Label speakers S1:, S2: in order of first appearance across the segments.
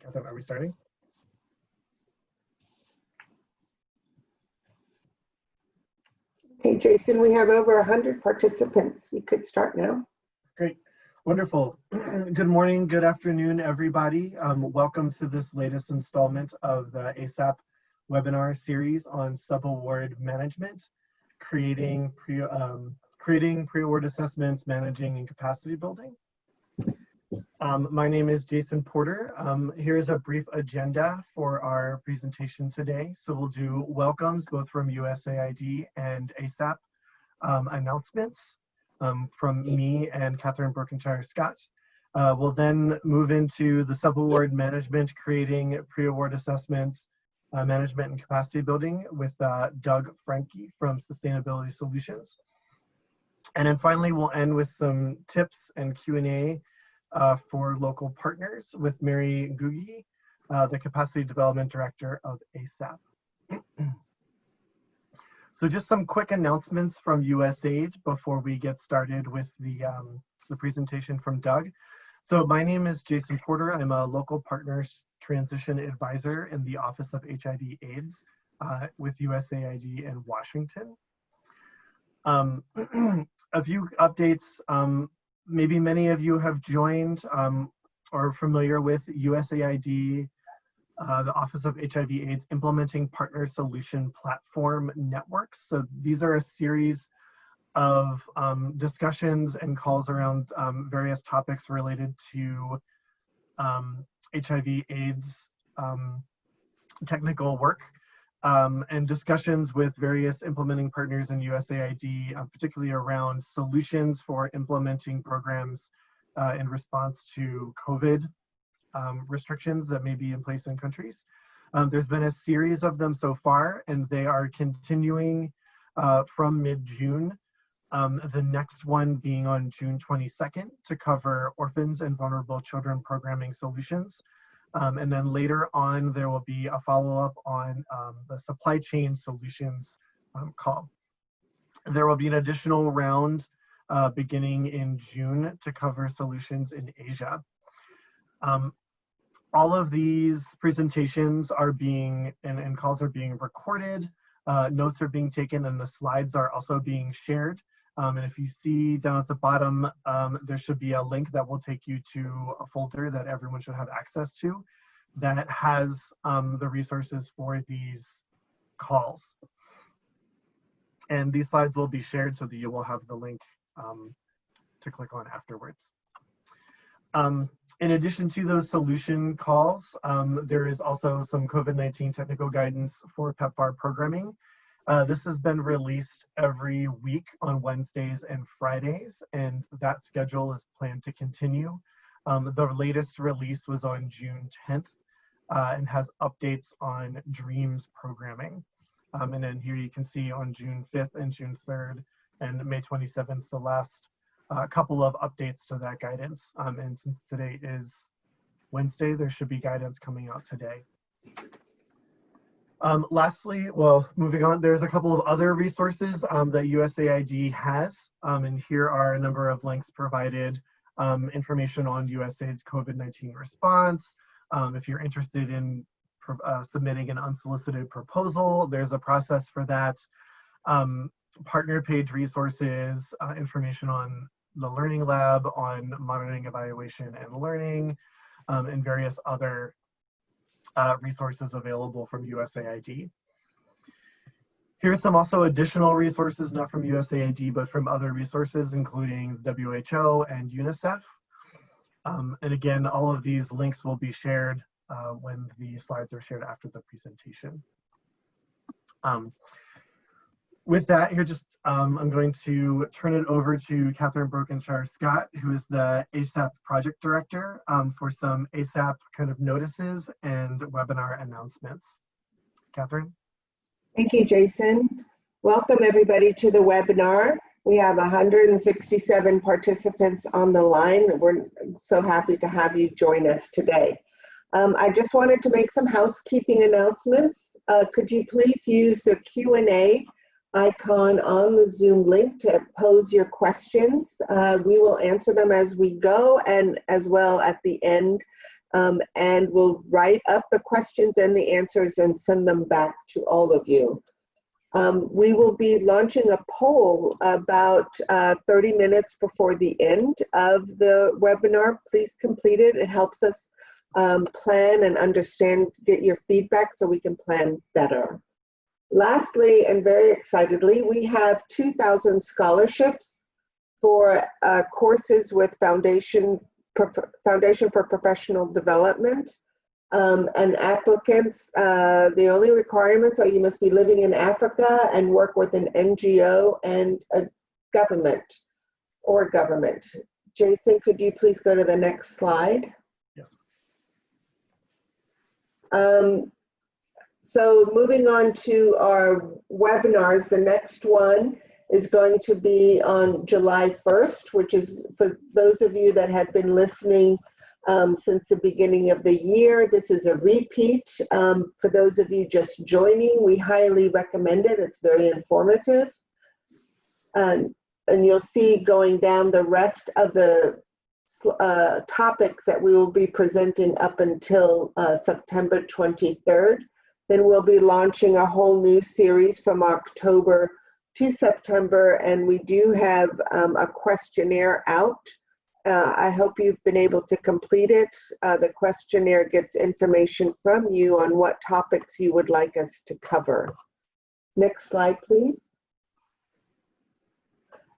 S1: Catherine, are we starting?
S2: Okay, Jason, we have over 100 participants. We could start now.
S1: Great, wonderful. Good morning, good afternoon, everybody. Welcome to this latest installment of the ASAP webinar series on subaward management, creating pre-award assessments, managing and capacity building. My name is Jason Porter. Here's a brief agenda for our presentation today. So we'll do welcomes both from USAID and ASAP, announcements from me and Catherine Brokenshire-Scott. We'll then move into the subaward management, creating pre-award assessments, management and capacity building with Doug Franke from Sustainability Solutions. And then finally, we'll end with some tips and Q&A for local partners with Mary Gugi, the Capacity Development Director of ASAP. So just some quick announcements from USAID before we get started with the presentation from Doug. So my name is Jason Porter. I'm a local partners transition advisor in the Office of HIV/AIDS with USAID in Washington. A few updates. Maybe many of you have joined or are familiar with USAID, the Office of HIV/AIDS Implementing Partner Solution Platform Networks. So these are a series of discussions and calls around various topics related to HIV/AIDS technical work and discussions with various implementing partners in USAID, particularly around solutions for implementing programs in response to COVID restrictions that may be in place in countries. There's been a series of them so far, and they are continuing from mid-June. The next one being on June 22nd to cover orphans and vulnerable children programming solutions. And then later on, there will be a follow-up on the supply chain solutions call. There will be an additional round beginning in June to cover solutions in Asia. All of these presentations are being, and calls are being recorded, notes are being taken, and the slides are also being shared. And if you see down at the bottom, there should be a link that will take you to a folder that everyone should have access to that has the resources for these calls. And these slides will be shared so that you will have the link to click on afterwards. In addition to those solution calls, there is also some COVID-19 technical guidance for PEPFAR programming. This has been released every week on Wednesdays and Fridays, and that schedule is planned to continue. The latest release was on June 10th and has updates on DREAMS programming. And then here you can see on June 5th and June 3rd and May 27th, the last couple of updates to that guidance. And since today is Wednesday, there should be guidance coming out today. Lastly, well, moving on, there's a couple of other resources that USAID has, and here are a number of links provided, information on USAID's COVID-19 response. If you're interested in submitting an unsolicited proposal, there's a process for that. Partner page resources, information on the Learning Lab, on monitoring, evaluation, and learning, and various other resources available from USAID. Here's some also additional resources, not from USAID, but from other resources, including WHO and UNICEF. And again, all of these links will be shared when the slides are shared after the presentation. With that, here I'm going to turn it over to Catherine Brokenshire-Scott, who is the ASAP project director, for some ASAP kind of notices and webinar announcements. Catherine?
S2: Thank you, Jason. Welcome everybody to the webinar. We have 167 participants on the line. We're so happy to have you join us today. I just wanted to make some housekeeping announcements. Could you please use the Q&A icon on the Zoom link to pose your questions. We will answer them as we go and as well at the end and we'll write up the questions and the answers and send them back to all of you. We will be launching a poll about 30 minutes before the end of the webinar. Please complete it. It helps us plan and understand, get your feedback so we can plan better. Lastly, and very excitedly, we have 2,000 scholarships for courses with Foundation for Professional Development. And applicants, the only requirements are you must be living in Africa and work with an NGO and a government or government. Jason, could you please go to the next slide?
S1: Yes.
S2: So moving on to our webinars, the next one is going to be on July 1st, which is for those of you that have been listening since the beginning of the year. This is a repeat. For those of you just joining, we highly recommend it. It's very informative. And you'll see going down the rest of the topics that we will be presenting up until September 23rd. Then we'll be launching a whole new series from October to September, and we do have a questionnaire out. I hope you've been able to complete it. The questionnaire gets information from you on what topics you would like us to cover. Next slide, please.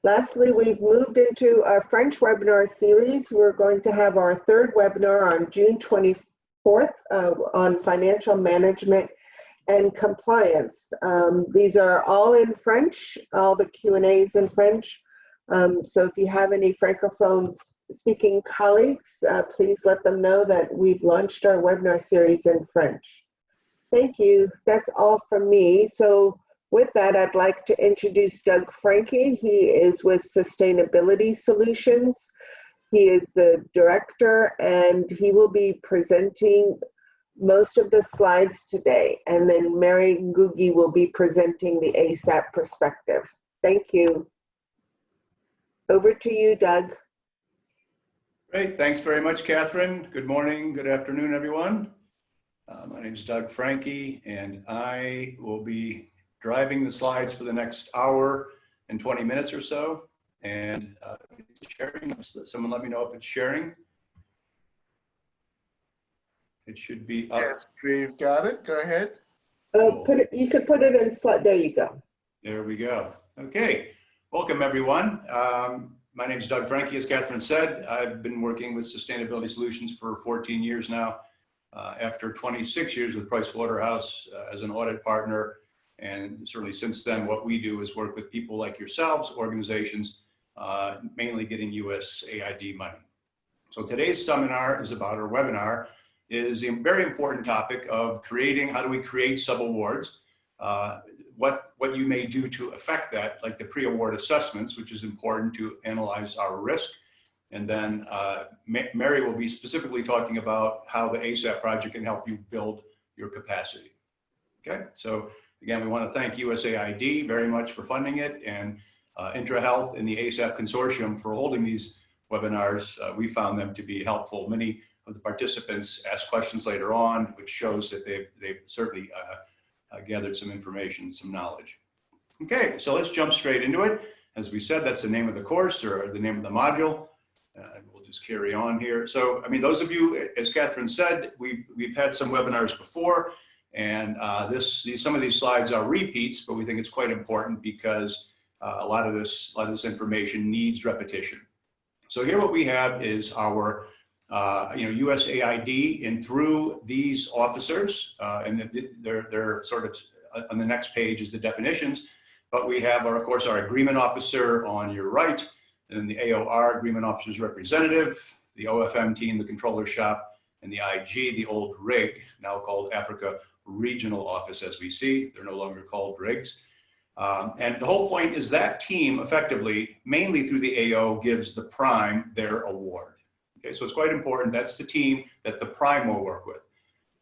S2: Lastly, we've moved into our French webinar series. We're going to have our third webinar on June 24th on financial management and compliance. These are all in French, all the Q&As in French. So if you have any Francophone speaking colleagues, please let them know that we've launched our webinar series in French. Thank you. That's all from me. So with that, I'd like to introduce Doug Franke. He is with Sustainability Solutions. He is the director, and he will be presenting most of the slides today. And then Mary Ngugi will be presenting the ASAP perspective. Thank you. Over to you, Doug.
S3: Great, thanks very much, Catherine. Good morning, good afternoon, everyone. My name is Doug Franke, and I will be driving the slides for the next hour and 20 minutes or so. And sharing, someone let me know if it's sharing. It should be up.
S4: Yes, we've got it. Go ahead.
S2: You could put it in slide. There you go.
S3: There we go. Okay, welcome everyone. My name is Doug Franke, as Catherine said. I've been working with Sustainability Solutions for 14 years now, after 26 years with Pricewaterhouse as an audit partner. And certainly since then, what we do is work with people like yourselves, organizations, mainly getting USAID money. So today's seminar is about, our webinar is a very important topic of creating, how do we create sub-awards? What you may do to affect that, like the pre-award assessments, which is important to analyze our risk. And then Mary will be specifically talking about how the ASAP project can help you build your capacity. Okay, so again, we want to thank USAID very much for funding it, and IntraHealth and the ASAP consortium for holding these webinars. We found them to be helpful. Many of the participants ask questions later on, which shows that they've certainly gathered some information, some knowledge. Okay, so let's jump straight into it. As we said, that's the name of the course or the name of the module. We'll just carry on here. So, I mean, those of you, as Catherine said, we've had some webinars before, and some of these slides are repeats, but we think it's quite important because a lot of this information needs repetition. So here what we have is our USAID, and through these officers, and they're sort of on the next page is the definitions, but we have of course our agreement officer on your right, and then the AOR, agreement officer's representative, the OFM team, the controller shop, and the IG, the old RIG, now called Africa Regional Office. As we see, they're no longer called RIGs. And the whole point is that team effectively, mainly through the AO, gives the prime their award. Okay, so it's quite important. That's the team that the prime will work with.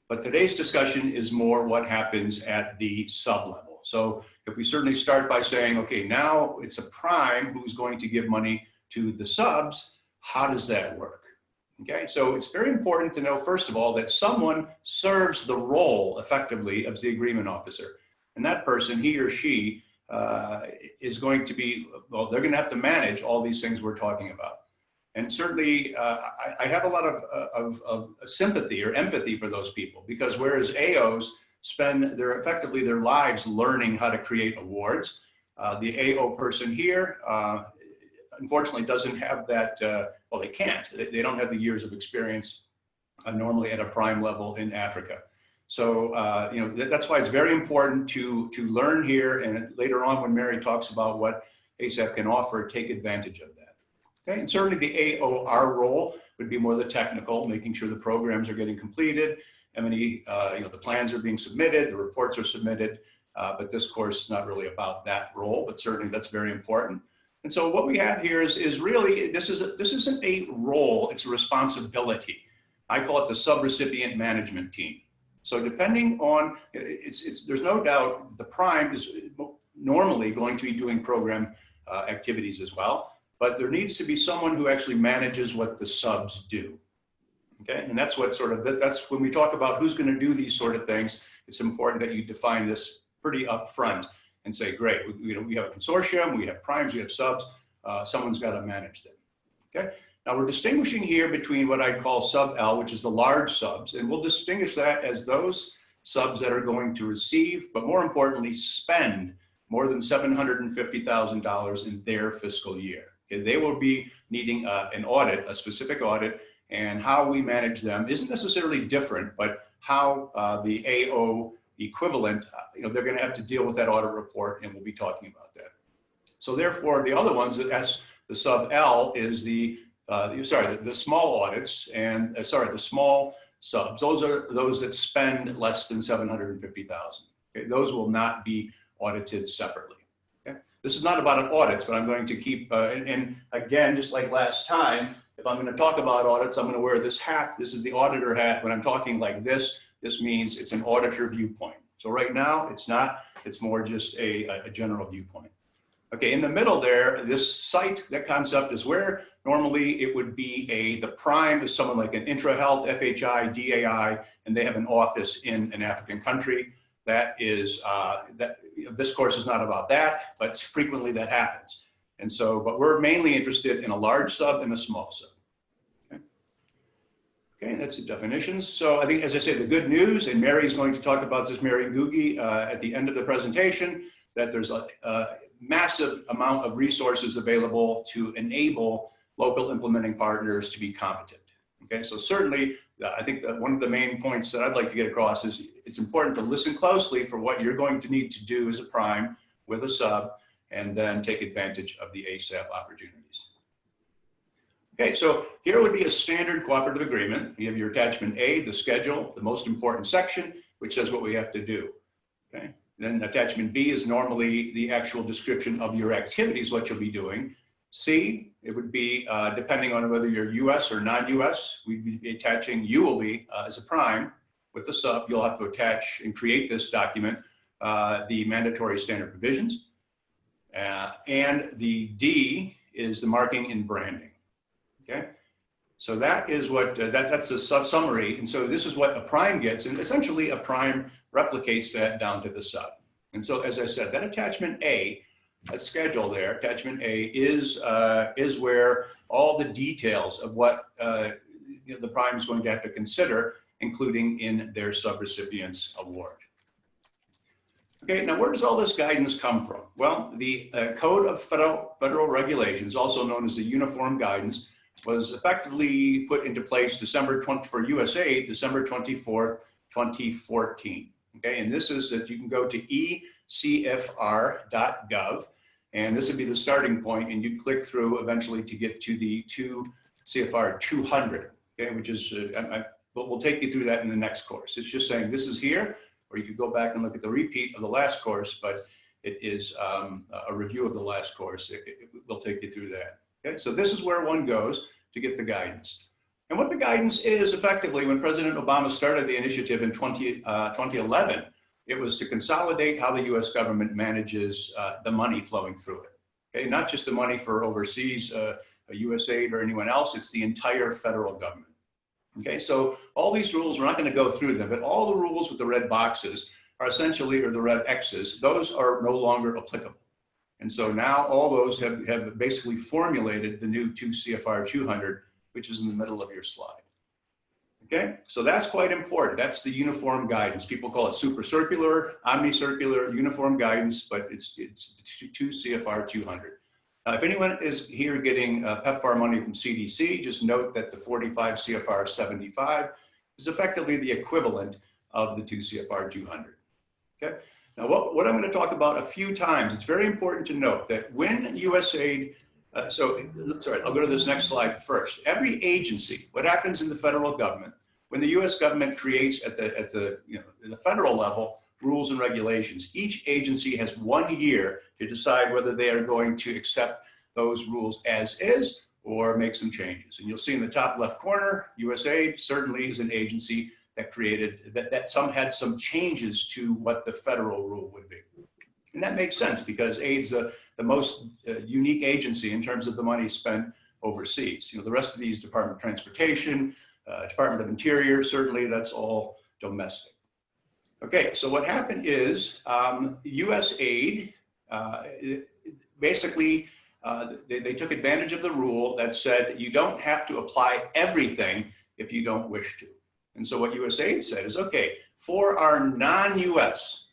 S3: But today's discussion is more what happens at the sub level. So if we certainly start by saying, okay, now it's a prime who's going to give money to the subs, how does that work? Okay, so it's very important to know, first of all, that someone serves the role effectively of the agreement officer. And that person, he or she, is going to be, well, they're going to have to manage all these things we're talking about. And certainly, I have a lot of sympathy or empathy for those people, because whereas AOs spend effectively their lives learning how to create awards, the AO person here, unfortunately, doesn't have that, well, they can't. They don't have the years of experience normally at a prime level in Africa. So, you know, that's why it's very important to learn here, and later on when Mary talks about what ASAP can offer, take advantage of that. Okay, and certainly the AOR role would be more the technical, making sure the programs are getting completed, and you know, the plans are being submitted, the reports are submitted, but this course is not really about that role, but certainly that's very important. And so what we have here is really, this isn't a role, it's a responsibility. I call it the subrecipient management team. So depending on, there's no doubt the prime is normally going to be doing program activities as well, but there needs to be someone who actually manages what the subs do. Okay, and that's what that's when we talk about who's going to do these sort of things, it's important that you define this pretty upfront and say, great, we have a consortium, we have primes, we have subs, someone's got to manage them. Okay, now we're distinguishing here between what I call sub L, which is the large subs, and we'll distinguish that as those subs that are going to receive, but more importantly, spend more than $750,000 in their fiscal year. Okay, they will be needing an audit, a specific audit, and how we manage them isn't necessarily different, but how the AO equivalent, you know, they're going to have to deal with that audit report, and we'll be talking about that. So therefore, the other ones, the sub L is the small audits, and the small subs. Those are those that spend less than $750,000. Okay, those will not be audited separately. Okay, this is not about audits, but I'm going to keep and again, just like last time, if I'm going to talk about audits, I'm going to wear this hat. This is the auditor hat. When I'm talking like this means it's an auditor viewpoint. So right now, it's not. It's more just a general viewpoint. Okay, in the middle there, this site, that concept is where normally it would be the prime is someone like an IntraHealth, FHI, DAI, and they have an office in an African country. That is, this course is not about that, but frequently that happens. And so, but we're mainly interested in a large sub and a small sub. Okay, that's the definitions. So I think, as I say, the good news, and Mary's going to talk about this, Mary Ngugi, at the end of the presentation, that there's a massive amount of resources available to enable local implementing partners to be competent. Okay, so certainly, I think that one of the main points that I'd like to get across is it's important to listen closely for what you're going to need to do as a prime with a sub, and then take advantage of the ASAP opportunities. Okay, so here would be a standard cooperative agreement. You have your attachment A, the schedule, the most important section, which says what we have to do. Okay, then attachment B is normally the actual description of your activities, what you'll be doing. C, it would be, depending on whether you're US or non-US, we'd be attaching, you will be, as a prime, with the sub, you'll have to attach and create this document, the mandatory standard provisions. And the D is the marking and branding. Okay, so that is what, that's a summary. And so this is what a prime gets, and essentially a prime replicates that down to the sub. And so, as I said, that attachment A, that schedule there, attachment A is where all the details of what the prime is going to have to consider, including in their subrecipient's award. Okay, now where does all this guidance come from? Well, the Code of Federal Regulations, also known as the Uniform Guidance, was effectively put into place for USA, December 24th, 2014. Okay, and this is that you can go to ecfr.gov, and this would be the starting point, and you click through eventually to get to the CFR 200, okay, which is, we'll take you through that in the next course. It's just saying this is here, or you could go back and look at the repeat of the last course, but it is a review of the last course. It will take you through that. Okay, so this is where one goes to get the guidance. And what the guidance is effectively, when President Obama started the initiative in 2011, it was to consolidate how the US government manages the money flowing through it. Okay, not just the money for overseas, USAID or anyone else, it's the entire federal government. Okay, so all these rules, we're not going to go through them, but all the rules with the red boxes are essentially, or the red X's, those are no longer applicable. And so now all those have basically formulated the new 2 CFR 200, which is in the middle of your slide. Okay, so that's quite important. That's the uniform guidance. People call it super circular, omnicircular, uniform guidance, but it's 2 CFR 200. Now, if anyone is here getting PEPFAR money from CDC, just note that the 45 CFR 75 is effectively the equivalent of the 2 CFR 200. Okay. Now, what I'm going to talk about a few times, it's very important to note that when USAID, sorry, I'll go to this next slide first. Every agency, what happens in the federal government, when the US government creates at the federal level rules and regulations, each agency has 1 year to decide whether they are going to accept those rules as is or make some changes. And you'll see in the top left corner, USAID certainly is an agency that created, that had some changes to what the federal rule would be. And that makes sense because AID's the most unique agency in terms of the money spent overseas. The rest of these, Department of Transportation, Department of Interior, certainly that's all domestic. Okay, so what happened is USAID, basically, they took advantage of the rule that said you don't have to apply everything if you don't wish to. And so what USAID said is, okay, for our non-US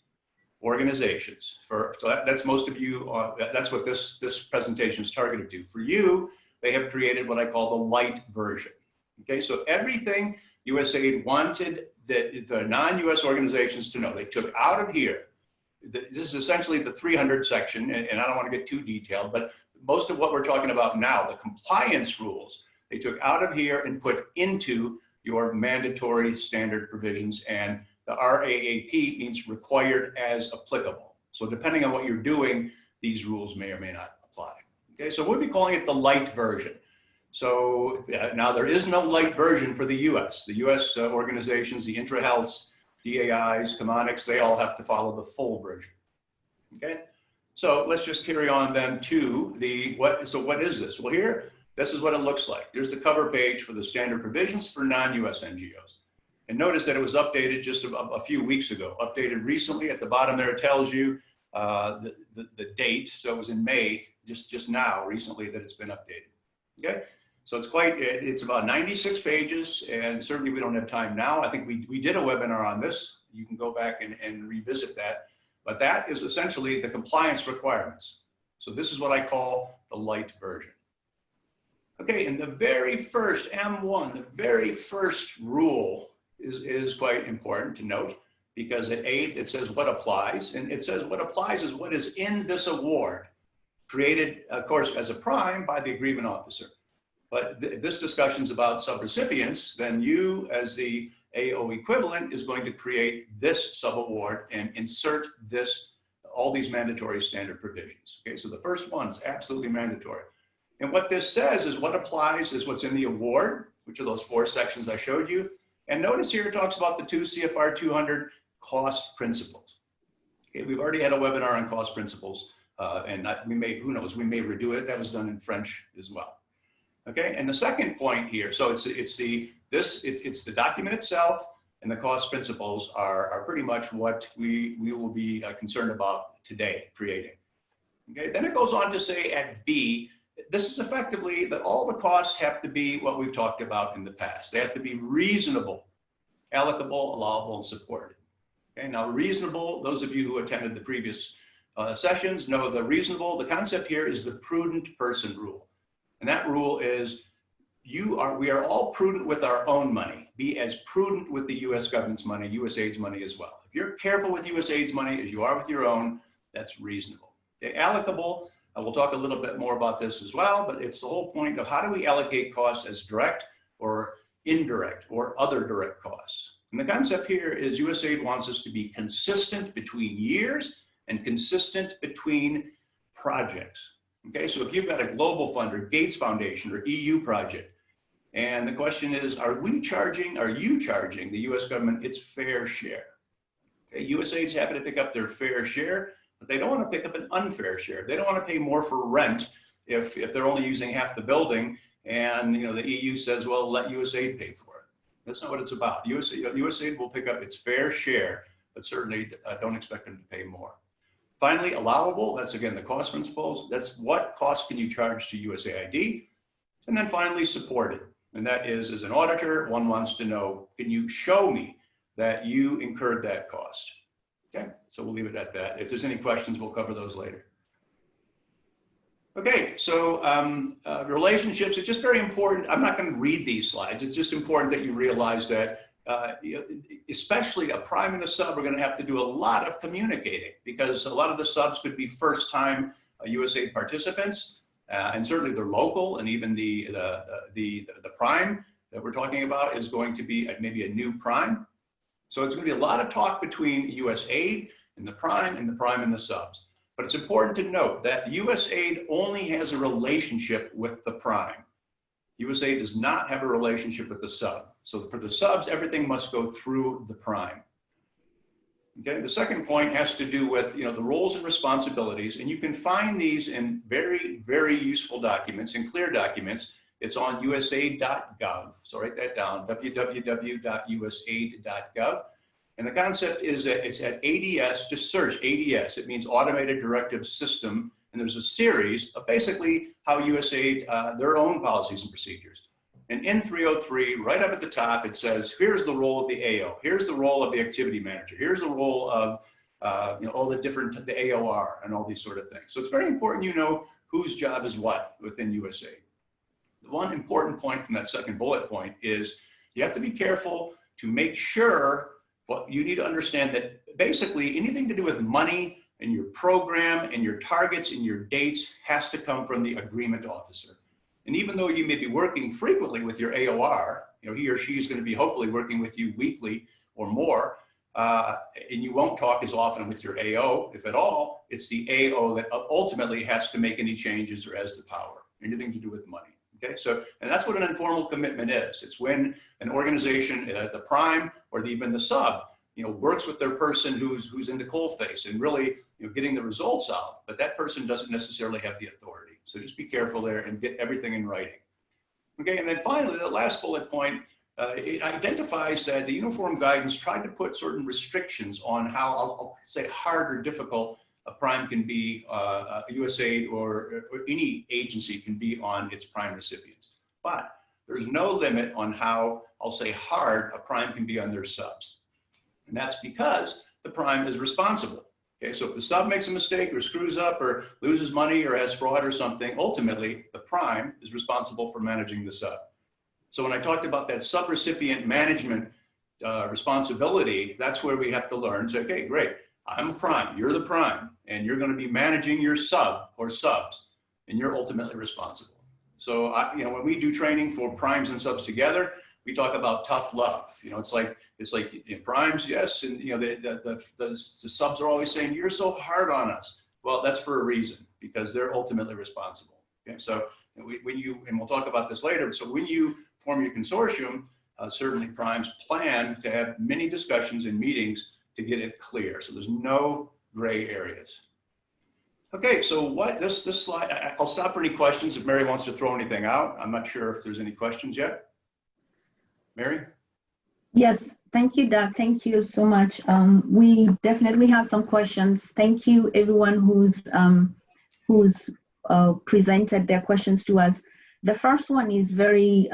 S3: organizations, that's most of you, that's what this presentation is targeted to. For you, they have created what I call the light version. Okay, so everything USAID wanted the non-US organizations to know, they took out of here. This is essentially the 300 section, and I don't want to get too detailed, but most of what we're talking about now, the compliance rules, they took out of here and put into your mandatory standard provisions, and the RAAP means required as applicable. So depending on what you're doing, these rules may or may not apply. Okay, so we'll be calling it the light version. So now there is no light version for the US. The US organizations, the IntraHealths, DAIs, Chemonics, they all have to follow the full version. Okay, so let's just carry on then to so what is this? Well, here, this is what it looks like. There's the cover page for the standard provisions for non-US NGOs. And notice that it was updated just a few weeks ago, updated recently. At the bottom there, it tells you the date. So it was in May, just now, recently, that it's been updated. Okay, so it's about 96 pages, and certainly we don't have time now. I think we did a webinar on this. You can go back and revisit that. But that is essentially the compliance requirements. So this is what I call the light version. Okay, and the very first M1, the very first rule is quite important to note, because at 8 it says what applies, and it says what applies is what is in this award, created, of course, as a prime by the agreement officer. But this discussion is about subrecipients, then you, as the AO equivalent, is going to create this subaward and insert all these mandatory standard provisions. Okay, so the first one is absolutely mandatory. And what this says is what applies is what's in the award, which are those 4 sections I showed you. And notice here it talks about the 2 CFR 200 cost principles. Okay, we've already had a webinar on cost principles, and who knows, we may redo it. That was done in French as well. Okay, and the second point here, so it's the document itself, and the cost principles are pretty much what we will be concerned about today creating. Okay, then it goes on to say at B, this is effectively that all the costs have to be what we've talked about in the past. They have to be reasonable, allocable, allowable, and supported. Okay, now reasonable, those of you who attended the previous sessions know the concept here is the prudent person rule. And that rule is we are all prudent with our own money. Be as prudent with the US government's money, USAID's money as well. If you're careful with USAID's money as you are with your own, that's reasonable. Okay, allocable, we'll talk a little bit more about this as well, but it's the whole point of how do we allocate costs as direct or indirect or other direct costs. And the concept here is USAID wants us to be consistent between years and consistent between projects. Okay, so if you've got a global fund or Gates Foundation or EU project, and the question is, are you charging the US government its fair share? Okay, USAID's happy to pick up their fair share, but they don't want to pick up an unfair share. They don't want to pay more for rent if they're only using half the building, and the EU says, well, let USAID pay for it. That's not what it's about. USAID will pick up its fair share, but certainly don't expect them to pay more. Finally, allowable, that's again the cost principles. That's what cost can you charge to USAID? And then finally, supported. And that is, as an auditor, one wants to know, can you show me that you incurred that cost? Okay, so we'll leave it at that. If there's any questions, we'll cover those later. Okay, so relationships, it's just very important. I'm not going to read these slides. It's just important that you realize that especially a prime and a sub are going to have to do a lot of communicating, because a lot of the subs could be first-time USAID participants, and certainly they're local, and even the prime that we're talking about is going to be maybe a new prime. So it's going to be a lot of talk between USAID and the prime and the subs. But it's important to note that USAID only has a relationship with the prime. USAID does not have a relationship with the sub. So for the subs, everything must go through the prime. Okay, the second point has to do with the roles and responsibilities, and you can find these in very, very useful documents, in clear documents. It's on usaid.gov. So write that down, www.usaid.gov. And the concept is that it's at ADS, just search ADS. It means Automated Directive System. And there's a series of basically how USAID, their own policies and procedures. And in 303, right up at the top, it says, here's the role of the AO. Here's the role of the activity manager. Here's the role of all the different, the AOR and all these sort of things. So it's very important you know whose job is what within USAID. The one important point from that second bullet point is you have to be careful to make sure what you need to understand that basically anything to do with money and your program and your targets and your dates has to come from the agreement officer. And even though you may be working frequently with your AOR, he or she is going to be hopefully working with you weekly or more, and you won't talk as often with your AO, if at all. It's the AO that ultimately has to make any changes or has the power, anything to do with money. Okay, so, and that's what an informal commitment is. It's when an organization, the prime or even the sub, works with their person who's in the coalface and really, getting the results out, but that person doesn't necessarily have the authority. So just be careful there and get everything in writing. Okay, and then finally, the last bullet point, it identifies that the uniform guidance tried to put certain restrictions on how, I'll say hard or difficult a prime can be, USAID or any agency can be on its prime recipients. But there's no limit on how, I'll say hard, a prime can be on their subs. And that's because the prime is responsible. Okay, so if the sub makes a mistake or screws up or loses money or has fraud or something, ultimately the prime is responsible for managing the sub. So when I talked about that subrecipient management responsibility, that's where we have to learn. So, okay, great. I'm a prime, you're the prime, and you're going to be managing your sub or subs, and you're ultimately responsible. So, when we do training for primes and subs together, we talk about tough love. It's like primes, yes, and the subs are always saying you're so hard on us. Well, that's for a reason, because they're ultimately responsible. Okay, so and we'll talk about this later. So when you form your consortium, certainly primes plan to have many discussions and meetings to get it clear. So there's no gray areas. Okay, so what this slide, I'll stop for any questions if Mary wants to throw anything out. I'm not sure if there's any questions yet. Mary?
S5: Yes, thank you, Doug. Thank you so much. We definitely have some questions. Thank you, everyone who's presented their questions to us. The first one is very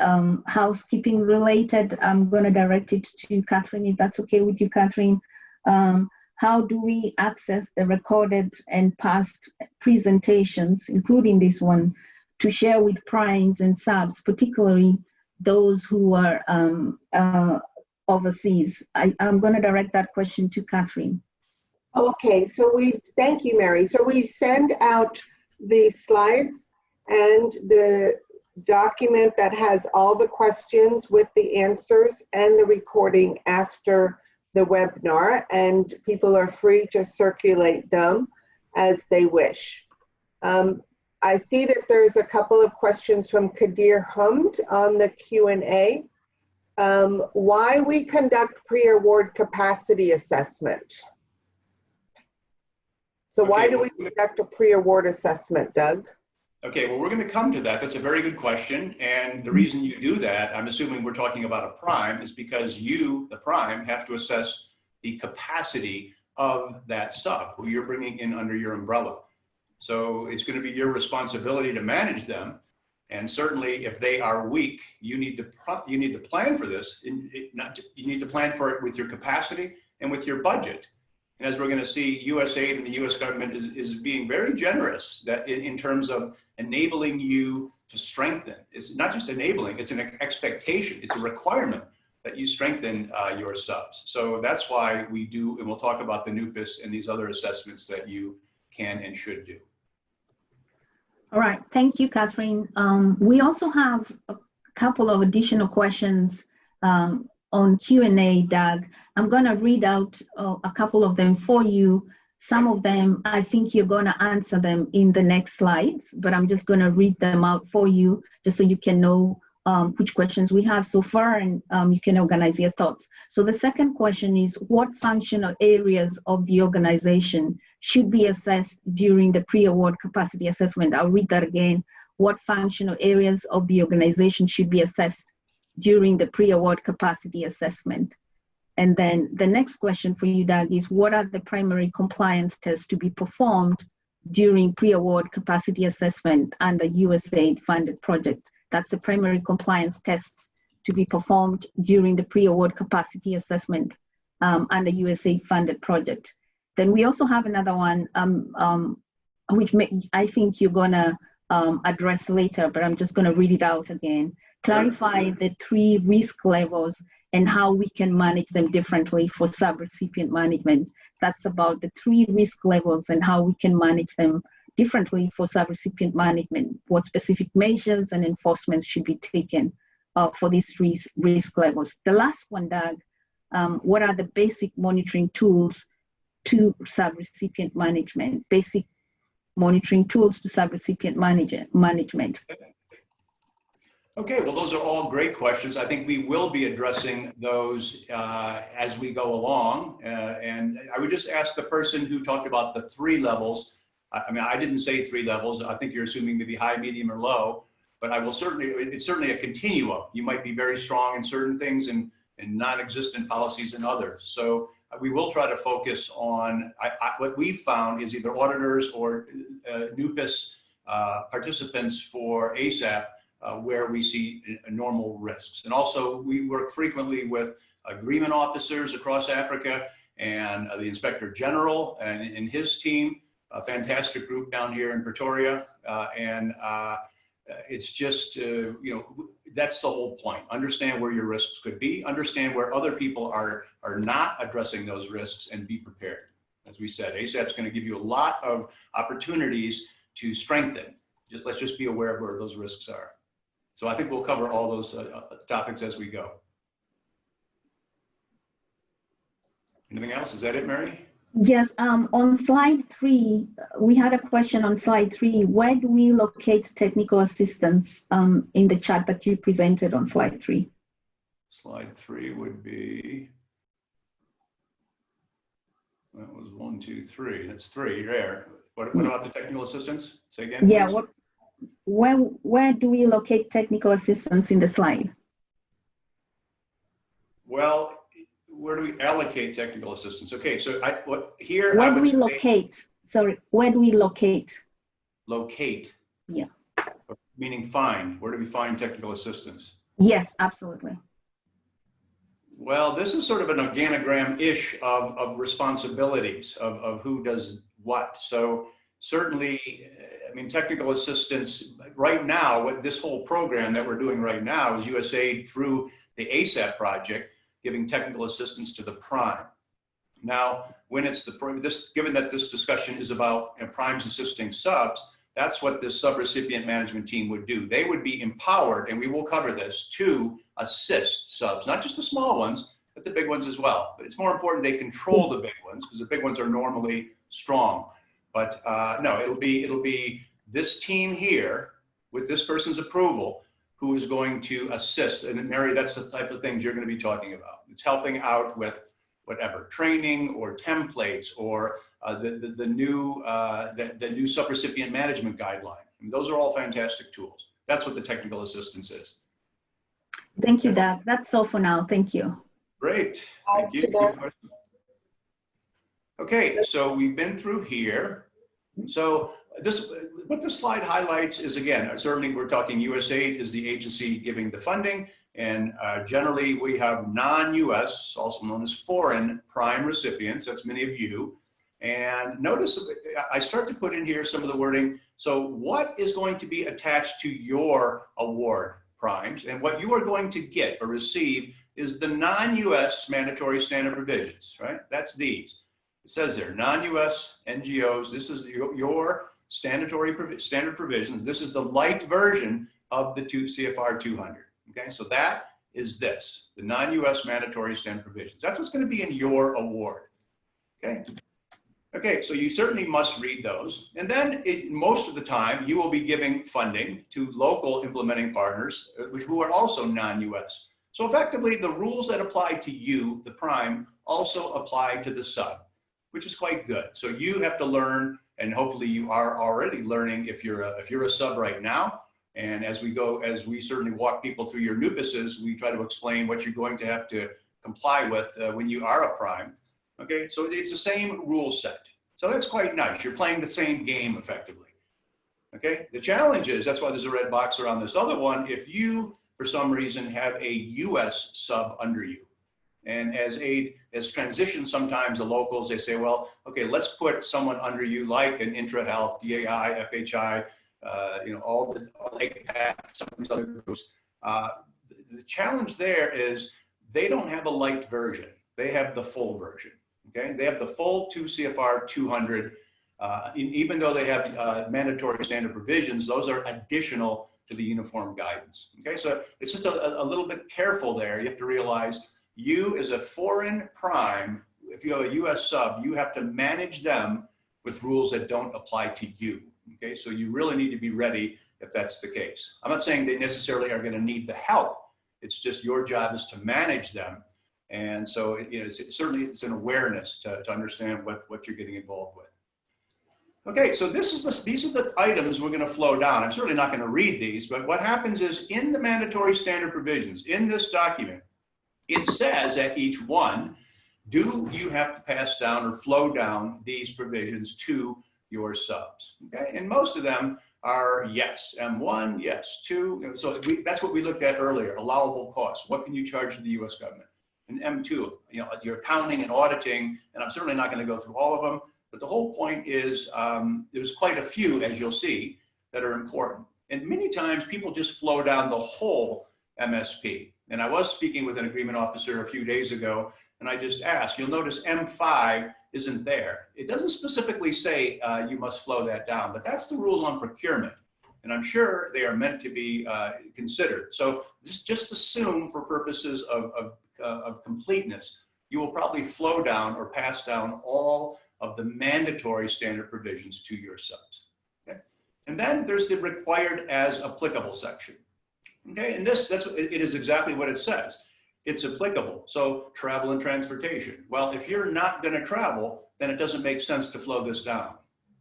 S5: housekeeping related. I'm going to direct it to Catherine, if that's okay with you, Catherine. How do we access the recorded and past presentations, including this one, to share with primes and subs, particularly those who are overseas? I'm going to direct that question to Catherine.
S2: Okay, so thank you, Mary. So we send out the slides and the document that has all the questions with the answers and the recording after the webinar, and people are free to circulate them as they wish. I see that there's a couple of questions from Kadir Humd on the Q&A. Why we conduct pre-award capacity assessment? So why do we conduct a pre-award assessment, Doug?
S3: Okay, well, we're going to come to that. That's a very good question. And the reason you do that, I'm assuming we're talking about a prime, is because you, the prime, have to assess the capacity of that sub who you're bringing in under your umbrella. So it's going to be your responsibility to manage them. And certainly if they are weak, you need to plan for this. You need to plan for it with your capacity and with your budget. And as we're going to see, USAID and the US government is being very generous that in terms of enabling you to strengthen. It's not just enabling, it's an expectation, it's a requirement that you strengthen your subs. So that's why we do, and we'll talk about the NUPIS and these other assessments that you can and should do.
S5: All right, thank you, Catherine. We also have a couple of additional questions on Q&A, Doug. I'm going to read out a couple of them for you. Some of them, I think you're going to answer them in the next slides, but I'm just going to read them out for you just so you can know which questions we have so far, and you can organize your thoughts. So the second question is, what functional areas of the organization should be assessed during the pre-award capacity assessment? I'll read that again. What functional areas of the organization should be assessed during the pre-award capacity assessment? And then the next question for you, Doug, is what are the primary compliance tests to be performed during pre-award capacity assessment under USAID funded project? That's the primary compliance tests to be performed during the pre-award capacity assessment under USAID funded project. Then we also have another one, which I think you're gonna address later, but I'm just gonna read it out again. Clarify the 3 risk levels and how we can manage them differently for subrecipient management. That's about the 3 risk levels and how we can manage them differently for subrecipient management. What specific measures and enforcements should be taken for these 3 risk levels. The last one, Doug, what are the basic monitoring tools to subrecipient management? Basic monitoring tools to subrecipient management.
S3: Okay, well, those are all great questions. I think we will be addressing those as we go along. And I would just ask the person who talked about the 3 levels. I mean, I didn't say 3 levels. I think you're assuming maybe high, medium, or low. But I will certainly, it's certainly a continuum. You might be very strong in certain things and non-existent policies in others. So we will try to focus on what we've found is either auditors or NUPIS participants for ASAP, where we see normal risks. And also we work frequently with agreement officers across Africa and the Inspector General and his team, a fantastic group down here in Pretoria. It's just, you know, that's the whole point. Understand where your risks could be, understand where other people are not addressing those risks, and be prepared. As we said, ASAP's going to give you a lot of opportunities to strengthen. Let's just be aware of where those risks are. So I think we'll cover all those topics as we go. Anything else? Is that it, Mary?
S5: Yes, on slide 3, we had a question on slide 3. Where do we locate technical assistance in the chart that you presented on slide 3?
S3: Slide 3 would be, that was 1, 2, 3. That's 3 there. What about the technical assistance? Say again.
S5: Yeah,
S3: please.
S5: where do we locate technical assistance in the slide?
S3: Well, where do we allocate technical assistance? Okay, so
S5: where do we locate? Sorry, where do we locate?
S3: Locate.
S5: Yeah.
S3: Meaning find. Where do we find technical assistance?
S5: Yes, absolutely.
S3: Well, this is sort of an organogram-ish of responsibilities of who does what. So certainly, I mean, technical assistance right now, what this whole program that we're doing right now is USAID through the ASAP project, giving technical assistance to the prime. Now, when it's given that this discussion is about primes assisting subs, that's what this subrecipient management team would do. They would be empowered, and we will cover this, to assist subs, not just the small ones, but the big ones as well. But it's more important they control the big ones, because the big ones are normally strong. But no, it'll be this team here with this person's approval who is going to assist. And Mary, that's the type of things you're going to be talking about. It's helping out with whatever, training or templates or the new subrecipient management guideline. And those are all fantastic tools. That's what the technical assistance is.
S5: Thank you, Doug. That's all for now. Thank you.
S3: Great. Thank you. Good question. Okay, so we've been through here. So what this slide highlights is, again, certainly we're talking USAID is the agency giving the funding, and generally we have non-US, also known as foreign prime recipients. That's many of you. And notice I start to put in here some of the wording. So what is going to be attached to your award primes, and what you are going to get or receive is the non-US mandatory standard provisions, right? That's these. It says there, non-US NGOs, this is your standard provisions. This is the light version of the CFR 200. Okay, so that is this, the non-US mandatory standard provisions. That's what's going to be in your award. Okay. Okay, so you certainly must read those. And then most of the time, you will be giving funding to local implementing partners, who are also non-US. So effectively, the rules that apply to you, the prime, also apply to the sub, which is quite good. So you have to learn, and hopefully you are already learning if you're a sub right now. And as we certainly walk people through your nupuses, we try to explain what you're going to have to comply with when you are a prime. Okay, so it's the same rule set. So that's quite nice. You're playing the same game effectively. Okay, the challenge is, that's why there's a red box around this other one, if you, for some reason, have a US sub under you. And as aid has transitioned sometimes, the locals, they say, well, okay, let's put someone under you like an IntraHealth, DAI, FHI, all the some of these other groups. The challenge there is they don't have a light version. They have the full version. Okay, they have the full 2 CFR 200. Even though they have mandatory standard provisions, those are additional to the uniform guidance. Okay, so it's just a little bit careful there. You have to realize you as a foreign prime, if you have a US sub, you have to manage them with rules that don't apply to you. Okay, so you really need to be ready if that's the case. I'm not saying they necessarily are going to need the help. It's just your job is to manage them. And so certainly it's an awareness to understand what you're getting involved with. Okay, so these are the items we're going to flow down. I'm certainly not going to read these, but what happens is in the mandatory standard provisions, in this document, it says at each one, do you have to pass down or flow down these provisions to your subs? Okay, and most of them are yes. M1, yes. 2, so that's what we looked at earlier, allowable costs. What can you charge to the US government? And M2, your accounting and auditing, and I'm certainly not going to go through all of them, but the whole point is there's quite a few, as you'll see, that are important. And many times people just flow down the whole MSP. And I was speaking with an agreement officer a few days ago, and I just asked, you'll notice M5 isn't there. It doesn't specifically say you must flow that down, but that's the rules on procurement. And I'm sure they are meant to be considered. So just assume for purposes of completeness, you will probably flow down or pass down all of the mandatory standard provisions to your subs. Okay? And then there's the required as applicable section. Okay, and it is exactly what it says. It's applicable. So travel and transportation. Well, if you're not going to travel, then it doesn't make sense to flow this down.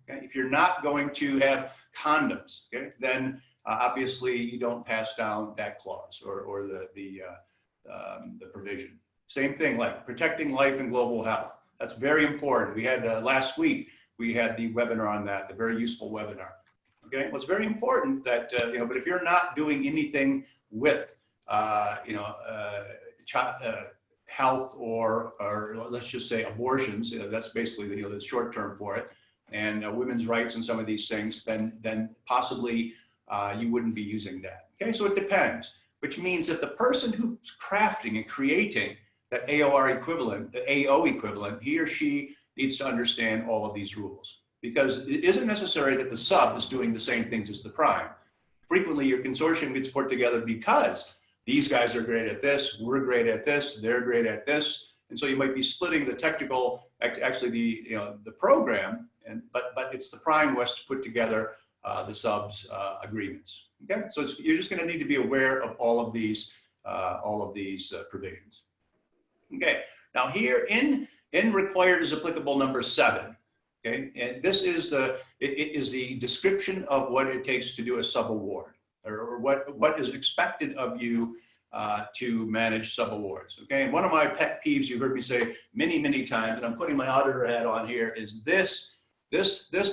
S3: Okay? If you're not going to have condoms, okay, then obviously you don't pass down that clause or the provision. Same thing, like protecting life and global health. That's very important. We had last week, we had the webinar on that, the very useful webinar. Okay, well, it's very important that, but if you're not doing anything with, health or let's just say abortions, that's basically the short term for it, and women's rights and some of these things, then possibly you wouldn't be using that. Okay, so it depends, which means that the person who's crafting and creating that AO equivalent, he or she needs to understand all of these rules. Because it isn't necessary that the sub is doing the same things as the prime. Frequently, your consortium gets put together because these guys are great at this, we're great at this, they're great at this, and so you might be splitting the technical, actually the program, but it's the prime who has to put together the subs agreements. Okay, so you're just going to need to be aware of all of these provisions. Okay, now here in required is applicable number 7. Okay, and this is it is the description of what it takes to do a subaward, or what is expected of you to manage subawards. Okay, and one of my pet peeves, you've heard me say many times, and I'm putting my auditor hat on here, is this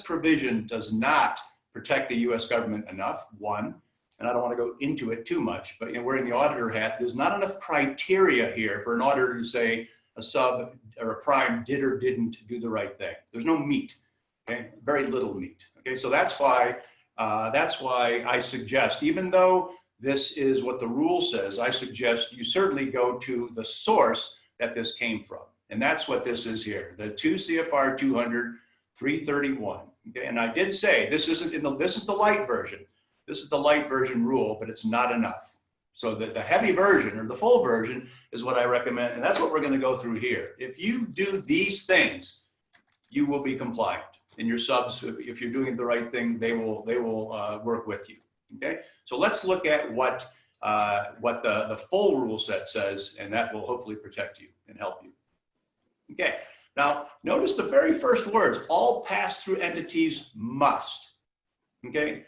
S3: provision does not protect the U.S. government enough. One, and I don't want to go into it too much, but wearing the auditor hat, there's not enough criteria here for an auditor to say a sub or a prime did or didn't do the right thing. There's no meat, okay? Very little meat, okay? So that's why I suggest, even though this is what the rule says, I suggest you certainly go to the source that this came from. And that's what this is here, the 2 CFR 200-331, okay? And I did say, this is the light version. This is the light version rule, but it's not enough. So the heavy version or the full version is what I recommend. And that's what we're going to go through here. If you do these things, you will be compliant. And your subs, if you're doing the right thing, they will work with you. Okay. So let's look at what the full rule set says, and that will hopefully protect you and help you. Okay. Now, notice the very first words, all pass-through entities must. Okay.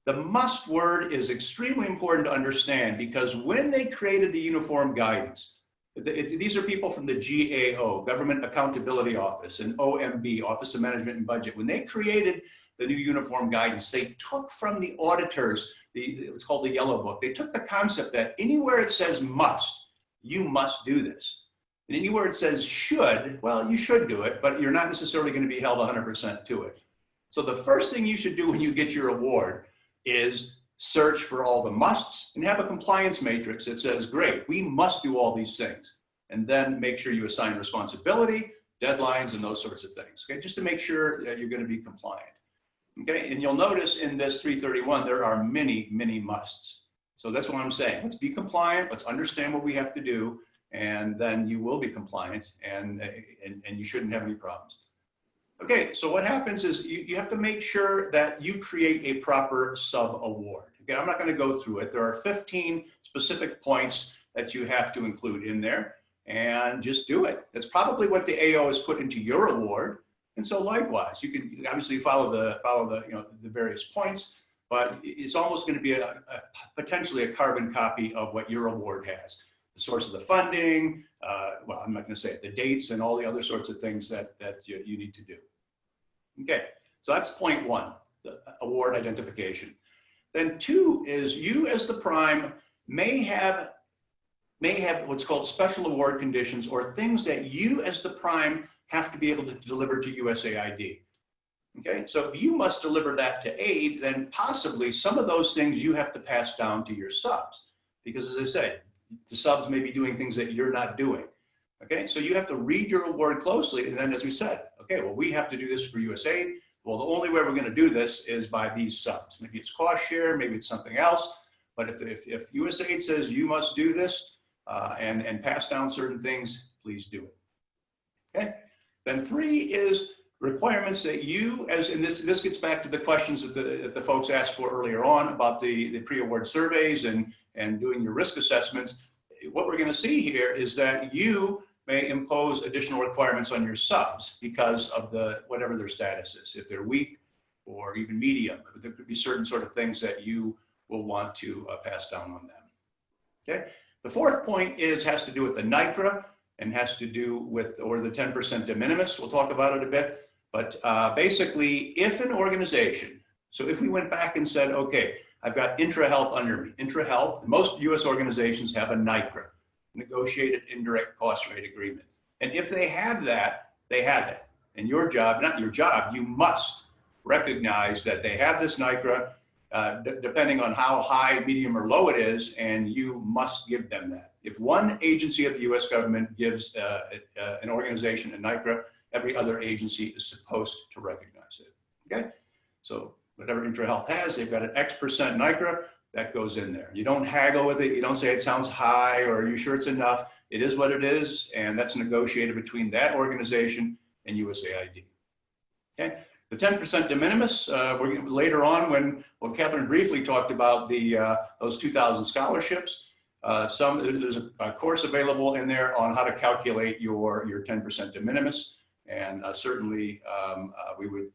S3: The must word is extremely important to understand, because when they created the uniform guidance, these are people from the GAO, Government Accountability Office, and OMB, Office of Management and Budget. When they created the new uniform guidance, they took from the auditors, it's called the Yellow Book, they took the concept that anywhere it says must, you must do this. And anywhere it says should, well, you should do it, but you're not necessarily going to be held 100% to it. So the first thing you should do when you get your award is search for all the musts and have a compliance matrix that says, great, we must do all these things. And then make sure you assign responsibility, deadlines, and those sorts of things, okay? Just to make sure that you're going to be compliant. Okay, and you'll notice in this 331, there are many musts. So that's what I'm saying. Let's be compliant, let's understand what we have to do, and then you will be compliant, and you shouldn't have any problems. Okay, so what happens is you have to make sure that you create a proper sub-award. Okay, I'm not going to go through it. There are 15 specific points that you have to include in there, and just do it. That's probably what the AO has put into your award. And so likewise, you can obviously follow the the various points, but it's almost going to be potentially a carbon copy of what your award has. The source of the funding, well, I'm not going to say it, the dates and all the other sorts of things that you need to do. Okay, so that's point one, the award identification. Then two is you as the prime may have what's called special award conditions, or things that you as the prime have to be able to deliver to USAID. Okay, so if you must deliver that to aid, then possibly some of those things you have to pass down to your subs. Because as I said, the subs may be doing things that you're not doing. Okay, so you have to read your award closely, and then as we said, okay, well, we have to do this for USAID. Well, the only way we're going to do this is by these subs. Maybe it's cost share, maybe it's something else. But if USAID says you must do this and pass down certain things, please do it. Okay. Then three is requirements that you, and this gets back to the questions that the folks asked for earlier on about the pre-award surveys and doing your risk assessments. What we're going to see here is that you may impose additional requirements on your subs because of whatever their status is. If they're weak or even medium, there could be certain sort of things that you will want to pass down on them. Okay. The fourth point has to do with the NICRA and has to do with, or the 10% de minimis. We'll talk about it a bit. But basically, if an organization, so if we went back and said, okay, I've got IntraHealth under me. IntraHealth, most US organizations have a NICRA, Negotiated Indirect Cost Rate Agreement. And if they have that, they have it. And your job, not your job, you must recognize that they have this NICRA, depending on how high, medium, or low it is, and you must give them that. If one agency of the US government gives an organization a NICRA, every other agency is supposed to recognize it, okay? So whatever IntraHealth has, they've got an X% NICRA, that goes in there. You don't haggle with it, you don't say it sounds high, or are you sure it's enough? It is what it is, and that's negotiated between that organization and USAID, okay? The 10% de minimis, later on when Catherine briefly talked about those 2,000 scholarships, there's a course available in there on how to calculate your 10% de minimis. And certainly we would,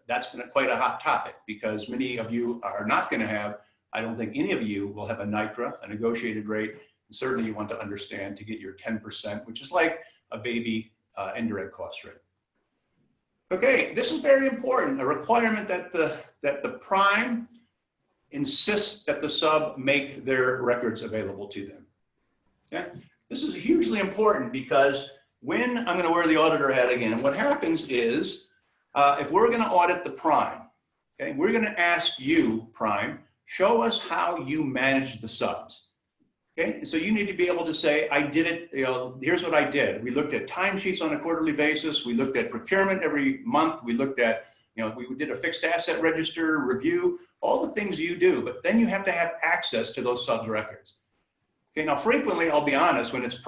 S3: that's been quite a hot topic because many of you are not going to have, I don't think any of you will have a NICRA, a negotiated rate. And certainly you want to understand to get your 10%, which is like a baby indirect cost rate. Okay, this is very important, a requirement that the prime insists that the sub make their records available to them. Okay? This is hugely important because when, I'm going to wear the auditor hat again, and what happens is, if we're going to audit the prime, okay, we're going to ask you, prime, show us how you manage the subs. Okay, so you need to be able to say, I did it, here's what I did. We looked at timesheets on a quarterly basis. We looked at procurement every month. We looked at, we did a fixed asset register review, all the things you do, but then you have to have access to those subs records. Okay, now frequently, I'll be honest, when it's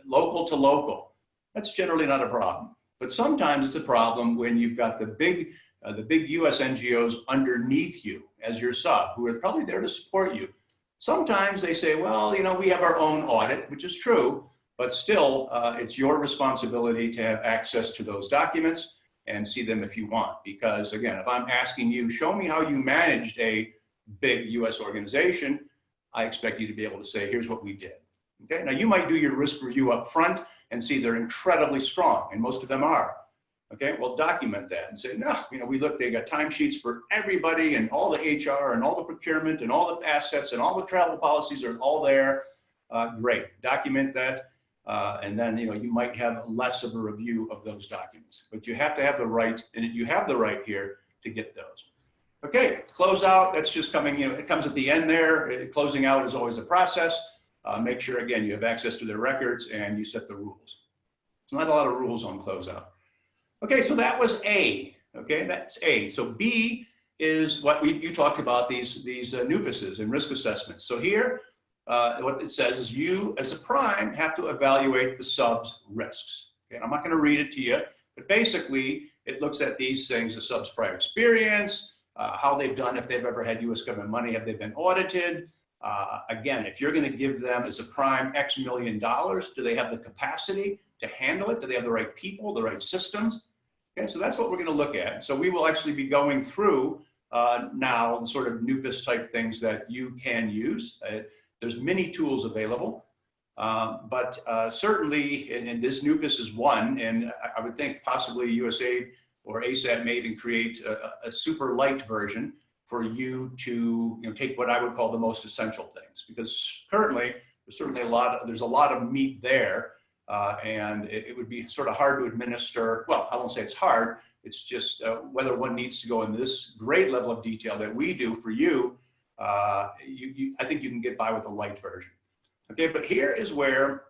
S3: local to local, that's generally not a problem. But sometimes it's a problem when you've got the big US NGOs underneath you as your sub, who are probably there to support you. Sometimes they say, well, we have our own audit, which is true, but still it's your responsibility to have access to those documents and see them if you want. Because again, if I'm asking you, show me how you managed a big US organization, I expect you to be able to say, here's what we did. Okay, now you might do your risk review up front and see they're incredibly strong, and most of them are. Okay, well, document that and say, no, we looked, they got timesheets for everybody and all the HR and all the procurement and all the assets and all the travel policies are all there. Great, document that. And then, you might have less of a review of those documents, but you have to have the right, and you have the right here to get those. Okay, close out, that's just coming, it comes at the end there. Closing out is always a process. Make sure, again, you have access to their records and you set the rules. There's not a lot of rules on closeout. Okay, so that was A, okay, that's A. So B is what you talked about, these NUPISs and risk assessments. So here, what it says is you, as a prime, have to evaluate the sub's risks. Okay, I'm not gonna read it to you, but basically, it looks at these things, the sub's prior experience, how they've done, if they've ever had US government money, have they been audited? Again, if you're gonna give them as a prime X million dollars, do they have the capacity to handle it? Do they have the right people, the right systems? Okay, so that's what we're gonna look at. So we will actually be going through now the sort of NUPIS type things that you can use. There's many tools available, but certainly, and this NUPIS is one, and I would think possibly USAID or ASAP may even create a super light version for you to take what I would call the most essential things, because currently there's certainly there's a lot of meat there. And it would be sort of hard to administer. Well, I won't say it's hard. It's just whether one needs to go in this great level of detail that we do for you. I think you can get by with the light version. Okay, but here is where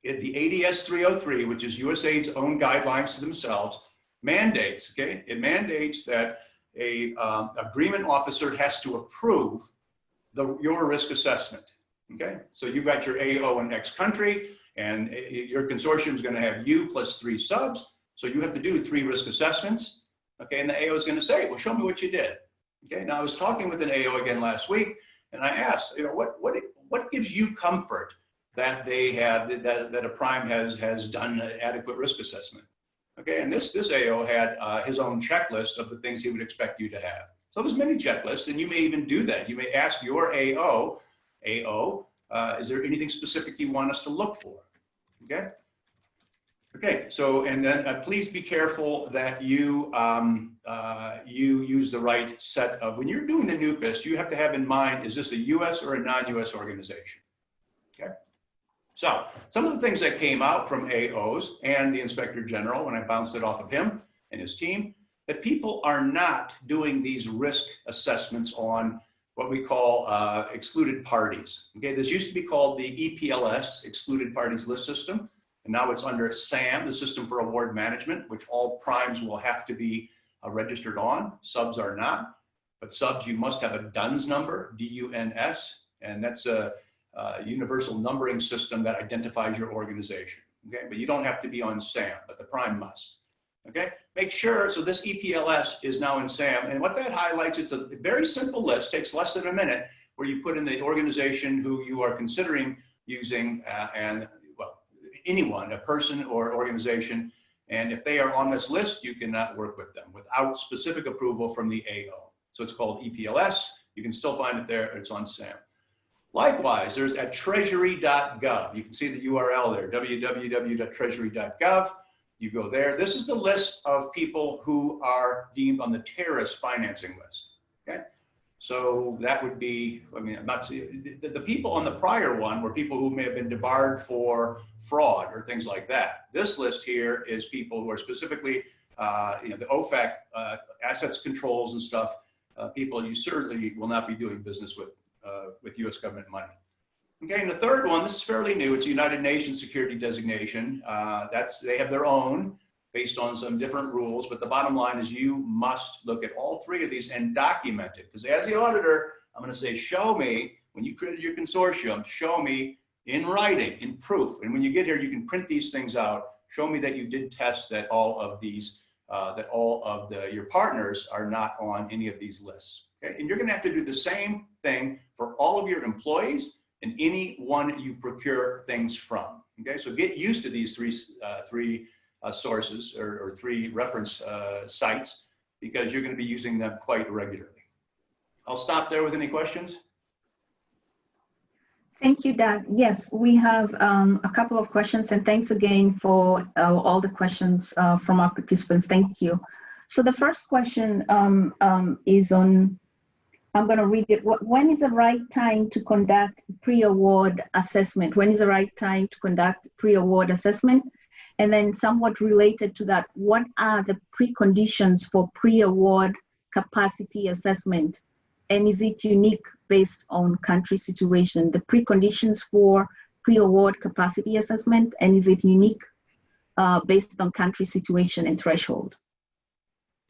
S3: the ADS 303, which is USAID's own guidelines to themselves, mandates. Okay, it mandates that a agreement officer has to approve your risk assessment. Okay, so you've got your AO in X country. And your consortium is going to have you plus 3 subs. So you have to do 3 risk assessments. Okay, and the AO is going to say, well, show me what you did. Okay, now I was talking with an AO again last week, and I asked, what gives you comfort that they have, that a prime has done an adequate risk assessment? Okay, and this AO had his own checklist of the things he would expect you to have. So there's many checklists, and you may even do that. You may ask your AO, is there anything specific you want us to look for? Okay. Okay. So, and then please be careful that you you use the right set of. When you're doing the NUPIS, you have to have in mind: is this a U.S. or a non-U.S. organization? Okay. So, some of the things that came out from AOs and the Inspector General when I bounced it off of him and his team, that people are not doing these risk assessments on what we call excluded parties. Okay, this used to be called the EPLS, Excluded Parties List System, and now it's under SAM, the System for Award Management, which all primes will have to be registered on. Subs are not, but subs, you must have a DUNS number, D-U-N-S, and that's a universal numbering system that identifies your organization. Okay, but you don't have to be on SAM, but the prime must. Okay, make sure, so this EPLS is now in SAM, and what that highlights, it's a very simple list, takes less than a minute, where you put in the organization who you are considering using, and well, anyone, a person or organization, And if they are on this list, you cannot work with them without specific approval from the AO. So it's called EPLS. You can still find it there. It's on SAM. Likewise, there's at treasury.gov. You can see the URL there, www.treasury.gov. You go there. This is the list of people who are deemed on the terrorist financing list. Okay. So that would be, I mean, I'm not the people on the prior one were people who may have been debarred for fraud or things like that. This list here is people who are specifically, the OFAC assets controls and stuff. People you certainly will not be doing business with U.S. government money. Okay, and the third one, this is fairly new. It's a United Nations security designation. They have their own based on some different rules, but the bottom line is you must look at all three of these and document it. Because as the auditor, I'm going to say, show me, when you created your consortium, show me in writing, in proof. And when you get here, you can print these things out. Show me that you did test that all of these, your partners are not on any of these lists. Okay? And you're going to have to do the same thing for all of your employees and any one you procure things from. Okay, so get used to these three sources or three reference sites, because you're going to be using them quite regularly. I'll stop there with any questions.
S5: Thank you, Doug. Yes, we have a couple of questions, and thanks again for all the questions from our participants. Thank you. So the first question is on, I'm going to read it. When is the right time to conduct pre-award assessment? When is the right time to conduct pre-award assessment? And then somewhat related to that, what are the preconditions for pre-award capacity assessment? And is it unique based on country situation? The preconditions for pre-award capacity assessment, and is it unique based on country situation and threshold?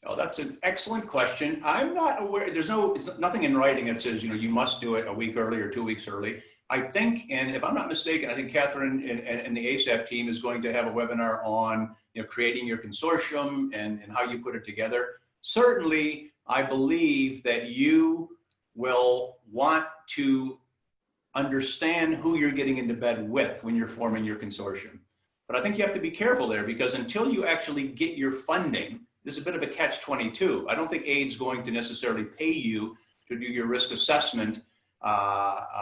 S3: Oh, that's an excellent question. I'm not aware, it's nothing in writing that says, you must do it a week early or 2 weeks early. I think, and if I'm not mistaken, I think Catherine and the ASAP team is going to have a webinar on creating your consortium and how you put it together. Certainly, I believe that you will want to understand who you're getting into bed with when you're forming your consortium. But I think you have to be careful there, because until you actually get your funding, there's a bit of a catch-22. I don't think AID's going to necessarily pay you to do your risk assessment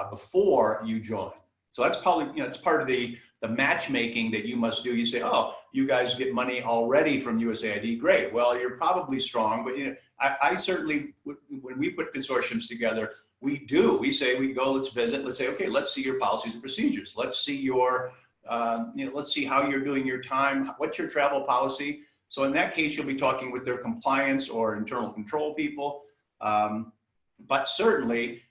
S3: before you join. So that's probably, it's part of the matchmaking that you must do. You say, oh, you guys get money already from USAID, great. Well, you're probably strong, but I certainly, when we put consortiums together, we say, we go, let's visit, let's say, okay, let's see your policies and procedures. Let's see your, let's see how you're doing your time. What's your travel policy? So in that case, you'll be talking with their compliance or internal control people. But certainly,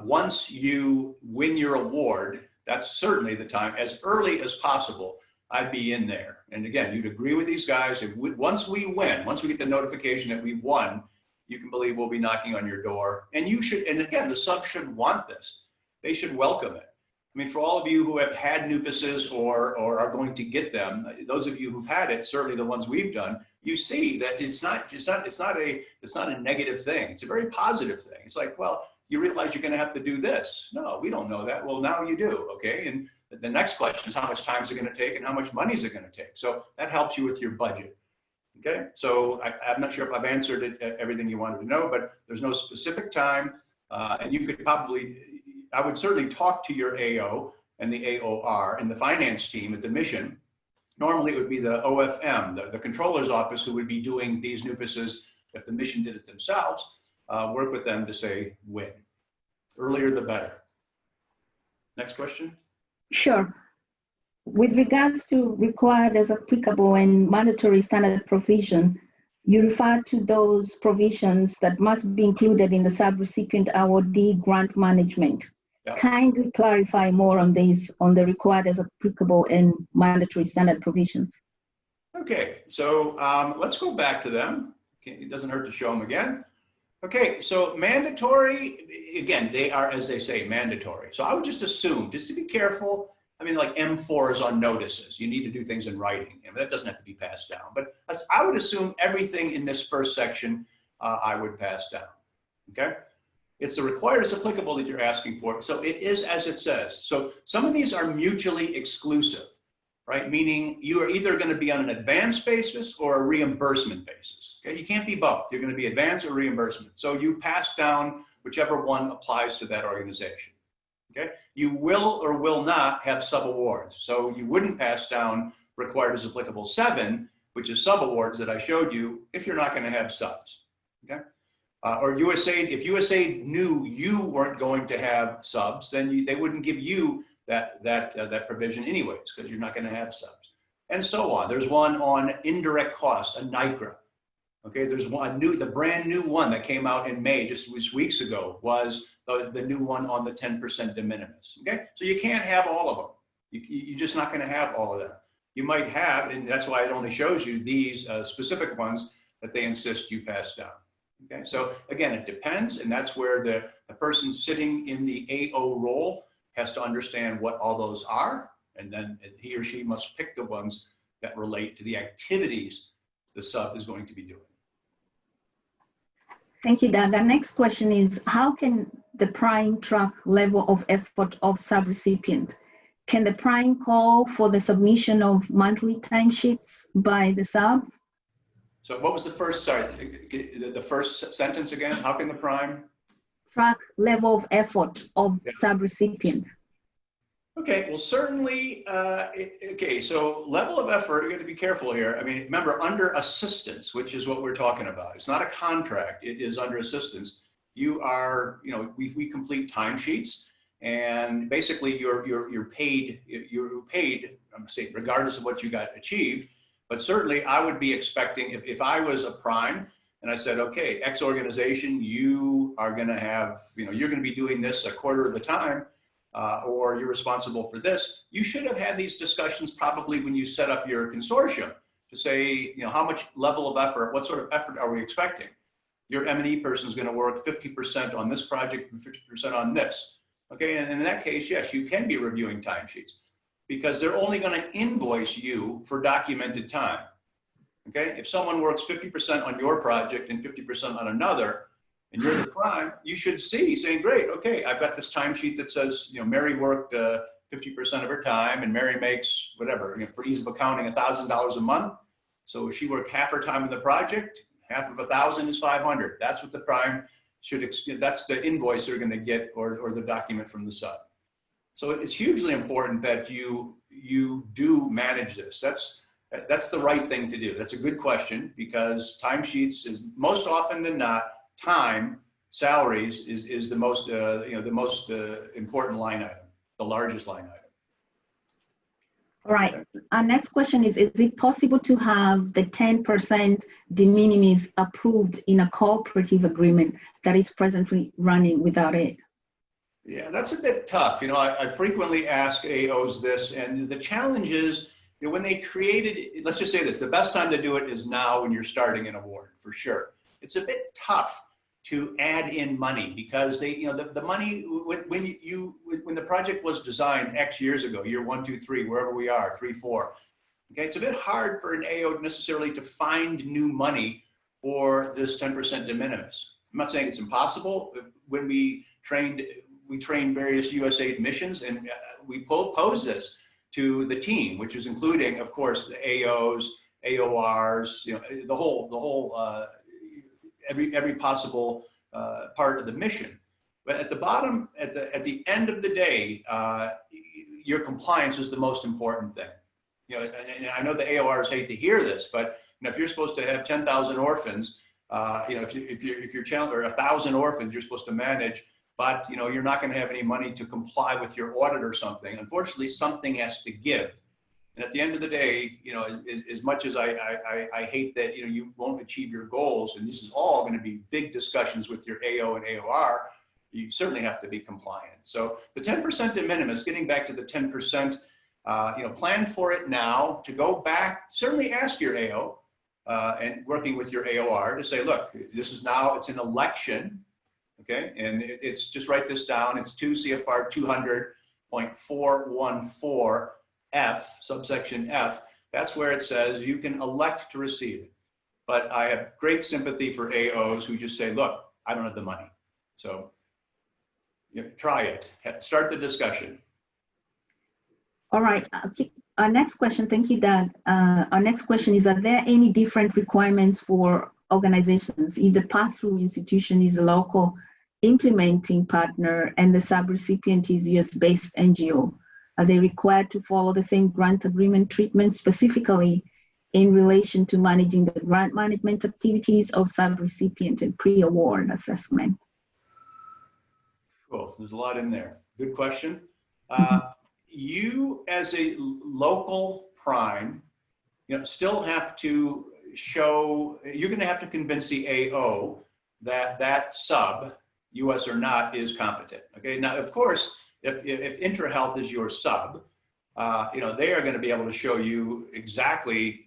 S3: once you win your award, that's certainly the time, as early as possible, I'd be in there. And again, you'd agree with these guys. Once we win, once we get the notification that we've won, you can believe we'll be knocking on your door. And you should, and again, the sub should want this. They should welcome it. I mean, for all of you who have had NUPASs or are going to get them, those of you who've had it, certainly the ones we've done, you see that it's not a negative thing. It's a very positive thing. It's like, well, you realize you're going to have to do this. No, we don't know that. Well, now you do. Okay. And the next question is how much time is it going to take and how much money is it going to take? So that helps you with your budget. Okay. So I'm not sure if I've answered everything you wanted to know, but there's no specific time. And you could probably, I would certainly talk to your AO and the AOR and the finance team at the mission. Normally it would be the OFM, the controller's office, who would be doing these NUPASs if the mission did it themselves. Work with them to say when. Earlier the better. Next question.
S5: Sure. With regards to required as applicable and mandatory standard provision, you refer to those provisions that must be included in the subrecipient awardee grant management.
S3: Yeah.
S5: Kindly clarify more on these, on the required as applicable and mandatory standard provisions.
S3: Okay, so let's go back to them. Okay, it doesn't hurt to show them again. Okay, so mandatory, again, they are, as they say, mandatory. So I would just assume, just to be careful, I mean, like M4 is on notices. You need to do things in writing. And that doesn't have to be passed down. But I would assume everything in this first section, I would pass down, okay? It's the required as applicable that you're asking for. So it is as it says. So some of these are mutually exclusive. right? Meaning you are either going to be on an advance basis or a reimbursement basis. Okay, you can't be both. You're going to be advance or reimbursement. So you pass down whichever one applies to that organization. Okay, you will or will not have subawards. So you wouldn't pass down required as applicable 7, which is subawards that I showed you, if you're not going to have subs. Okay, or USAID, if USAID knew you weren't going to have subs, then they wouldn't give you that provision anyways, because you're not going to have subs, and so on. There's one on indirect costs, a NICRA. Okay, there's one the brand new one that came out in May, just weeks ago, was the new one on the 10% de minimis. Okay, so you can't have all of them. You're just not going to have all of them. You might have, and that's why it only shows you these specific ones that they insist you pass down. Okay, so again, it depends, and that's where the person sitting in the AO role has to understand what all those are, and then he or she must pick the ones that relate to the activities the sub is going to be doing.
S5: Thank you, Doug. Our next question is, how can the prime track level of effort of subrecipient? Can the prime call for the submission of monthly timesheets by the sub?
S3: So what was the first, sorry, the first sentence again? How can the prime?
S5: Track level of effort of subrecipient.
S3: Okay, well, certainly, okay, so level of effort, you have to be careful here. I mean, remember, under assistance, which is what we're talking about, it's not a contract, it is under assistance. You are, we complete timesheets, and basically you're paid, I'm saying, regardless of what you got achieved. But certainly I would be expecting, if I was a prime and I said, okay, X organization, you are gonna have, you're gonna be doing this a quarter of the time, or you're responsible for this, you should have had these discussions probably when you set up your consortium to say, how much level of effort, what sort of effort are we expecting? Your M&E person is going to work 50% on this project and 50% on this. Okay, and in that case, yes, you can be reviewing timesheets because they're only going to invoice you for documented time. Okay, if someone works 50% on your project and 50% on another, and you're the prime, you should see saying, great, okay, I've got this timesheet that says, Mary worked 50% of her time and Mary makes whatever, for ease of accounting, $1,000 a month. So she worked half her time in the project, half of 1,000 is 500. That's what the prime should, that's the invoice they're gonna get or the document from the sub. So it's hugely important that you do manage this. That's the right thing to do. That's a good question because timesheets is most often than not, time, salaries is the most, the most important line item, the largest line item.
S5: All right. Our next question is it possible to have the 10% de minimis approved in a cooperative agreement that is presently running without it?
S3: Yeah, that's a bit tough. I frequently ask AOs this, and the challenge is when they created, let's just say this, the best time to do it is now when you're starting an award, for sure. It's a bit tough to add in money because they, the money, when the project was designed X years ago, year 1, 2, 3, wherever we are, 3, 4, okay, it's a bit hard for an AO necessarily to find new money for this 10% de minimis. I'm not saying it's impossible. When we trained various USAID missions and we posed this to the team, which is including, of course, the AOs, AORs, the whole, every possible part of the mission. But at the bottom, at the end of the day, your compliance is the most important thing. And I know the AORs hate to hear this, but if you're supposed to have 10,000 orphans, if you're challenged, or 1,000 orphans you're supposed to manage, but you're not going to have any money to comply with your audit or something. Unfortunately, something has to give. And at the end of the day, as much as I hate that you won't achieve your goals, and this is all going to be big discussions with your AO and AOR, you certainly have to be compliant. So the 10% de minimis, getting back to the 10%, plan for it now. To go back, certainly ask your AO and working with your AOR to say, look, this is now, it's an election, okay? And it's just write this down. It's 2 CFR 200.414. F, subsection F, that's where it says you can elect to receive it. But I have great sympathy for AOs who just say, look, I don't have the money. So try it, start the discussion.
S5: All right, our next question, thank you, Doug. Our next question is, are there any different requirements for organizations if the pass-through institution is a local implementing partner and the subrecipient is US-based NGO? Are they required to follow the same grant agreement treatment, specifically in relation to managing the grant management activities of subrecipient and pre-award assessment?
S3: Cool, there's a lot in there. Good question. You as a local prime, still have to show, you're going to have to convince the AO that that sub, US or not, is competent. Okay, now of course, if IntraHealth is your sub, they are going to be able to show you exactly,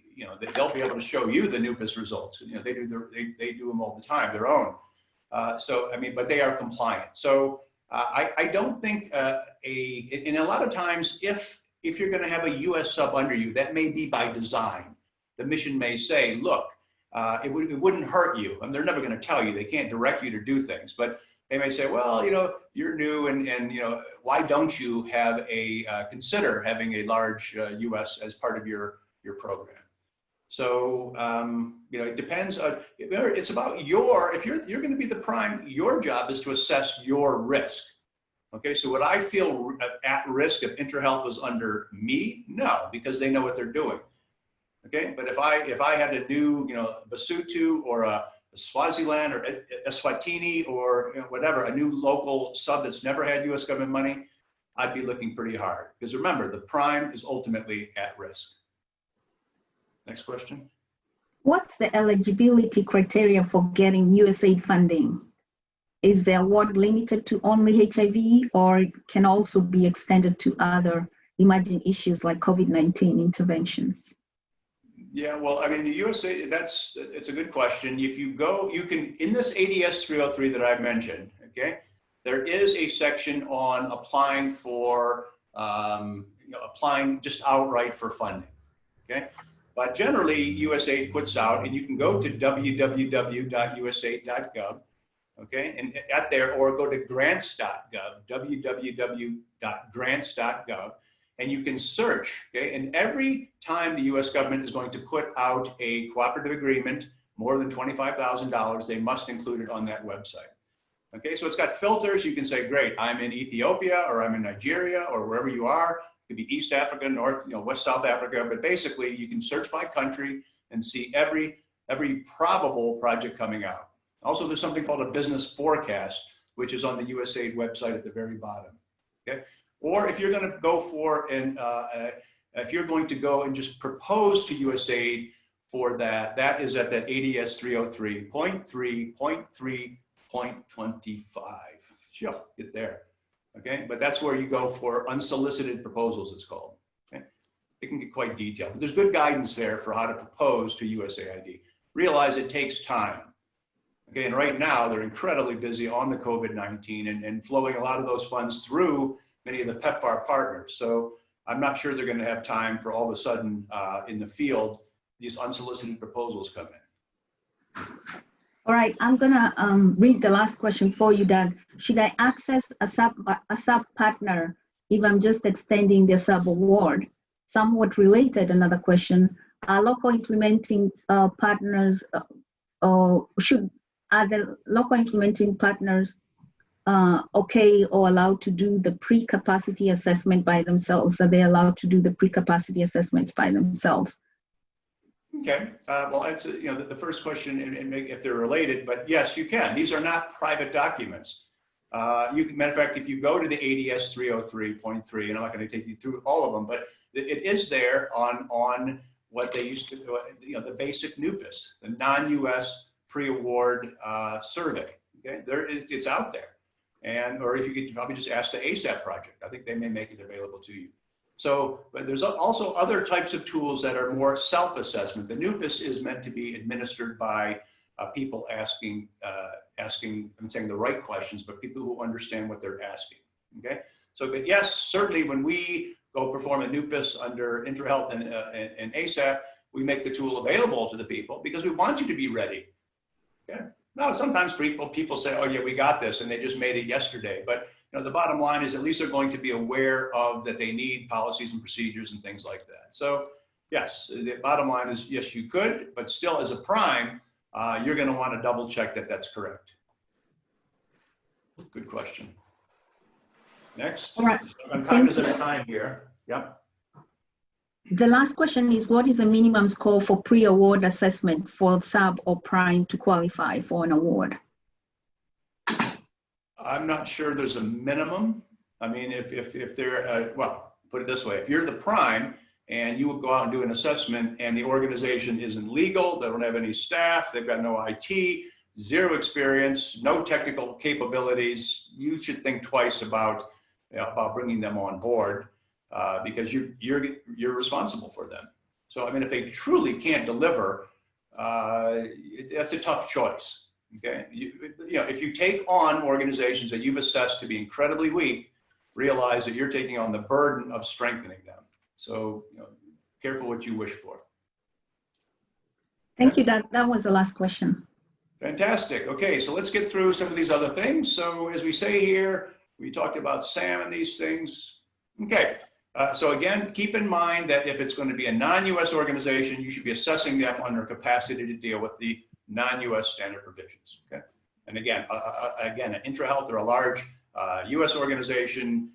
S3: they'll be able to show you the NUPIS results. They do them all the time, their own. But they are compliant. So I don't think and a lot of times if you're going to have a US sub under you, that may be by design. The mission may say, look, it wouldn't hurt you. And they're never going to tell you. They can't direct you to do things. But they may say, well, you're new and why don't you have consider having a large US as part of your program? So, it depends on, it's about if you're going to be the prime, your job is to assess your risk. Okay, so would I feel at risk if IntraHealth was under me? No, because they know what they're doing. Okay, but if I had a new, Lesotho or a Swaziland or Eswatini or whatever, a new local sub that's never had US government money, I'd be looking pretty hard. Because remember, the prime is ultimately at risk. Next question.
S5: What's the eligibility criteria for getting USAID funding? Is the award limited to only HIV or can also be extended to other emerging issues like COVID-19 interventions?
S3: Yeah, well, the USAID, it's a good question. If you go, you can, in this ADS 303 that I've mentioned, okay, there is a section on applying for, applying just outright for funding, okay? But generally, USAID puts out, and you can go to www.usaid.gov, okay, and at there, or go to grants.gov, www.grants.gov, and you can search, okay, and every time the US government is going to put out a cooperative agreement, more than $25,000, they must include it on that website. Okay, so it's got filters. You can say, great, I'm in Ethiopia, or I'm in Nigeria, or wherever you are. It could be East Africa, North, West, South Africa, but basically you can search by country and see every probable project coming out. Also, there's something called a business forecast, which is on the USAID website at the very bottom, okay? Or if you're gonna go for if you're going to go and just propose to USAID for that, that is at that ADS 303.3.3.25. Sure, get there. Okay, but that's where you go for unsolicited proposals, it's called. Okay, it can get quite detailed, but there's good guidance there for how to propose to USAID. Realize it takes time. Okay, and right now they're incredibly busy on the COVID-19 and flowing a lot of those funds through many of the PEPFAR partners. So I'm not sure they're going to have time for all of a sudden in the field, these unsolicited proposals come in.
S5: All right, I'm gonna read the last question for you, Doug. Should I access a sub partner if I'm just extending the sub award? Somewhat related, another question: are local implementing partners, are the local implementing partners okay or allowed to do the pre-capacity assessment by themselves? Are they allowed to do the pre-capacity assessments by themselves?
S3: Okay, well, it's the first question, and if they're related, but yes, you can. These are not private documents. Matter of fact, if you go to the ADS 303.3, and I'm not going to take you through all of them, but it is there on what they used to, the basic NUPIS, the non-US pre-award survey. Okay, it's out there, or if you could probably just ask the ASAP project. I think they may make it available to you. So, but there's also other types of tools that are more self-assessment. The NUPIS is meant to be administered by people asking, I'm saying the right questions, but people who understand what they're asking, okay? So, but yes, certainly when we go perform a NUPIS under IntraHealth and ASAP, we make the tool available to the people because we want you to be ready, okay? Now, sometimes people say, oh yeah, we got this, and they just made it yesterday, but the bottom line is at least they're going to be aware of that they need policies and procedures and things like that. So yes, the bottom line is yes, you could, but still as a prime, you're going to want to double check that that's correct. Good question. Next.
S5: All right.
S3: I'm cognizant of time here. Yep.
S5: The last question is, what is the minimum score for pre-award assessment for sub or prime to qualify for an award?
S3: I'm not sure there's a minimum. I mean, if they're, well, put it this way, if you're the prime and you would go out and do an assessment and the organization isn't legal, they don't have any staff, they've got no IT, zero experience, no technical capabilities, you should think twice about bringing them on board because you're responsible for them. So, I mean, if they truly can't deliver, that's a tough choice. Okay, if you take on organizations that you've assessed to be incredibly weak, realize that you're taking on the burden of strengthening them. So, careful what you wish for.
S5: Thank you. That was the last question.
S3: Fantastic. Okay, so let's get through some of these other things. So, as we say here, we talked about SAM and these things. Okay, so again, keep in mind that if it's going to be a non-US organization, you should be assessing them under capacity to deal with the non-US standard provisions. Okay, and again, at IntraHealth, they're a large US organization.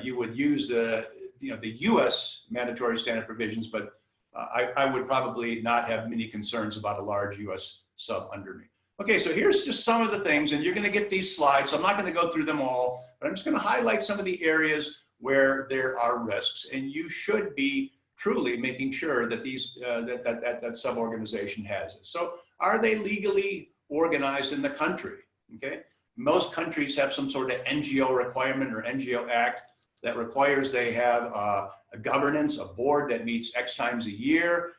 S3: You would use the US mandatory standard provisions, but I would probably not have many concerns about a large US sub under me. Okay, so here's just some of the things, and you're going to get these slides, so I'm not going to go through them all, but I'm just going to highlight some of the areas where there are risks, and you should be truly making sure that these that sub-organization has it. So are they legally organized in the country? Okay, most countries have some sort of NGO requirement or NGO act that requires they have a governance, a board that meets X times a year.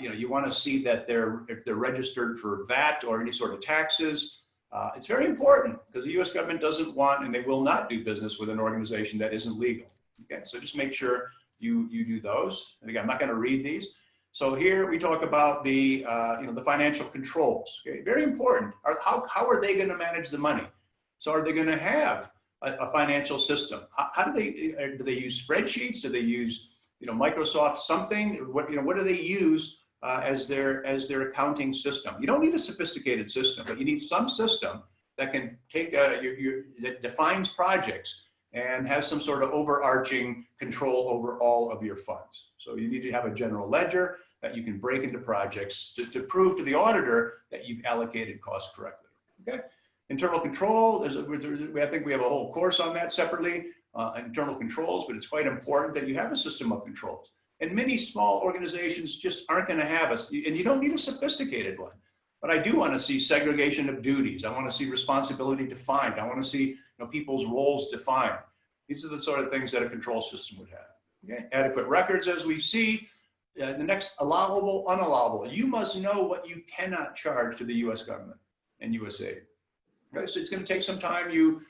S3: You want to see that if they're registered for VAT or any sort of taxes. It's very important because the US government doesn't want, and they will not do business with an organization that isn't legal. Okay, so just make sure you do those. And again, I'm not going to read these. So here we talk about the financial controls. Okay, very important. How are they going to manage the money? So are they going to have a financial system? How do they use spreadsheets? Do they use Microsoft something? What do they use as their accounting system? You don't need a sophisticated system, but you need some system that can take that defines projects and has some sort of overarching control over all of your funds. So you need to have a general ledger that you can break into projects to prove to the auditor that you've allocated costs correctly. Okay. Internal control, I think we have a whole course on that separately, internal controls, but it's quite important that you have a system of controls. And many small organizations just aren't going to have us, and you don't need a sophisticated one. But I do want to see segregation of duties. I want to see responsibility defined. I want to see people's roles defined. These are the sort of things that a control system would have. Okay? Adequate records, as we see. The next, allowable, unallowable. You must know what you cannot charge to the U.S. government and USAID. Okay? So it's going to take some time. You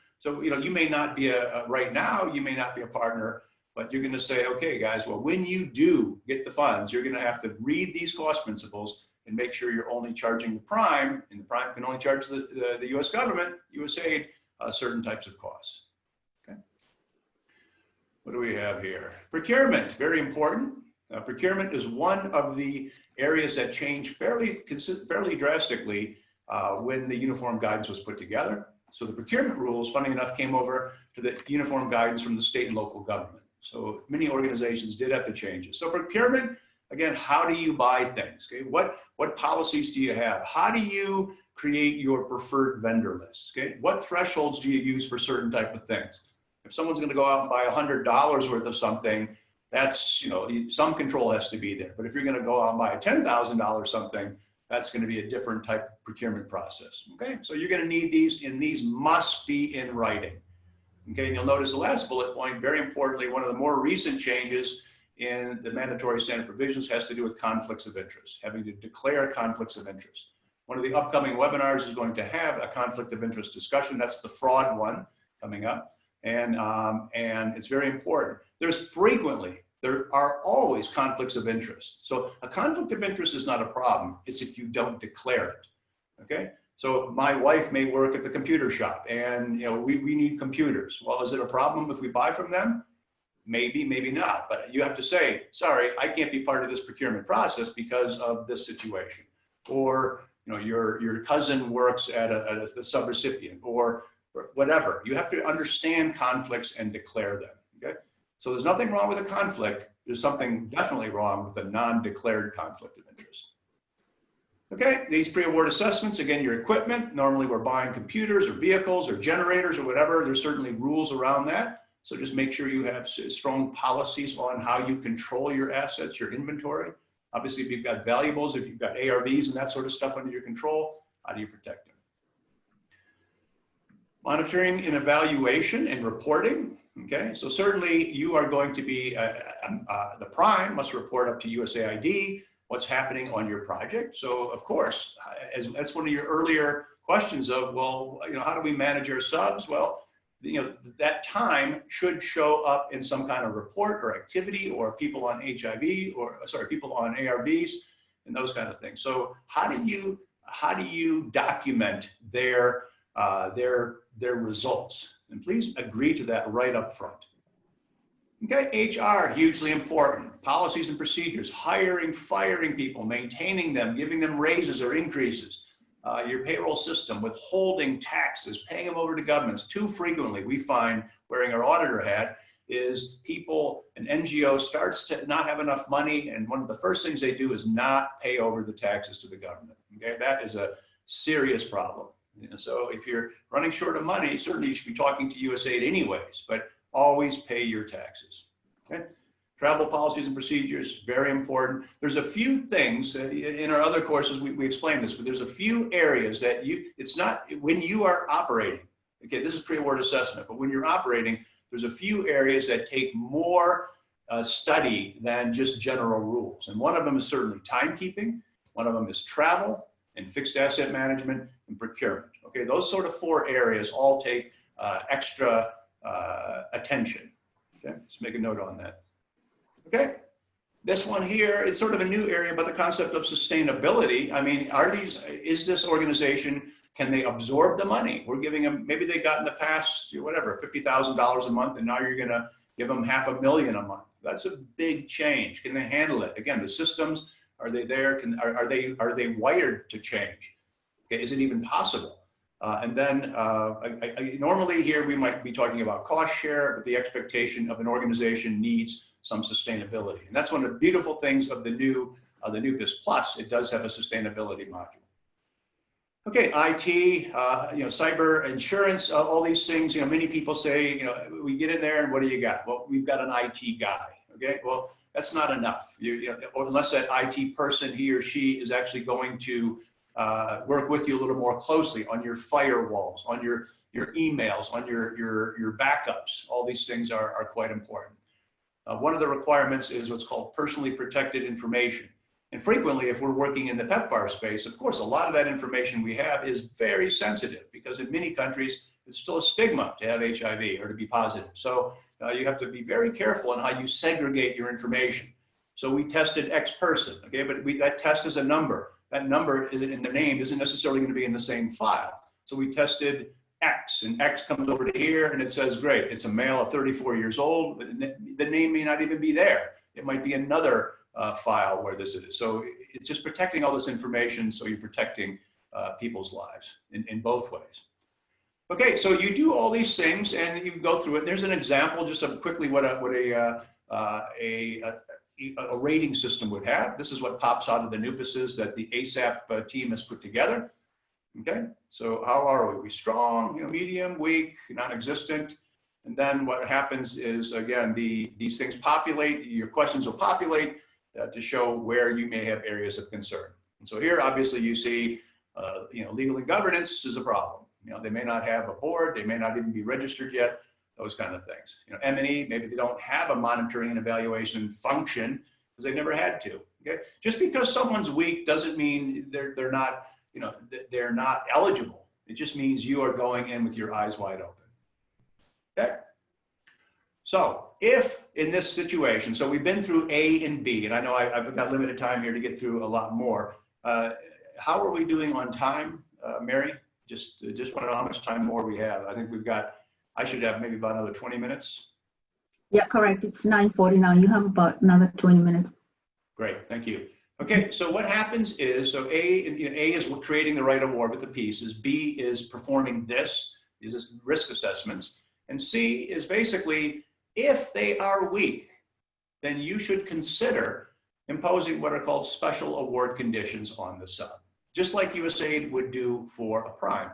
S3: may not be right now, you may not be a partner, but you're going to say, okay, guys, well, when you do get the funds, you're going to have to read these cost principles and make sure you're only charging the prime, and the prime can only charge the U.S. government, USAID, certain types of costs. Okay. What do we have here? Procurement, very important. Procurement is one of the areas that changed fairly drastically when the uniform guidance was put together. So the procurement rules, funny enough, came over to the uniform guidance from the state and local government. So many organizations did have to change it. So procurement, again, how do you buy things? Okay, what policies do you have? How do you create your preferred vendor list? Okay, what thresholds do you use for certain type of things? If someone's going to go out and buy $100 worth of something, that's some control has to be there. But if you're going to go out and buy a $10,000 something, that's going to be a different type of procurement process. Okay, so you're going to need these, and these must be in writing. Okay, and you'll notice the last bullet point, very importantly, one of the more recent changes in the mandatory standard provisions has to do with conflicts of interest, having to declare conflicts of interest. One of the upcoming webinars is going to have a conflict of interest discussion. That's the fraud one coming up, and it's very important. There are always conflicts of interest. So a conflict of interest is not a problem. It's if you don't declare it. Okay. So my wife may work at the computer shop and we need computers. Well, is it a problem if we buy from them? Maybe, maybe not. But you have to say, sorry, I can't be part of this procurement process because of this situation. Or your cousin works at the subrecipient or whatever. You have to understand conflicts and declare them. Okay. So there's nothing wrong with a conflict. There's something definitely wrong with a non-declared conflict of interest. Okay, these pre-award assessments, again, your equipment. Normally we're buying computers or vehicles or generators or whatever. There's certainly rules around that. So just make sure you have strong policies on how you control your assets, your inventory. Obviously, if you've got valuables, if you've got ARVs and that sort of stuff under your control, how do you protect them? Monitoring and evaluation and reporting. Okay, so certainly you are going to be, the prime must report up to USAID what's happening on your project. So of course, that's one of your earlier questions of, well, how do we manage our subs? Well, that time should show up in some kind of report or activity, or people on HIV, or sorry, people on ARVs and those kind of things. So how do you document their results? And please agree to that right up front. Okay, HR, hugely important. Policies and procedures, hiring, firing people, maintaining them, giving them raises or increases. Your payroll system, withholding taxes, paying them over to governments. Too frequently, we find, wearing our auditor hat, is people, an NGO starts to not have enough money, and one of the first things they do is not pay over the taxes to the government. Okay, that is a serious problem. So if you're running short of money, certainly you should be talking to USAID anyways, but always pay your taxes. Okay. Travel policies and procedures, very important. There's a few things in our other courses, we explain this, but there's a few areas that it's not, when you are operating, okay, this is pre-award assessment, but when you're operating, there's a few areas that take more study than just general rules. And one of them is certainly timekeeping. One of them is travel and fixed asset management and procurement. Okay, those sort of 4 areas all take extra attention. Okay, let's make a note on that. Okay, this one here is sort of a new area, but the concept of sustainability. I mean, is this organization, can they absorb the money? We're giving them, maybe they got in the past, whatever, $50,000 a month, and now you're gonna give them $500,000 a month. That's a big change. Can they handle it? Again, the systems, are they there? Are they wired to change? Okay, is it even possible? And then normally here we might be talking about cost share, but the expectation of an organization needs some sustainability. And that's one of the beautiful things of the new NUPIS Plus. It does have a sustainability module. Okay, IT, cyber insurance, all these things, many people say, we get in there and what do you got? Well, we've got an IT guy, okay? Well, that's not enough. Or unless that IT person, he or she, is actually going to work with you a little more closely on your firewalls, on your emails, on your backups. All these things are quite important. One of the requirements is what's called personally protected information. And frequently, if we're working in the PEPFAR space, of course, a lot of that information we have is very sensitive because in many countries, it's still a stigma to have HIV or to be positive. So you have to be very careful on how you segregate your information. So we tested X person, okay, but that test is a number. That number in the name isn't necessarily going to be in the same file. So we tested X, and X comes over to here, and it says, great, it's a male of 34 years old, but the name may not even be there. It might be another file where this is. So it's just protecting all this information, so you're protecting people's lives in both ways. Okay, so you do all these things, and you go through it. There's an example just of quickly what a rating system would have. This is what pops out of the NUPISes that the ASAP team has put together. Okay, so how are we? Are we strong, medium, weak, non-existent? And then what happens is, again, these things populate, your questions will populate to show where you may have areas of concern. And so here, obviously, you see, legal and governance is a problem. They may not have a board, they may not even be registered yet, those kind of things. M&E, maybe they don't have a monitoring and evaluation function because they never had to. Okay, just because someone's weak doesn't mean they're not eligible. It just means you are going in with your eyes wide open. Okay. So if in this situation, so we've been through A and B, and I know I've got limited time here to get through a lot more. How are we doing on time? Mary? Just want to know how much time more we have. I think I should have maybe about another 20 minutes.
S5: Yeah, correct. It's 9:40 now. You have about another 20 minutes.
S3: Great, thank you. Okay, so what happens is, so A is creating the right award with the pieces, B is performing these risk assessments, and C is basically, if they are weak, then you should consider imposing what are called special award conditions on the sub, just like USAID would do for a prime.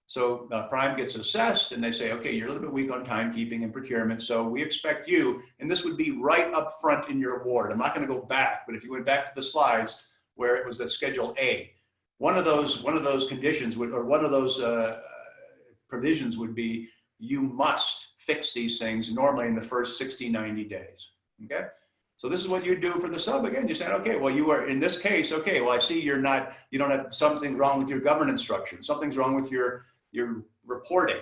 S3: So prime gets assessed and they say, okay, you're a little bit weak on timekeeping and procurement, so we expect you, and this would be right up front in your award. I'm not going to go back, but if you went back to the slides where it was a Schedule A, one of those conditions would, or one of those provisions would be, you must fix these things normally in the first 60, 90 days, okay? So this is what you do for the sub. Again, you said, okay, well, you are in this case, okay, well, I see you don't have something wrong with your governance structure. Something's wrong with your reporting.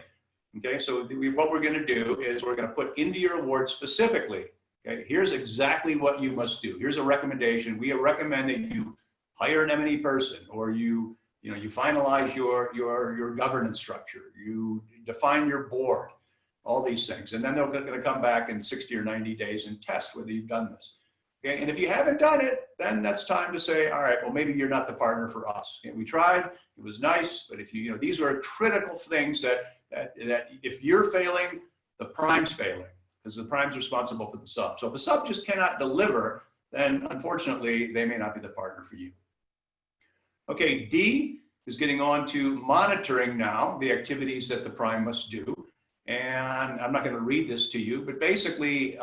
S3: Okay, so what we're going to do is we're going to put into your award specifically, okay, here's exactly what you must do. Here's a recommendation. We recommend that you hire an M&E person, or you finalize your governance structure, you define your board, all these things. And then they're going to come back in 60 or 90 days and test whether you've done this. Okay, and if you haven't done it, then that's time to say, all right, well, maybe you're not the partner for us. Okay, we tried, it was nice, but if these are critical things that if you're failing, the prime's failing, because the prime's responsible for the sub. So if the sub just cannot deliver, then unfortunately, they may not be the partner for you. Okay, D is getting on to monitoring now the activities that the prime must do. And I'm not going to read this to you, but basically,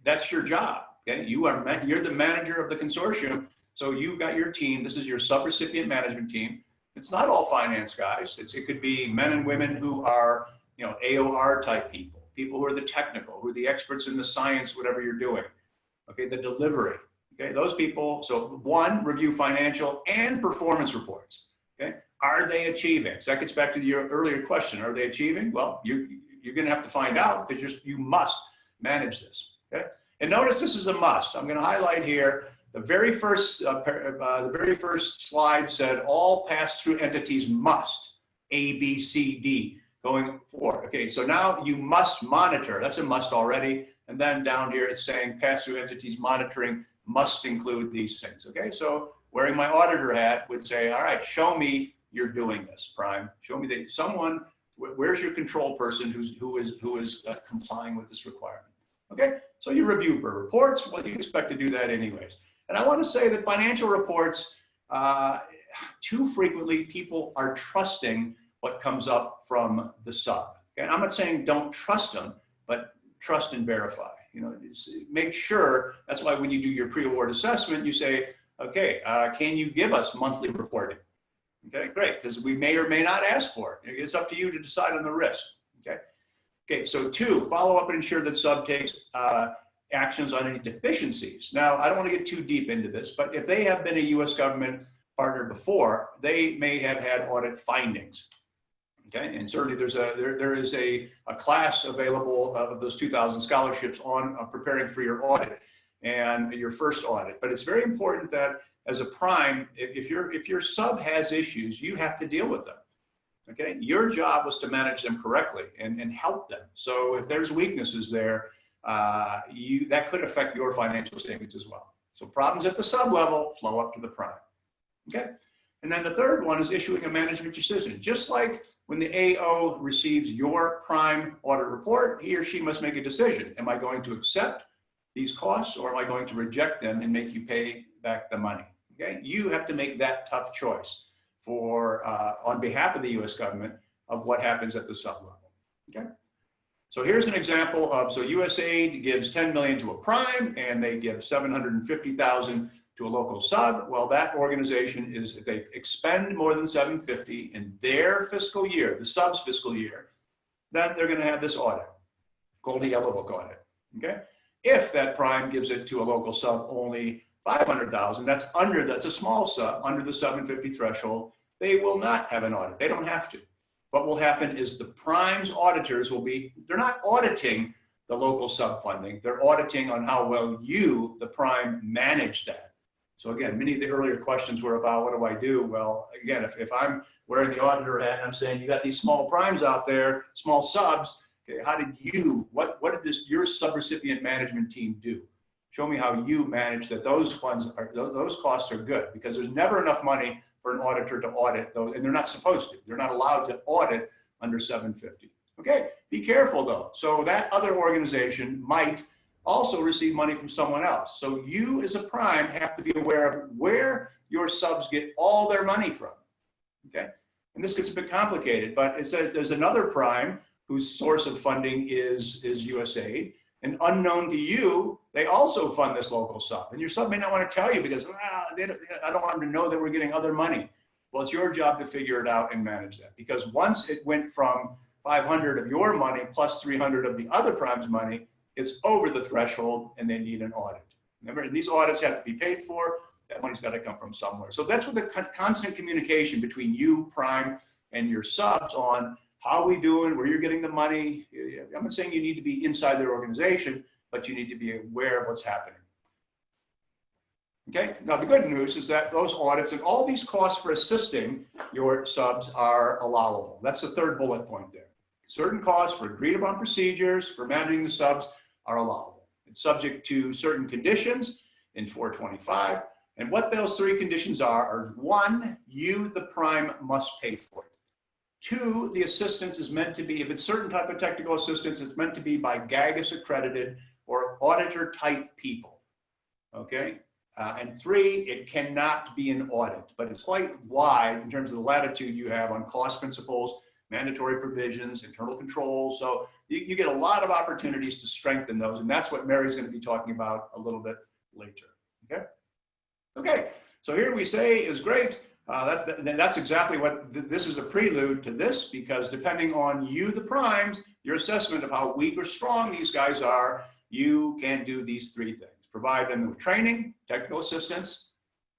S3: that's your job. Okay, you're the manager of the consortium, so you've got your team. This is your subrecipient management team. It's not all finance guys. It could be men and women who are, AOR type people who are the technical, who are the experts in the science, whatever you're doing. Okay, the delivery. Okay, those people. So one, review financial and performance reports. Okay, are they achieving? So that gets back to your earlier question. Are they achieving? Well, you're going to have to find out, because you must manage this. Okay. And notice this is a must. I'm going to highlight here the very first slide said all pass-through entities must A, B, C, D going forward. Okay, so now you must monitor. That's a must already. And then down here it's saying pass-through entities monitoring must include these things. Okay, so wearing my auditor hat would say, all right, show me you're doing this, Prime. Show me that someone. Where's your control person who is complying with this requirement? Okay, so you review reports. Well, you expect to do that anyways. And I want to say that financial reports, too frequently, people are trusting what comes up from the sub. And I'm not saying don't trust them, but trust and verify. Make sure. That's why when you do your pre-award assessment, you say, okay, can you give us monthly reporting? Okay, great, because we may or may not ask for it. It's up to you to decide on the risk. Okay. Okay, so 2, follow up and ensure that sub takes actions on any deficiencies. Now, I don't want to get too deep into this, but if they have been a U.S. government partner before, they may have had audit findings. Okay, and certainly there is a class available of those 2,000 scholarships on preparing for your audit and your first audit. But it's very important that as a prime, if your sub has issues, you have to deal with them. Okay, your job was to manage them correctly and help them. So if there's weaknesses there, that could affect your financial statements as well. So problems at the sub level flow up to the prime. Okay, and then the third one is issuing a management decision. Just like when the AO receives your prime audit report, he or she must make a decision. Am I going to accept these costs, or am I going to reject them and make you pay back the money? Okay, you have to make that tough choice for on behalf of the U.S. government of what happens at the sub level. Okay, so here's an example of, so USAID gives $10 million to a prime and they give $750,000 to a local sub. Well, that organization is, if they expend more than $750 in their fiscal year, the sub's fiscal year, then they're going to have this audit called the Yellow Book audit. Okay, if that prime gives it to a local sub only $500,000, that's a small sub, under the $750 threshold, they will not have an audit. They don't have to. What will happen is the prime's auditors they're not auditing the local sub funding, they're auditing on how well you, the prime, manage that. So again, many of the earlier questions were about what do I do? Well, again, if I'm wearing the auditor hat and I'm saying you got these small primes out there, small subs, okay, how did you, what did your subrecipient management team do? Show me how you manage that those funds are, those costs are good, because there's never enough money for an auditor to audit those, and they're not supposed to. They're not allowed to audit under 750. Okay, be careful though. So that other organization might also receive money from someone else. So you as a prime have to be aware of where your subs get all their money from. Okay, and this gets a bit complicated, but it's there's another prime whose source of funding is USAID, and unknown to you, they also fund this local sub. And your sub may not want to tell you because I don't want them to know that we're getting other money. Well, it's your job to figure it out and manage that, because once it went from 500 of your money plus 300 of the other prime's money, it's over the threshold and they need an audit. Remember, these audits have to be paid for. That money's got to come from somewhere. So that's what the constant communication between you, prime, and your subs on how we doing, where you're getting the money. I'm not saying you need to be inside their organization, but you need to be aware of what's happening. Okay, now the good news is that those audits and all these costs for assisting your subs are allowable. That's the third bullet point there. Certain costs for agreed upon procedures for managing the subs are allowable. It's subject to certain conditions in 425. And what those three conditions are one, you, the prime, must pay for it. Two, the assistance is meant to be, if it's certain type of technical assistance, it's meant to be by GAGAS accredited or auditor type people. Okay. And three, it cannot be an audit, but it's quite wide in terms of the latitude you have on cost principles, mandatory provisions, internal controls. So you get a lot of opportunities to strengthen those. And that's what Mary's going to be talking about a little bit later. Okay. Okay. So here we say is great. That's exactly what this is a prelude to this, because depending on you, the primes, your assessment of how weak or strong these guys are, you can do these three things. Provide them with training, technical assistance.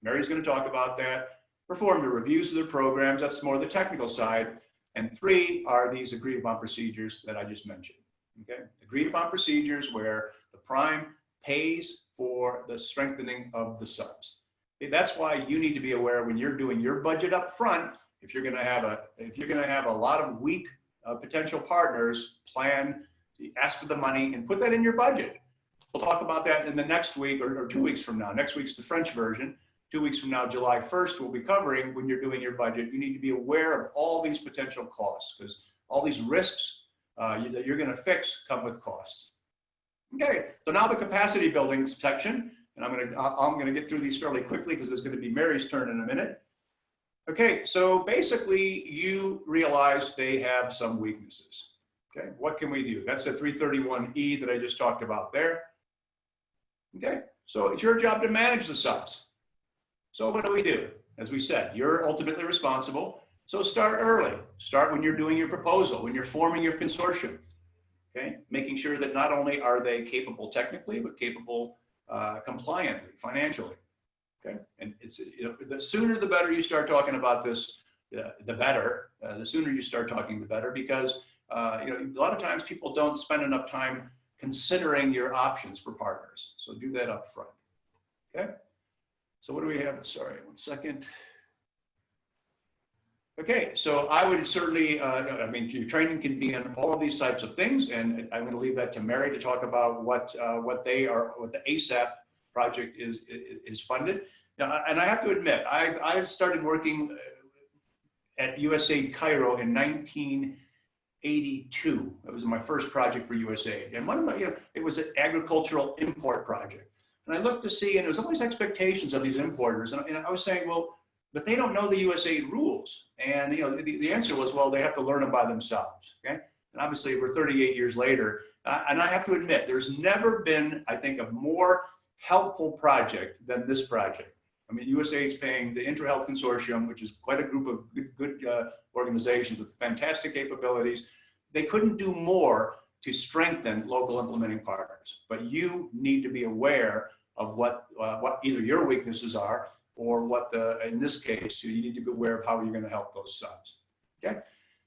S3: Mary's going to talk about that. Perform the reviews of their programs. That's more the technical side. And three are these agreed upon procedures that I just mentioned. Okay, agreed upon procedures where the prime pays for the strengthening of the subs. Okay? That's why you need to be aware when you're doing your budget up front. If you're going to have a lot of weak potential partners, ask for the money and put that in your budget. We'll talk about that in the next week or 2 weeks from now. Next week's the French version. 2 weeks from now, July 1st, we'll be covering when you're doing your budget. You need to be aware of all these potential costs, because all these risks that you're going to fix come with costs. Okay, so now the capacity building section, and I'm going to get through these fairly quickly because it's going to be Mary's turn in a minute. Okay, so basically you realize they have some weaknesses. Okay, what can we do? That's the 331E that I just talked about there. Okay, so it's your job to manage the subs. So what do? As we said, you're ultimately responsible. So start early. Start when you're doing your proposal, when you're forming your consortium. Okay, making sure that not only are they capable technically, but capable compliantly, financially. Okay, and it's, the sooner the better you start talking about this, the better. The sooner you start talking, the better, because a lot of times people don't spend enough time considering your options for partners. So do that up front. Okay. So what do we have? Sorry, 1 second. Okay, so I would certainly, your training can be on all of these types of things, and I'm going to leave that to Mary to talk about what the ASAP project is funded. Now, and I have to admit, I started working at USAID Cairo in 1982. That was my first project for USAID, and one of my, it was an agricultural import project. And I looked to see, and there was always expectations of these importers. And I was saying, well, but they don't know the USAID rules. And the answer was, well, they have to learn them by themselves. Okay. And obviously we're 38 years later. And I have to admit, there's never been, I think, a more helpful project than this project. I mean, USAID's paying the IntraHealth Consortium, which is quite a group of good organizations with fantastic capabilities. They couldn't do more to strengthen local implementing partners, but you need to be aware of what either your weaknesses are, or what in this case, you need to be aware of how you're going to help those subs. Okay,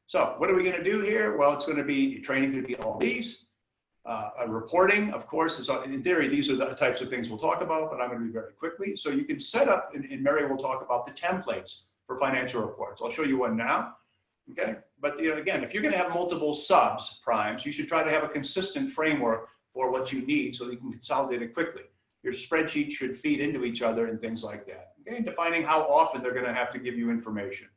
S3: so what are we going to do here? Well, it's going to be training, going to be all these. Reporting, of course, is in theory, these are the types of things we'll talk about, but I'm going to be very quickly. So you can set up, and Mary will talk about the templates for financial reports. I'll show you one now. Okay, but again, if you're going to have multiple subs, primes, you should try to have a consistent framework for what you need so that you can consolidate it quickly. Your spreadsheet should feed into each other and things like that. Okay, and defining how often they're going to have to give you information.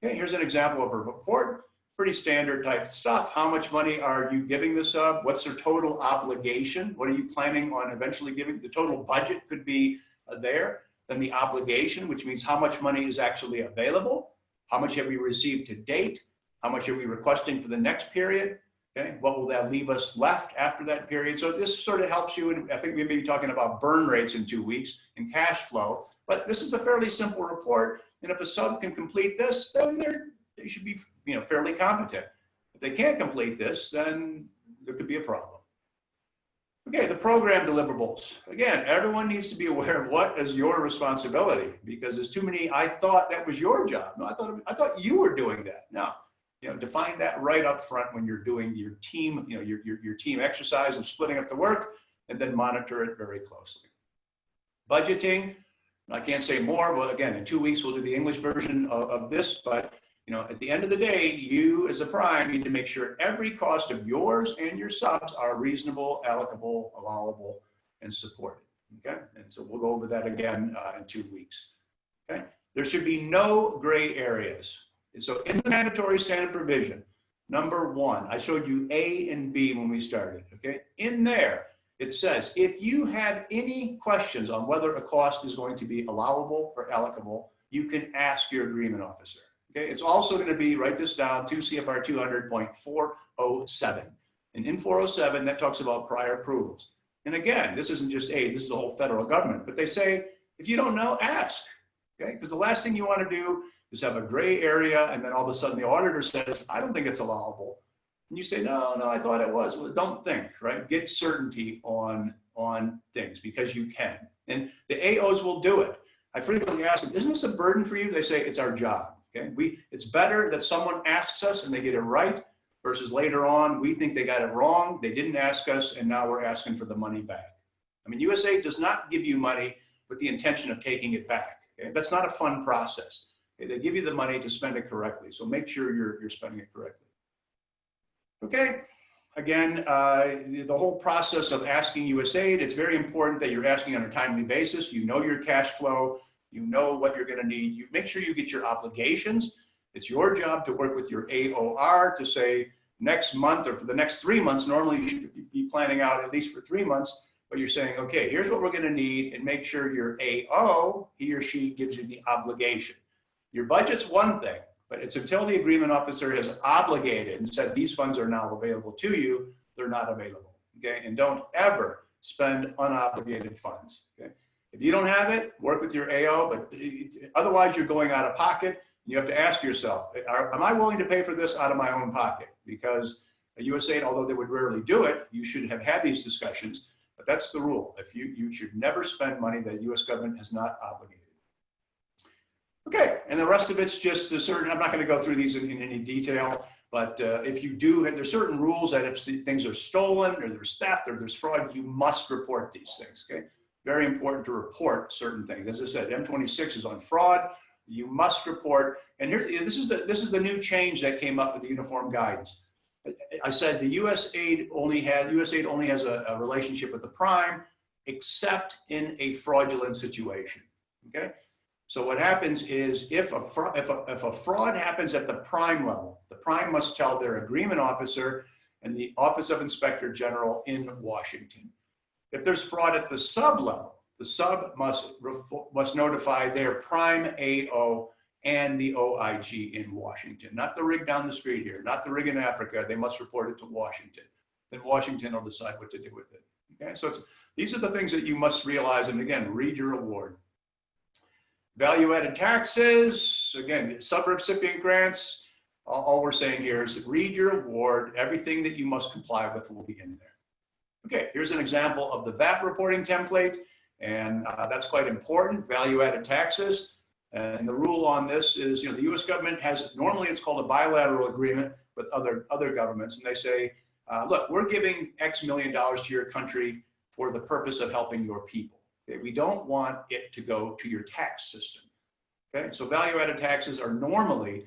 S3: Okay, here's an example of a report. Pretty standard type stuff. How much money are you giving the sub? What's their total obligation? What are you planning on eventually giving? The total budget could be there. Then the obligation, which means how much money is actually available. How much have we received to date? How much are we requesting for the next period? Okay, what will that leave us left after that period? So this sort of helps you, and I think we may be talking about burn rates in 2 weeks and cash flow, but this is a fairly simple report. And if a sub can complete this, then they should be fairly competent. If they can't complete this, then there could be a problem. Okay, the program deliverables. Again, everyone needs to be aware of what is your responsibility, because there's too many, I thought that was your job. No, I thought you were doing that. No, define that right up front when you're doing your team, your team exercise of splitting up the work, and then monitor it very closely. Budgeting, I can't say more, but again, in 2 weeks, we'll do the English version of this, but at the end of the day, you as a prime need to make sure every cost of yours and your subs are reasonable, allocable, allowable, and supported. Okay, and so we'll go over that again in 2 weeks. Okay, there should be no gray areas. So in the mandatory standard provision, number 1, I showed you A and B when we started. Okay, in there it says if you have any questions on whether a cost is going to be allowable or allocable, you can ask your agreement officer. Okay, it's also going to be, write this down, 2 CFR 200.407. And in 407, that talks about prior approvals. And again, this isn't just A, this is the whole federal government, but they say, if you don't know, ask. Okay, because the last thing you want to do is have a gray area, and then all of a sudden the auditor says, I don't think it's allowable. And you say, no, I thought it was. Well, don't think, right? Get certainty on things, because you can. And the AOs will do it. I frequently ask them, isn't this a burden for you? They say, it's our job. Okay, it's better that someone asks us and they get it right versus later on, we think they got it wrong. They didn't ask us, and now we're asking for the money back. I mean, USAID does not give you money with the intention of taking it back. Okay? That's not a fun process. Okay? They give you the money to spend it correctly. So make sure you're spending it correctly. Okay, again, the whole process of asking USAID, it's very important that you're asking on a timely basis. You know your cash flow. You know what you're going to need. You make sure you get your obligations. It's your job to work with your AOR to say next month or for the next 3 months. Normally you should be planning out at least for 3 months, but you're saying, okay, here's what we're going to need, and make sure your AO, he or she, gives you the obligation. Your budget's one thing, but it's until the agreement officer has obligated and said these funds are now available to you, they're not available. Okay, and don't ever spend unobligated funds. Okay. If you don't have it, work with your AO, but otherwise you're going out of pocket. You have to ask yourself, am I willing to pay for this out of my own pocket? Because USAID, although they would rarely do it, you should have had these discussions, but that's the rule. If you should never spend money that the US government has not obligated. Okay, and the rest of it's just a certain, I'm not going to go through these in any detail, but if you do, there's certain rules that if things are stolen or there's theft or there's fraud, you must report these things, okay? Very important to report certain things. As I said, M26 is on fraud. You must report. And here, this is the new change that came up with the uniform guidance. I said the USAID only has a relationship with the prime, except in a fraudulent situation. Okay. So what happens is if a fraud happens at the prime level, the prime must tell their agreement officer and the Office of Inspector General in Washington. If there's fraud at the sub level, the sub must notify their prime AO and the OIG in Washington, not the rig down the street here, not the rig in Africa. They must report it to Washington. Then Washington will decide what to do with it. Okay, so these are the things that you must realize. And again, read your award. Value-added taxes, again, subrecipient grants. All we're saying here is read your award. Everything that you must comply with will be in there. Okay, here's an example of the VAT reporting template, and that's quite important, value-added taxes. And the rule on this is, the U.S. government has, normally it's called a bilateral agreement with other governments, and they say, look, we're giving X million dollars to your country for the purpose of helping your people. Okay? We don't want it to go to your tax system. Okay, so value-added taxes are normally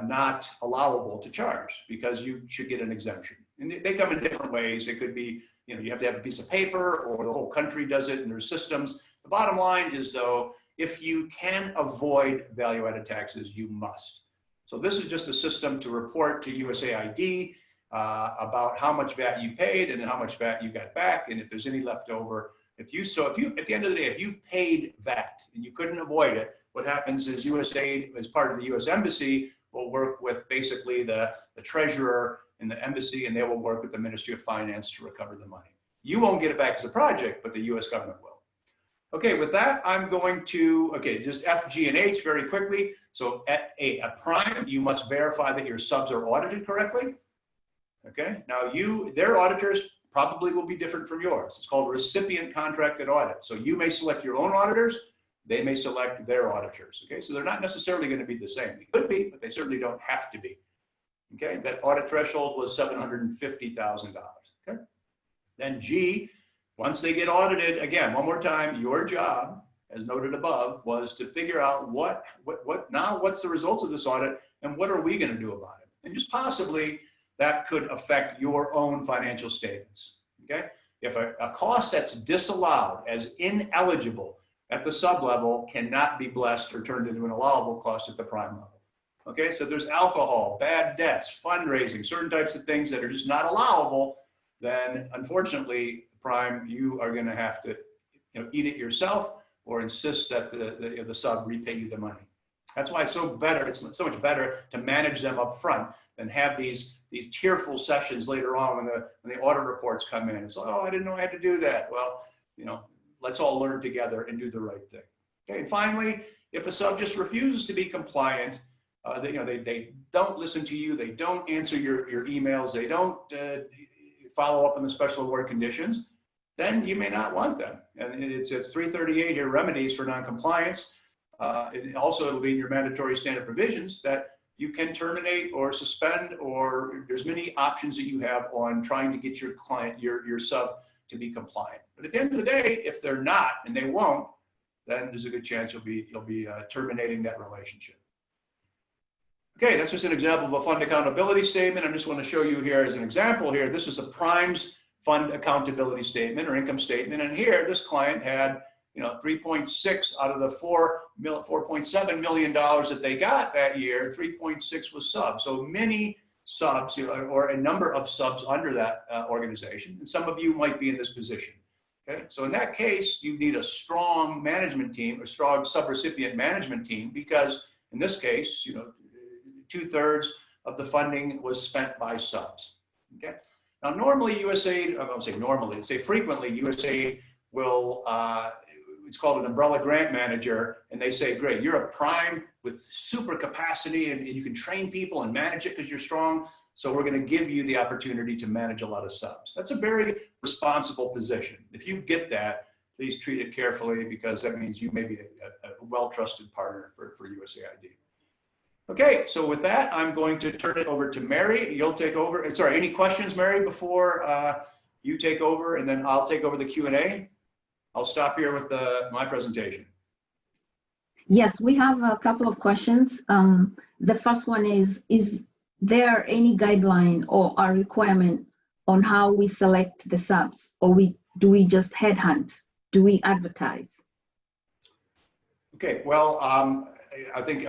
S3: not allowable to charge because you should get an exemption. And they come in different ways. It could be, you have to have a piece of paper, or the whole country does it and there's systems. The bottom line is, though, if you can avoid value-added taxes, you must. So this is just a system to report to USAID about how much VAT you paid and how much VAT you got back, and if there's any left over. If you at the end of the day, if you paid VAT and you couldn't avoid it, what happens is USAID, as part of the US Embassy, will work with basically the treasurer in the embassy, and they will work with the Ministry of Finance to recover the money. You won't get it back as a project, but the US government will. Okay, with that, I'm going to, just F, G, and H very quickly. So at a prime, you must verify that your subs are audited correctly. Okay, now their auditors probably will be different from yours. It's called recipient contracted audit. So you may select your own auditors, they may select their auditors. Okay, so they're not necessarily going to be the same. They could be, but they certainly don't have to be. Okay, that audit threshold was $750,000. Okay, then G, once they get audited, again, one more time, your job, as noted above, was to figure out what's the result of this audit and what are we going to do about it? And just possibly that could affect your own financial statements. Okay, if a cost that's disallowed as ineligible at the sub level cannot be blessed or turned into an allowable cost at the prime level. Okay, so there's alcohol, bad debts, fundraising, certain types of things that are just not allowable, then unfortunately, prime, you are going to have to eat it yourself or insist that the sub repay you the money. That's why it's so much better to manage them up front than have these tearful sessions later on when the audit reports come in. It's like, oh, I didn't know I had to do that. Well, let's all learn together and do the right thing. Okay, and finally, if a sub just refuses to be compliant, they don't listen to you, they don't answer your emails, they don't follow up on the special award conditions, then you may not want them. And it's 338 here, remedies for noncompliance. It'll be in your mandatory standard provisions that you can terminate or suspend, or there's many options that you have on trying to get your client, your sub, to be compliant. But at the end of the day, if they're not, and they won't, then there's a good chance you'll be terminating that relationship. Okay, that's just an example of a fund accountability statement. I just want to show you here as an example here. This is a prime's fund accountability statement or income statement. And here, this client had 3.6 out of the $4.7 million that they got that year, 3.6 was subs. So many subs, or a number of subs under that organization. And some of you might be in this position. Okay, so in that case, you need a strong management team, a strong subrecipient management team, because in this case, 2/3 of the funding was spent by subs. Okay, now normally USAID, I won't say normally, say frequently, USAID will, it's called an umbrella grant manager, and they say, great, you're a prime with super capacity and you can train people and manage it because you're strong, so we're going to give you the opportunity to manage a lot of subs. That's a very responsible position. If you get that, please treat it carefully, because that means you may be a well-trusted partner for USAID. Okay, so with that, I'm going to turn it over to Mary. You'll take over. Sorry, any questions, Mary, before you take over, and then I'll take over the Q&A? I'll stop here with my presentation.
S5: Yes, we have a couple of questions. The first one is there any guideline or a requirement on how we select the subs, or do we just headhunt? Do we advertise?
S3: Okay, well, I think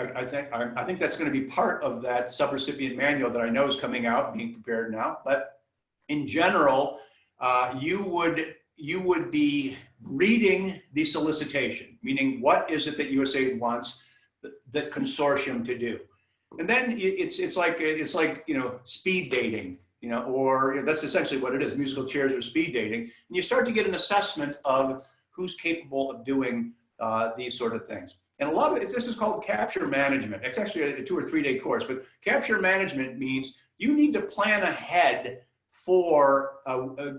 S3: that's going to be part of that subrecipient manual that I know is coming out, being prepared now. But in general, you would be reading the solicitation, meaning what is it that USAID wants the consortium to do, and then it's like speed dating, or that's essentially what it is. Musical chairs or speed dating, and you start to get an assessment of who's capable of doing these sort of things. And a lot of it, this is called capture management. It's actually a 2 or 3 day course, but capture management means you need to plan ahead for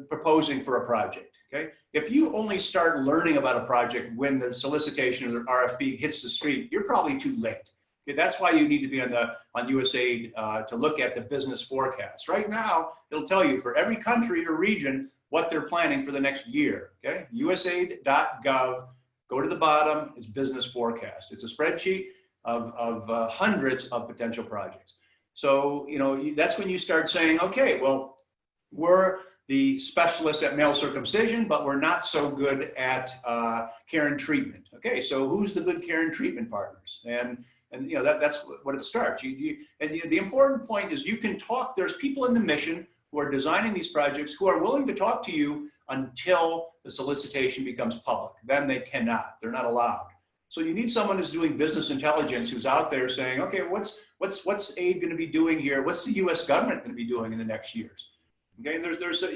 S3: proposing for a project, okay? If you only start learning about a project when the solicitation or the RFP hits the street, you're probably too late. Okay, that's why you need to be on USAID to look at the business forecast. Right now, it'll tell you for every country or region what they're planning for the next year. Okay, USAID.gov. Go to the bottom. It's business forecast. It's a spreadsheet of hundreds of potential projects. So that's when you start saying, okay, well, we're the specialists at male circumcision, but we're not so good at care and treatment. Okay, so who's the good care and treatment partners? And that's what it starts. The important point is you can talk. There's people in the mission who are designing these projects who are willing to talk to you until the solicitation becomes public. Then they cannot. They're not allowed. So you need someone who's doing business intelligence who's out there saying, okay, what's aid going to be doing here? What's the U.S. government going to be doing in the next years? Okay, and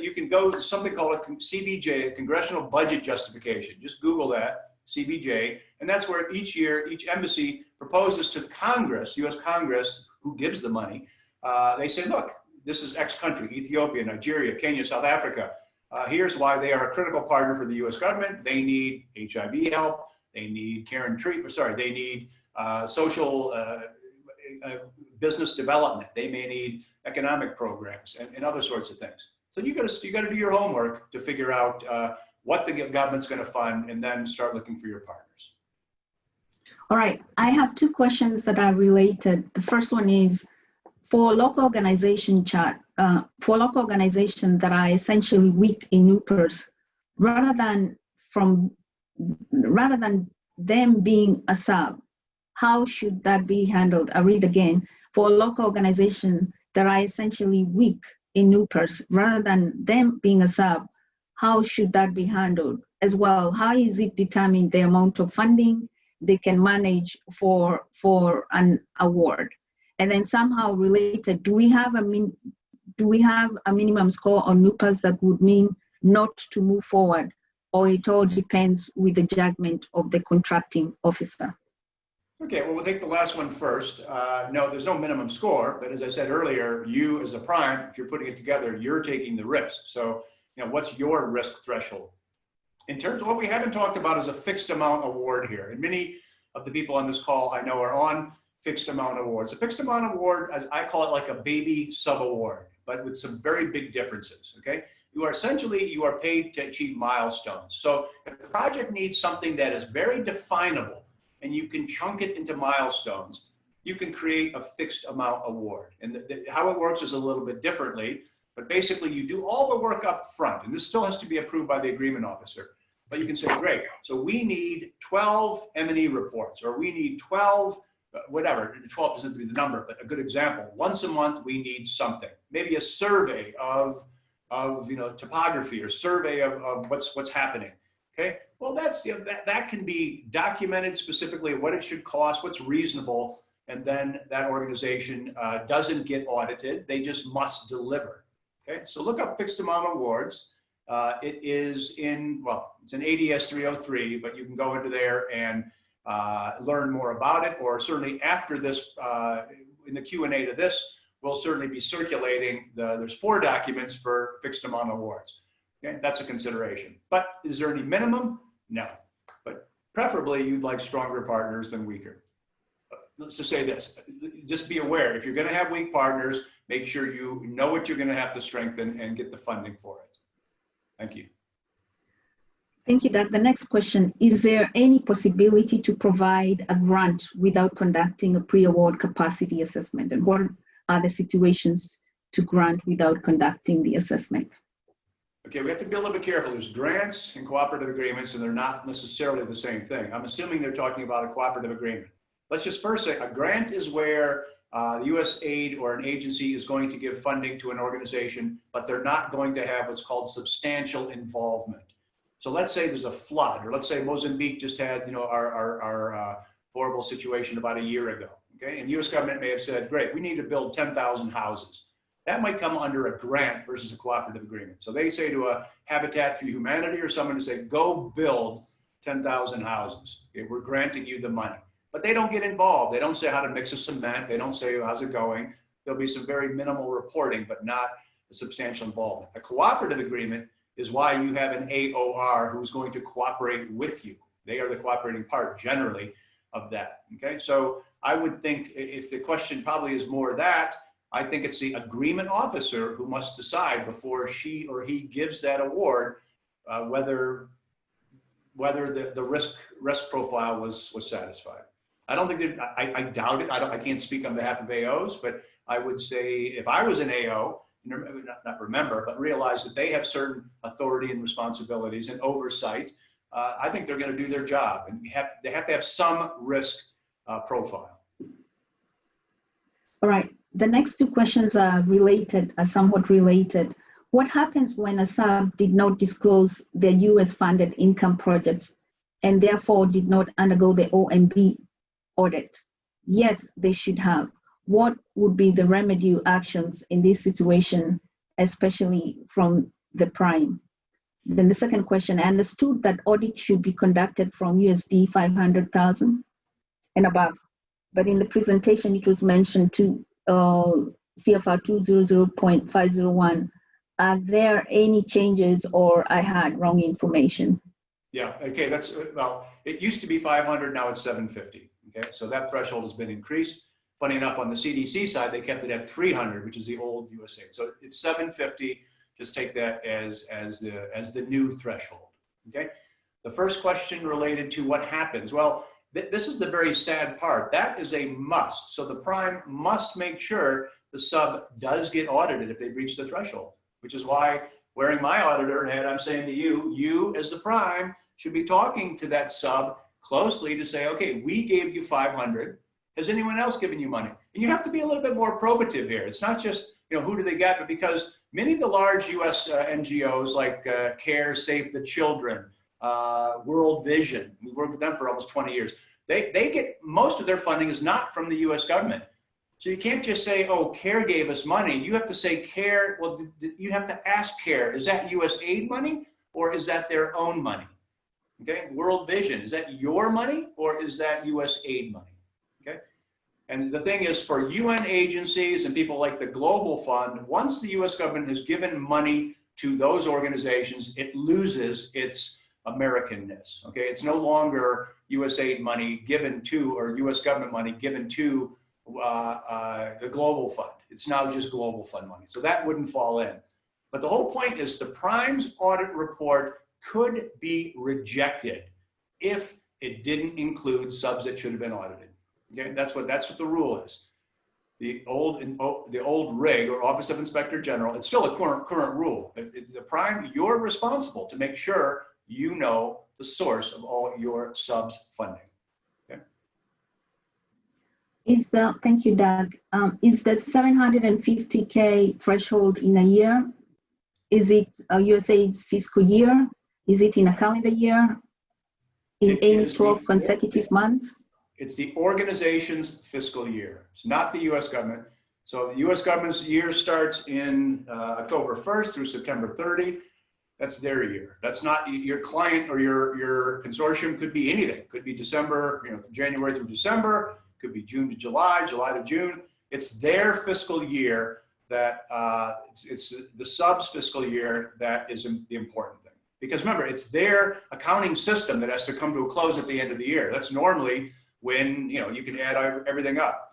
S3: you can go to something called a CBJ, a Congressional Budget Justification. Just Google that, CBJ, and that's where each year, each embassy proposes to Congress, U.S. Congress, who gives the money. They say, look, this is X country, Ethiopia, Nigeria, Kenya, South Africa. Here's why they are a critical partner for the U.S. government. They need HIV help. They need care and treatment. Sorry, they need social business development. They may need economic programs and other sorts of things. So you got to do your homework to figure out what the government's going to fund, and then start looking for your partners.
S5: All right, I have two questions that are related. The first one is for local organization that are essentially weak in NUPERS, rather than them being a sub, how should that be handled? I read again. For local organizations that are essentially weak in NUPERS, rather than them being a sub, how should that be handled? As well, how is it determined the amount of funding they can manage for an award? And then somehow related, do we have a minimum score on NUPERS that would mean not to move forward, or it all depends with the judgment of the contracting officer?
S3: Okay, well, we'll take the last one first. No, there's no minimum score, but as I said earlier, you as a prime, if you're putting it together, you're taking the risk. So, what's your risk threshold? In terms of what we haven't talked about is a fixed amount award here. And many of the people on this call I know are on fixed amount awards. A fixed amount award, as I call it, like a baby sub-award, but with some very big differences, okay? You are paid to achieve milestones. So if the project needs something that is very definable and you can chunk it into milestones, you can create a fixed amount award. And how it works is a little bit differently, but basically you do all the work up front, and this still has to be approved by the agreement officer. But you can say, great, so we need 12 M&E reports, or we need 12, whatever, 12 doesn't have to be the number, but a good example. Once a month, we need something. Maybe a survey of topography, or survey of what's happening. Okay, well, that can be documented specifically, what it should cost, what's reasonable, and then that organization doesn't get audited, they just must deliver. Okay, so look up fixed amount awards. It's in ADS 303, but you can go into there and learn more about it, or certainly after this, in the Q&A to this, we'll certainly be circulating there's 4 documents for fixed amount awards. Okay, that's a consideration. But is there any minimum? No. But preferably, you'd like stronger partners than weaker. Let's just say this, just be aware, if you're going to have weak partners, make sure you know what you're going to have to strengthen and get the funding for it. Thank you.
S5: Thank you, Doug. The next question, is there any possibility to provide a grant without conducting a pre-award capacity assessment? And what are the situations to grant without conducting the assessment?
S3: Okay, we have to be a little bit careful. There's grants and cooperative agreements, and they're not necessarily the same thing. I'm assuming they're talking about a cooperative agreement. Let's just first say a grant is where the U.S. aid or an agency is going to give funding to an organization, but they're not going to have what's called substantial involvement. So let's say there's a flood, or let's say Mozambique just had, our horrible situation about a year ago. Okay, and the U.S. government may have said, great, we need to build 10,000 houses. That might come under a grant versus a cooperative agreement. So they say to a Habitat for Humanity or someone to say, go build 10,000 houses. Okay, we're granting you the money. But they don't get involved. They don't say how to mix a cement. They don't say, how's it going? There'll be some very minimal reporting, but not a substantial involvement. A cooperative agreement is why you have an AOR who's going to cooperate with you. They are the cooperating part generally of that, okay? So I would think if the question probably is more that, I think it's the agreement officer who must decide before she or he gives that award whether the risk profile was satisfied. I don't think that, I doubt it. I can't speak on behalf of AOs, but I would say if I was an AO, not remember, but realize that they have certain authority and responsibilities and oversight, I think they're going to do their job, and they have to have some risk profile.
S5: All right. The next two questions are related, are somewhat related. What happens when a sub did not disclose their US-funded income projects and therefore did not undergo the OMB audit, yet they should have? What would be the remedy actions in this situation, especially from the prime? Then the second question, I understood that audit should be conducted from USD 500,000 and above, but in the presentation it was mentioned to CFR 200.501. Are there any changes or I had wrong information?
S3: Yeah, okay, well, it used to be 500, now it's 750, okay? So that threshold has been increased. Funny enough, on the CDC side, they kept it at 300, which is the old USA. So it's 750, just take that as the new threshold, okay? The first question related to what happens. Well, this is the very sad part. That is a must. So the prime must make sure the sub does get audited if they breach the threshold, which is why wearing my auditor hat, I'm saying to you, you as the prime should be talking to that sub closely to say, okay, we gave you 500. Has anyone else given you money? And you have to be a little bit more probative here. It's not just, who do they get, but because many of the large US NGOs like CARE, Save the Children, World Vision, we've worked with them for almost 20 years. They get, most of their funding is not from the US government. So you can't just say, oh, CARE gave us money. You have to say CARE, well, you have to ask CARE, is that US aid money or is that their own money? Okay, World Vision, is that your money or is that US aid money? Okay, and the thing is for UN agencies and people like the Global Fund, once the US government has given money to those organizations, it loses its Americanness, okay? It's no longer US aid money given to, or US government money given to the Global Fund. It's now just Global Fund money. So that wouldn't fall in. But the whole point is the prime's audit report could be rejected if it didn't include subs that should have been audited. Okay, that's what the rule is. The old RIG, or Office of Inspector General, it's still a current rule. The prime, you're responsible to make sure you know the source of all your subs funding. Okay.
S5: Thank you, Doug. Is that 750K threshold in a year? Is it USAID's fiscal year? Is it in a calendar year? In any 12 consecutive months?
S3: It's the organization's fiscal year. It's not the US government. So the US government's year starts in October 1st through September 30. That's their year. That's not your client or your consortium. Could be anything. Could be December, January through December. Could be June to July, July to June. It's their fiscal year that it's the sub's fiscal year that is the important thing. Because remember, it's their accounting system that has to come to a close at the end of the year. That's normally when you can add everything up.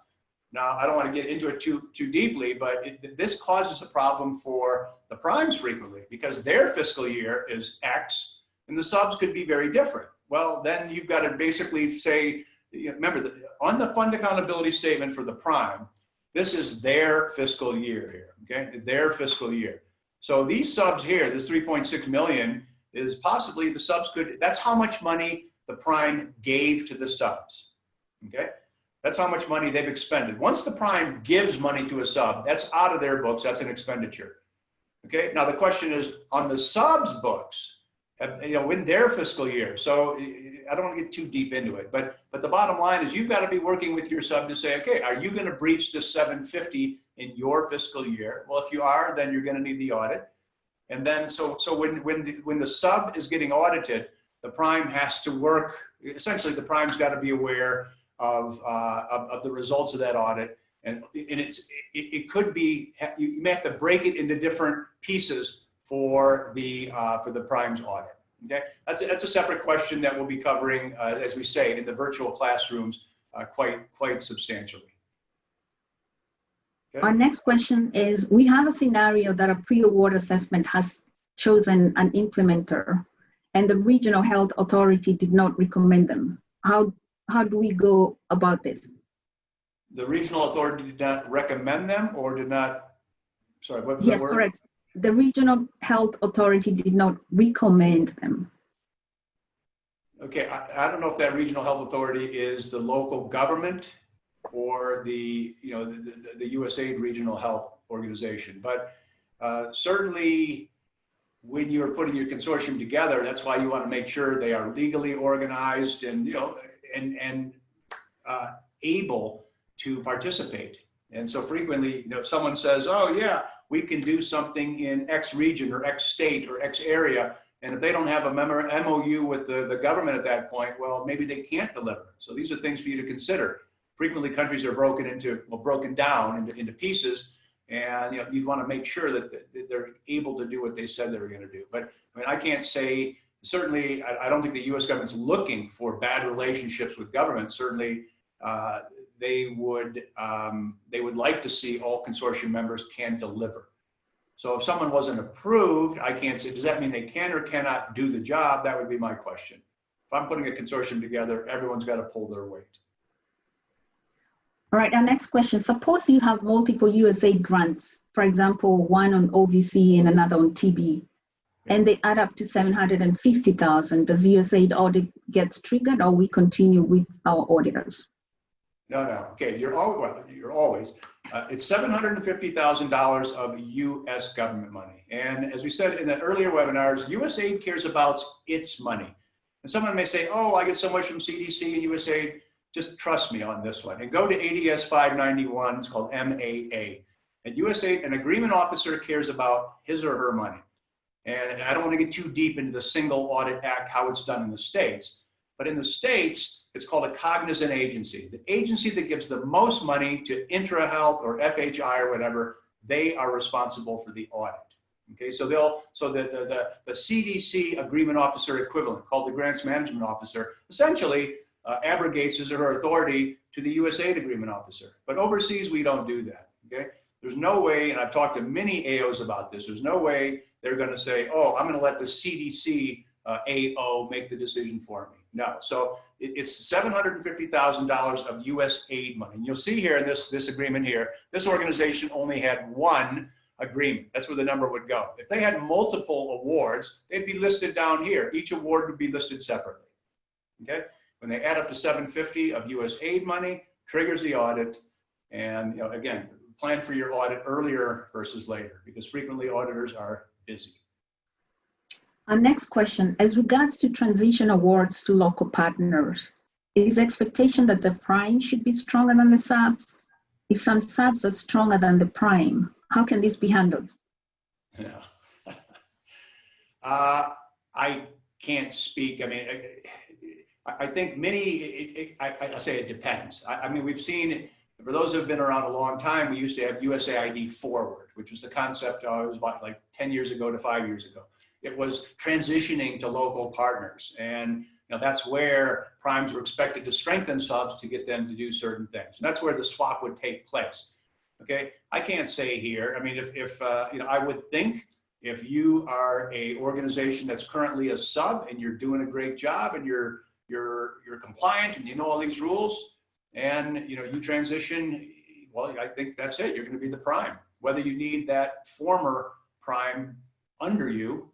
S3: Now, I don't want to get into it too deeply, but this causes a problem for the primes frequently because their fiscal year is X and the subs could be very different. Well, then you've got to basically say, remember, on the fund accountability statement for the prime, this is their fiscal year here, okay? Their fiscal year. So these subs here, this 3.6 million is possibly the subs that's how much money the prime gave to the subs. Okay, that's how much money they've expended. Once the prime gives money to a sub, that's out of their books. That's an expenditure. Okay, now the question is on the subs books, in their fiscal year. So I don't want to get too deep into it, but the bottom line is you've got to be working with your sub to say, okay, are you going to breach this 750 in your fiscal year? Well, if you are, then you're going to need the audit. And then so when the sub is getting audited, the prime has to work. Essentially, the prime's got to be aware of the results of that audit, and it could be, you may have to break it into different pieces for the prime's audit. Okay, that's a separate question that we'll be covering, as we say, in the virtual classrooms quite substantially. Okay.
S5: Our next question is, we have a scenario that a pre-award assessment has chosen an implementer and the regional health authority did not recommend them. How do we go about this?
S3: The regional authority did not recommend them or did not, sorry, what was
S5: Yes,
S3: that word?
S5: correct. The regional health authority did not recommend them.
S3: Okay, I don't know if that regional health authority is the local government or the USAID regional health organization, but certainly when you're putting your consortium together, that's why you want to make sure they are legally organized and able to participate. And so frequently, someone says, "Oh yeah, we can do something in X region or X state or X area," and if they don't have a MOU with the government at that point, well, maybe they can't deliver. So these are things for you to consider. Frequently, countries are broken down into pieces, and you want to make sure that they're able to do what they said they were going to do. But I mean, I can't say, certainly, I don't think the U.S. government's looking for bad relationships with government. Certainly, they would like to see all consortium members can deliver. So if someone wasn't approved, I can't say, does that mean they can or cannot do the job? That would be my question. If I'm putting a consortium together, everyone's got to pull their weight.
S5: All right, our next question. Suppose you have multiple USAID grants, for example, one on OVC and another on TB, and they add up to 750,000. Does USAID audit gets triggered, or we continue with our auditors?
S3: No. Okay, you're always. It's $750,000 of U.S. government money. And as we said in the earlier webinars, USAID cares about its money. And someone may say, "Oh, I get so much from CDC and USAID." Just trust me on this one. And go to ADS 591, it's called MAA. And USAID, an agreement officer cares about his or her money. And I don't want to get too deep into the Single Audit Act, how it's done in the States. But in the States, it's called a cognizant agency. The agency that gives the most money to IntraHealth or FHI or whatever, they are responsible for the audit. Okay, so the CDC agreement officer equivalent, called the grants management officer, essentially abrogates his or her authority to the USAID agreement officer. But overseas, we don't do that. Okay, there's no way, and I've talked to many AOs about this, there's no way they're going to say, "Oh, I'm going to let the CDC AO make the decision for me." No. So it's $750,000 of U.S. aid money. And you'll see here in this agreement here, this organization only had one agreement. That's where the number would go. If they had multiple awards, they'd be listed down here. Each award would be listed separately. Okay. When they add up to 750 of U.S. aid money, triggers the audit. And again, plan for your audit earlier versus later, because frequently auditors are busy.
S5: Our next question, as regards to transition awards to local partners, is expectation that the prime should be stronger than the subs? If some subs are stronger than the prime, how can this be handled?
S3: Yeah. I can't speak. I mean, I think I say it depends. I mean, we've seen, for those who have been around a long time, we used to have USAID Forward, which was the concept, it was about like 10 years ago to 5 years ago. It was transitioning to local partners. And that's where primes were expected to strengthen subs to get them to do certain things. And that's where the swap would take place. Okay, I can't say here. I mean, if I would think if you are a organization that's currently a sub and you're doing a great job and you're compliant and you know all these rules and you transition, well, I think that's it. You're going to be the prime. Whether you need that former prime under you,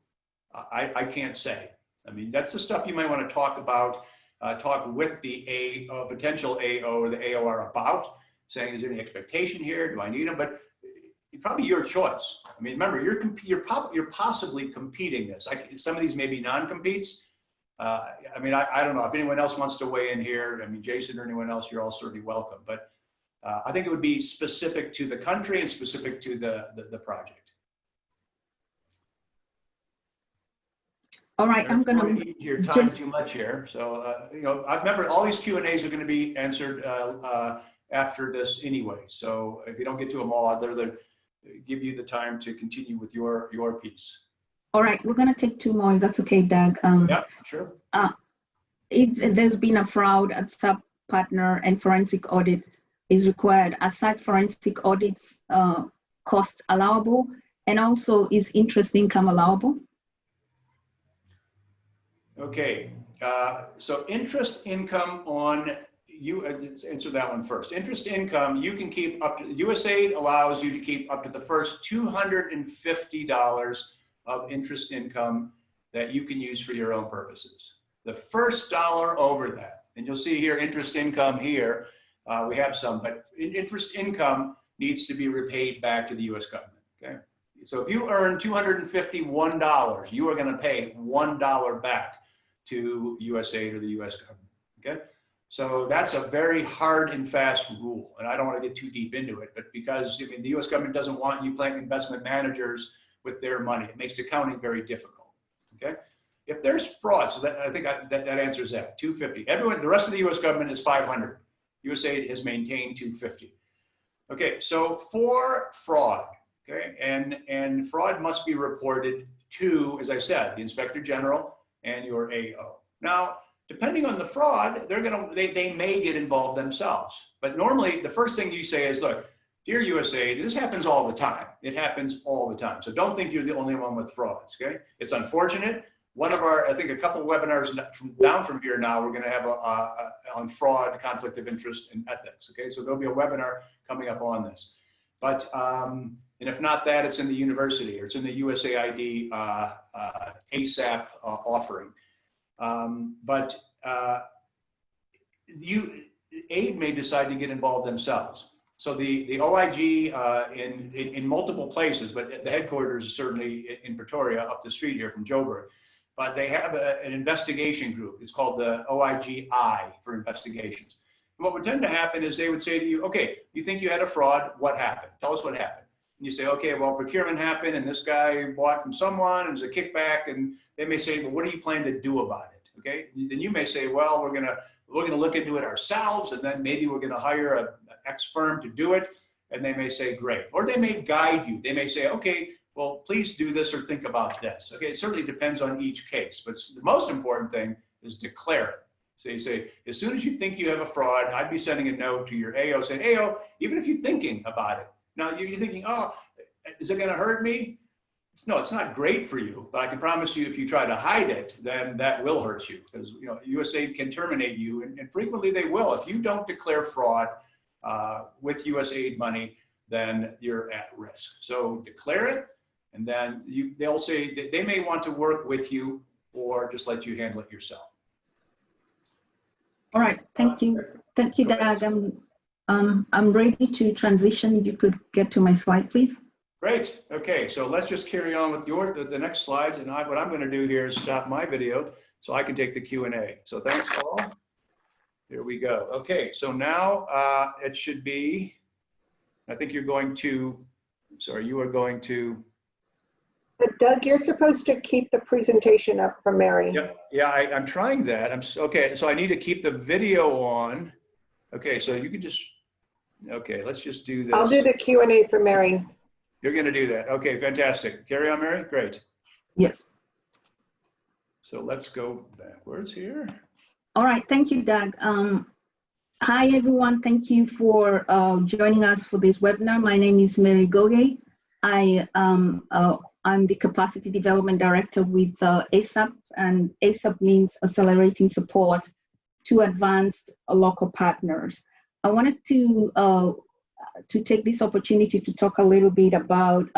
S3: I can't say. I mean, that's the stuff you might want to talk about, talk with the potential AO or the AOR about, saying, is there any expectation here? Do I need them? But it's probably your choice. I mean, remember, you're possibly competing this. Some of these may be non-competes. I mean, I don't know if anyone else wants to weigh in here. I mean, Jason or anyone else, you're all certainly welcome. But I think it would be specific to the country and specific to the project.
S5: All right, I'm going to
S3: eat your time too much here. So, I remember all these Q&As are going to be answered after this anyway. So if you don't get to them all, I'll give you the time to continue with your piece.
S5: All right, we're going to take two more, if that's okay, Doug.
S3: Yeah, sure.
S5: If there's been a fraud at sub partner and forensic audit is required. Aside forensic audits, costs allowable, and also is interest income allowable?
S3: Okay, so interest income on you, let's answer that one first. Interest income, you can keep up to, USAID allows you to keep up to the first $250 of interest income that you can use for your own purposes. The first dollar over that, and you'll see here interest income here, we have some, but interest income needs to be repaid back to the US government, okay? So if you earn $251, you are gonna pay $1 back to USAID or the US government, okay? So that's a very hard and fast rule. And I don't want to get too deep into it, but because I mean, the US government doesn't want you playing investment managers with their money. It makes accounting very difficult, okay? If there's fraud, so that, I think that answers that, 250. Everyone, the rest of the US government is 500. USAID has maintained 250. Okay, so for fraud, okay, and fraud must be reported to, as I said, the Inspector General and your AO. Now, depending on the fraud, they may get involved themselves. But normally, the first thing you say is, look, dear USAID, this happens all the time. It happens all the time. So don't think you're the only one with frauds, okay? It's unfortunate. One of our, I think a couple of webinars down from here now, we're gonna have on fraud, conflict of interest, and ethics, okay? So there'll be a webinar coming up on this. But, and if not that, it's in the university, or it's in the USAID ASAP offering. But aid may decide to get involved themselves. So the OIG in multiple places, but the headquarters is certainly in Pretoria, up the street here from Joburg. But they have an investigation group. It's called the OIGI for investigations. And what would tend to happen is they would say to you, okay, you think you had a fraud, what happened? Tell us what happened. And you say, okay, well, procurement happened and this guy bought from someone and there's a kickback, and they may say, well, what do you plan to do about it? Okay, then you may say, well, we're gonna look into it ourselves, and then maybe we're gonna hire an X firm to do it, and they may say, great. Or they may guide you. They may say, okay, well, please do this or think about this. Okay, it certainly depends on each case, but the most important thing is declare it. So you say, as soon as you think you have a fraud, I'd be sending a note to your AO saying, AO, even if you're thinking about it. Now you're thinking, oh, is it gonna hurt me? No, it's not great for you, but I can promise you if you try to hide it, then that will hurt you, because USAID can terminate you, and frequently they will. If you don't declare fraud with USAID money, then you're at risk. So declare it, and then they'll say that they may want to work with you or just let you handle it yourself.
S5: All right, thank you. Thank you, Doug. I'm ready to transition. If you could get to my slide, please.
S3: Great. Okay, so let's just carry on with the next slides. And what I'm going to do here is stop my video so I can take the Q&A. So thanks all. Here we go. Okay, so now it should be, I think you're going to, sorry, you are going to.
S2: But Doug, you're supposed to keep the presentation up for Mary.
S3: Yeah, I'm trying that. Okay, so I need to keep the video on. Okay, so you can just, okay, let's just do this.
S2: I'll do the Q&A for Mary.
S3: You're going to do that. Okay, fantastic. Carry on, Mary. Great.
S5: Yes.
S3: So let's go backwards here.
S5: All right. Thank you, Doug. Hi, everyone. Thank you for joining us for this webinar. My name is Mary Goge. I'm the Capacity Development Director with ASAP, and ASAP means Accelerating Support to Advanced Local Partners. I wanted to take this opportunity to talk a little bit about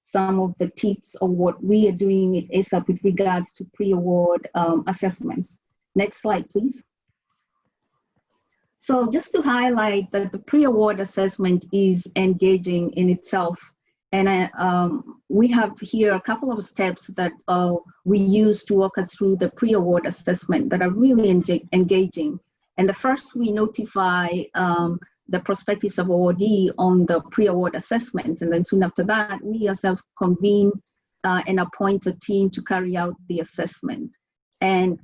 S5: some of the tips of what we are doing at ASAP with regards to pre-award assessments. Next slide, please. So just to highlight that the pre-award assessment is engaging in itself. And we have here a couple of steps that we use to walk us through the pre-award assessment that are really engaging. And the first, we notify the prospective awardee on the pre-award assessment. And then soon after that, we ourselves convene and appoint a team to carry out the assessment. And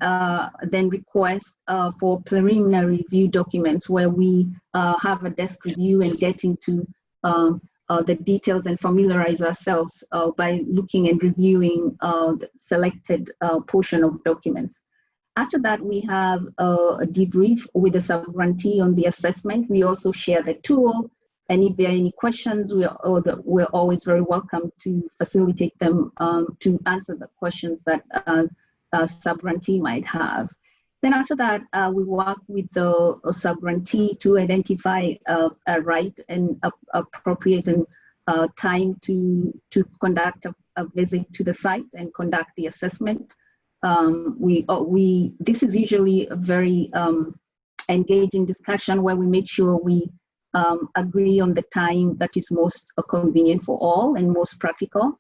S5: then request for preliminary review documents where we have a desk review and get into the details and familiarize ourselves by looking and reviewing the selected portion of documents. After that, we have a debrief with the sub-grantee on the assessment. We also share the tool, and if there are any questions, we're always very welcome to facilitate them to answer the questions that a sub-grantee might have. Then after that, we work with the sub-grantee to identify a right and appropriate and time to conduct a visit to the site and conduct the assessment. This is usually a very engaging discussion where we make sure we agree on the time that is most convenient for all and most practical.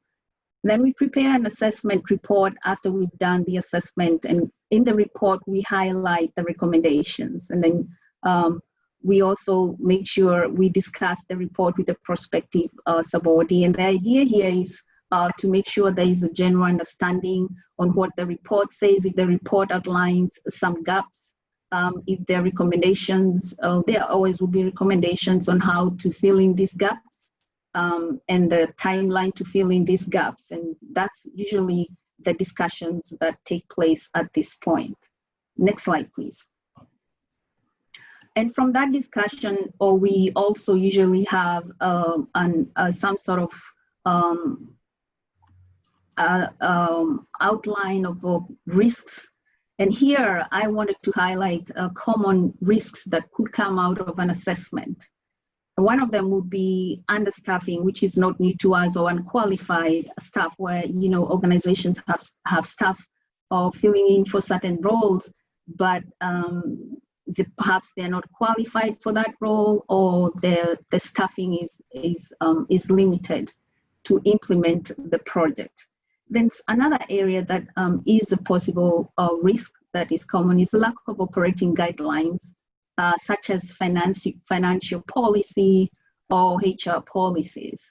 S5: Then we prepare an assessment report after we've done the assessment, and in the report we highlight the recommendations, and then we also make sure we discuss the report with the prospective subawardee. And the idea here is to make sure there is a general understanding on what the report says. If the report outlines some gaps, if there are recommendations, there always will be recommendations on how to fill in these gaps, and the timeline to fill in these gaps. And that's usually the discussions that take place at this point. Next slide, please. And from that discussion, we also usually have some sort of outline of risks. And here I wanted to highlight common risks that could come out of an assessment. One of them would be understaffing, which is not new to us, or unqualified staff, where organizations have staff filling in for certain roles, but perhaps they're not qualified for that role, or the staffing is limited to implement the project. Then another area that is a possible risk that is common is lack of operating guidelines, such as financial policy or HR policies.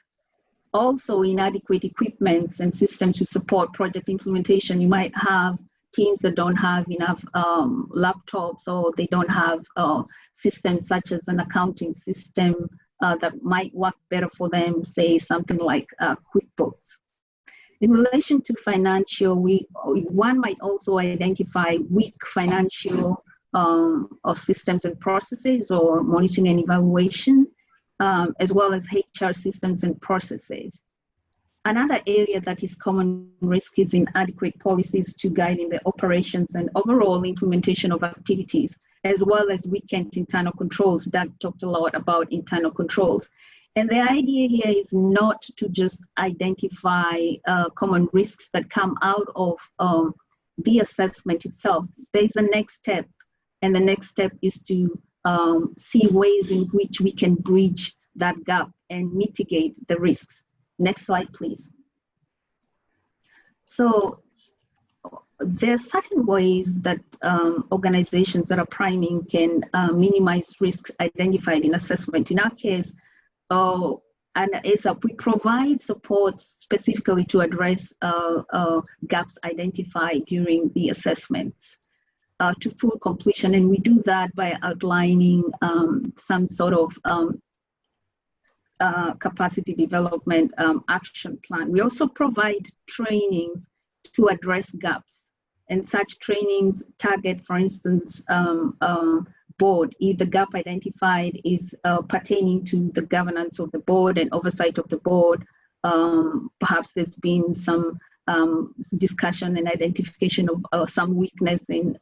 S5: Also, inadequate equipment and systems to support project implementation. You might have teams that don't have enough laptops, or they don't have systems such as an accounting system that might work better for them, say something like QuickBooks. In relation to financial, one might also identify weak financial of systems and processes, or monitoring and evaluation, as well as HR systems and processes. Another area that is common risk is inadequate policies to guide in the operations and overall implementation of activities, as well as weakened internal controls. Doug talked a lot about internal controls. And the idea here is not to just identify common risks that come out of the assessment itself. There's a next step, and the next step is to see ways in which we can bridge that gap and mitigate the risks. Next slide, please. So there are certain ways that organizations that are priming can minimize risks identified in assessment. In our case, and ASAP, we provide support specifically to address gaps identified during the assessments to full completion. And we do that by outlining some sort of capacity development action plan. We also provide trainings to address gaps, and such trainings target, for instance, board. If the gap identified is pertaining to the governance of the board and oversight of the board, perhaps there's been some discussion and identification of some weakness in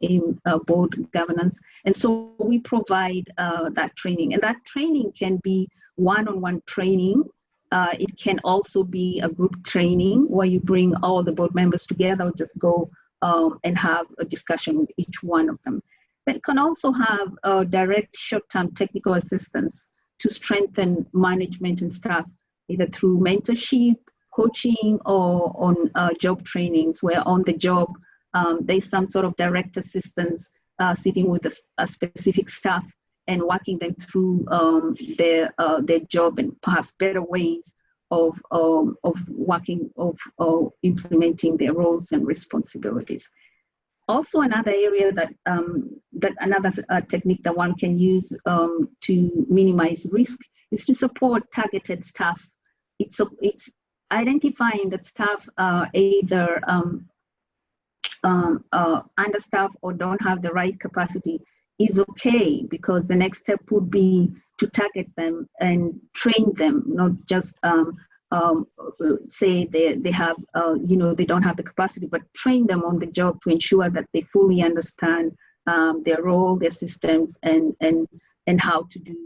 S5: board governance. And so we provide that training, and that training can be one-on-one training. It can also be a group training where you bring all the board members together, or just go and have a discussion with each one of them. But it can also have direct short-term technical assistance to strengthen management and staff, either through mentorship, coaching, or on job trainings, where on the job there's some sort of direct assistance sitting with a specific staff and walking them through their job, and perhaps better ways of working, of implementing their roles and responsibilities. Also, another area that another technique that one can use to minimize risk is to support targeted staff. It's identifying that staff are either understaffed or don't have the right capacity is okay, because the next step would be to target them and train them, not just say they have, they don't have the capacity, but train them on the job to ensure that they fully understand their role, their systems, and how to do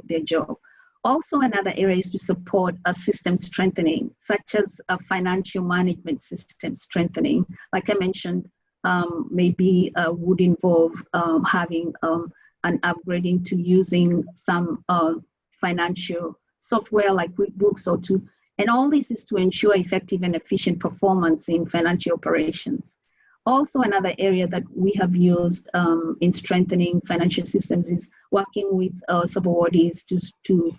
S5: their job. Also, another area is to support a system strengthening, such as a financial management system strengthening. Like I mentioned, maybe would involve having an upgrading to using some financial software like QuickBooks or to, and all this is to ensure effective and efficient performance in financial operations. Also, another area that we have used in strengthening financial systems is working with subawardees to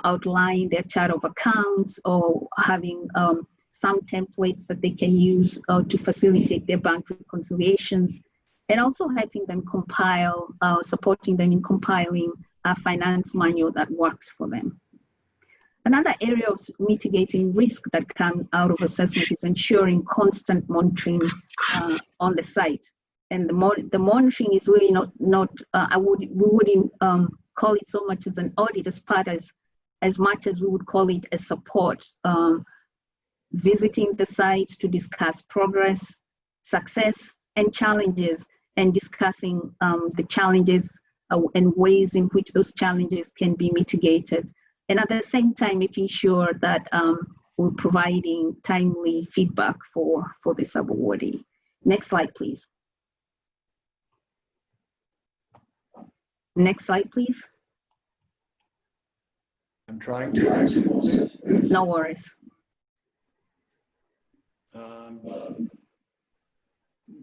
S5: outline their chart of accounts, or having some templates that they can use to facilitate their bank reconciliations, and also helping them compile, supporting them in compiling a finance manual that works for them. Another area of mitigating risk that comes out of assessment is ensuring constant monitoring on the site. And the monitoring is really not we wouldn't call it so much as an audit as part as much as we would call it a support. Visiting the site to discuss progress, success, and challenges, and discussing the challenges and ways in which those challenges can be mitigated. And at the same time, making sure that we're providing timely feedback for the subawardee. Next slide, please. Next slide, please.
S3: I'm trying to.
S5: No worries.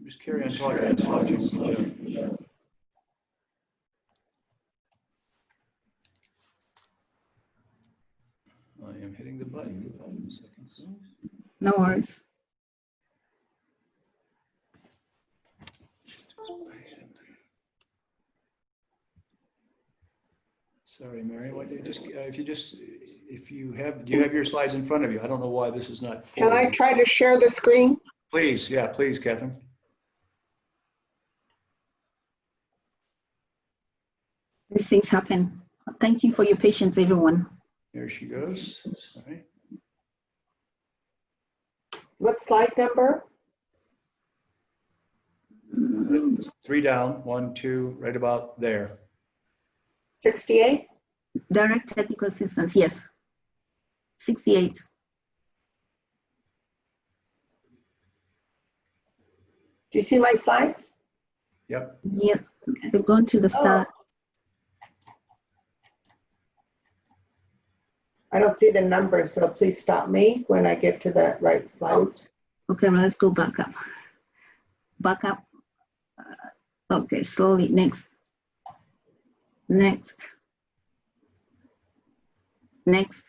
S3: Just carry on talking and slouching. I am hitting the button. 1 second, please.
S5: No worries.
S3: Sorry, Mary. Why do you just do you have your slides in front of you? I don't know why this is not full.
S2: Can I try to share the screen?
S3: Please, yeah, please, Catherine.
S5: These things happen. Thank you for your patience, everyone.
S3: There she goes. All right.
S2: What slide number?
S3: 3 down, 1, 2, right about there.
S2: 68?
S5: Direct technical assistance, yes. 68.
S2: Do you see my slides?
S3: Yep.
S5: Yes, they've gone to the start.
S2: I don't see the numbers, so please stop me when I get to the right slide.
S5: Okay, well, let's go back up. Back up. Okay, slowly. Next. Next. Next.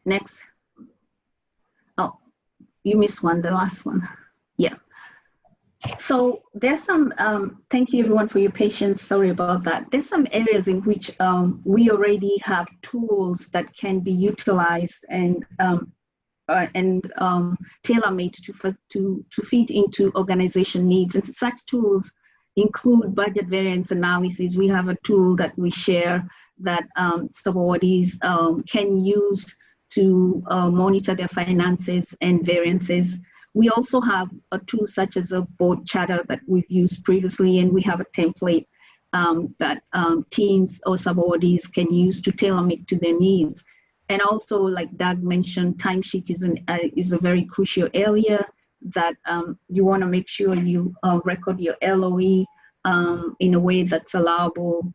S5: Next. Oh, you missed one, the last one. Yeah. So there's some, thank you everyone for your patience, sorry about that. There's some areas in which we already have tools that can be utilized and tailor-made to fit into organization needs. And such tools include budget variance analysis. We have a tool that we share that subawardees can use to monitor their finances and variances. We also have a tool such as a board charter that we've used previously, and we have a template that teams or subawardees can use to tailor-make to their needs. And also, like Doug mentioned, timesheet is a very crucial area that you want to make sure you record your LOE in a way that's allowable.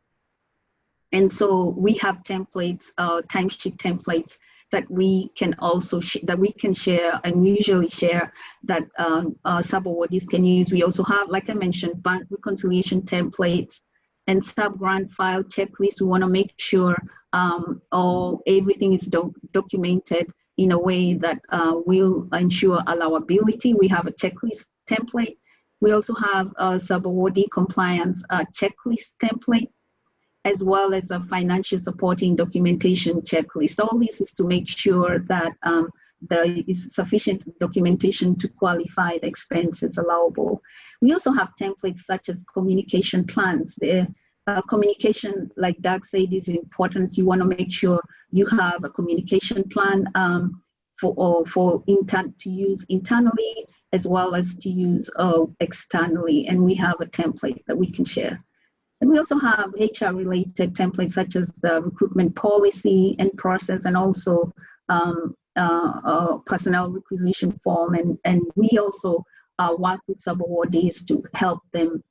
S5: And so we have templates, timesheet templates that we can also share and we usually share that subawardees can use. We also have, like I mentioned, bank reconciliation templates and sub-grant file checklists. We want to make sure everything is documented in a way that will ensure allowability. We have a checklist template. We also have a subawardee compliance checklist template, as well as a financial supporting documentation checklist. All this is to make sure that there is sufficient documentation to qualify the expenses allowable. We also have templates such as communication plans. The communication, like Doug said, is important. You want to make sure you have a communication plan to use internally as well as to use externally, and we have a template that we can share. And we also have HR-related templates such as the recruitment policy and process, and also personnel requisition form. And we also work with subawardees to help them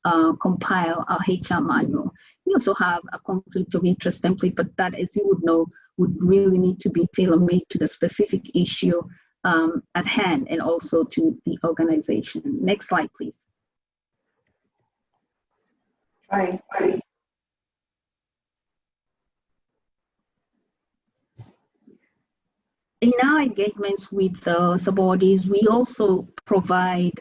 S5: compile our HR manual. We also have a conflict of interest template, but that, as you would know, would really need to be tailor-made to the specific issue at hand and also to the organization. Next slide, please.
S2: Hi.
S5: In our engagements with subawardees, we also provide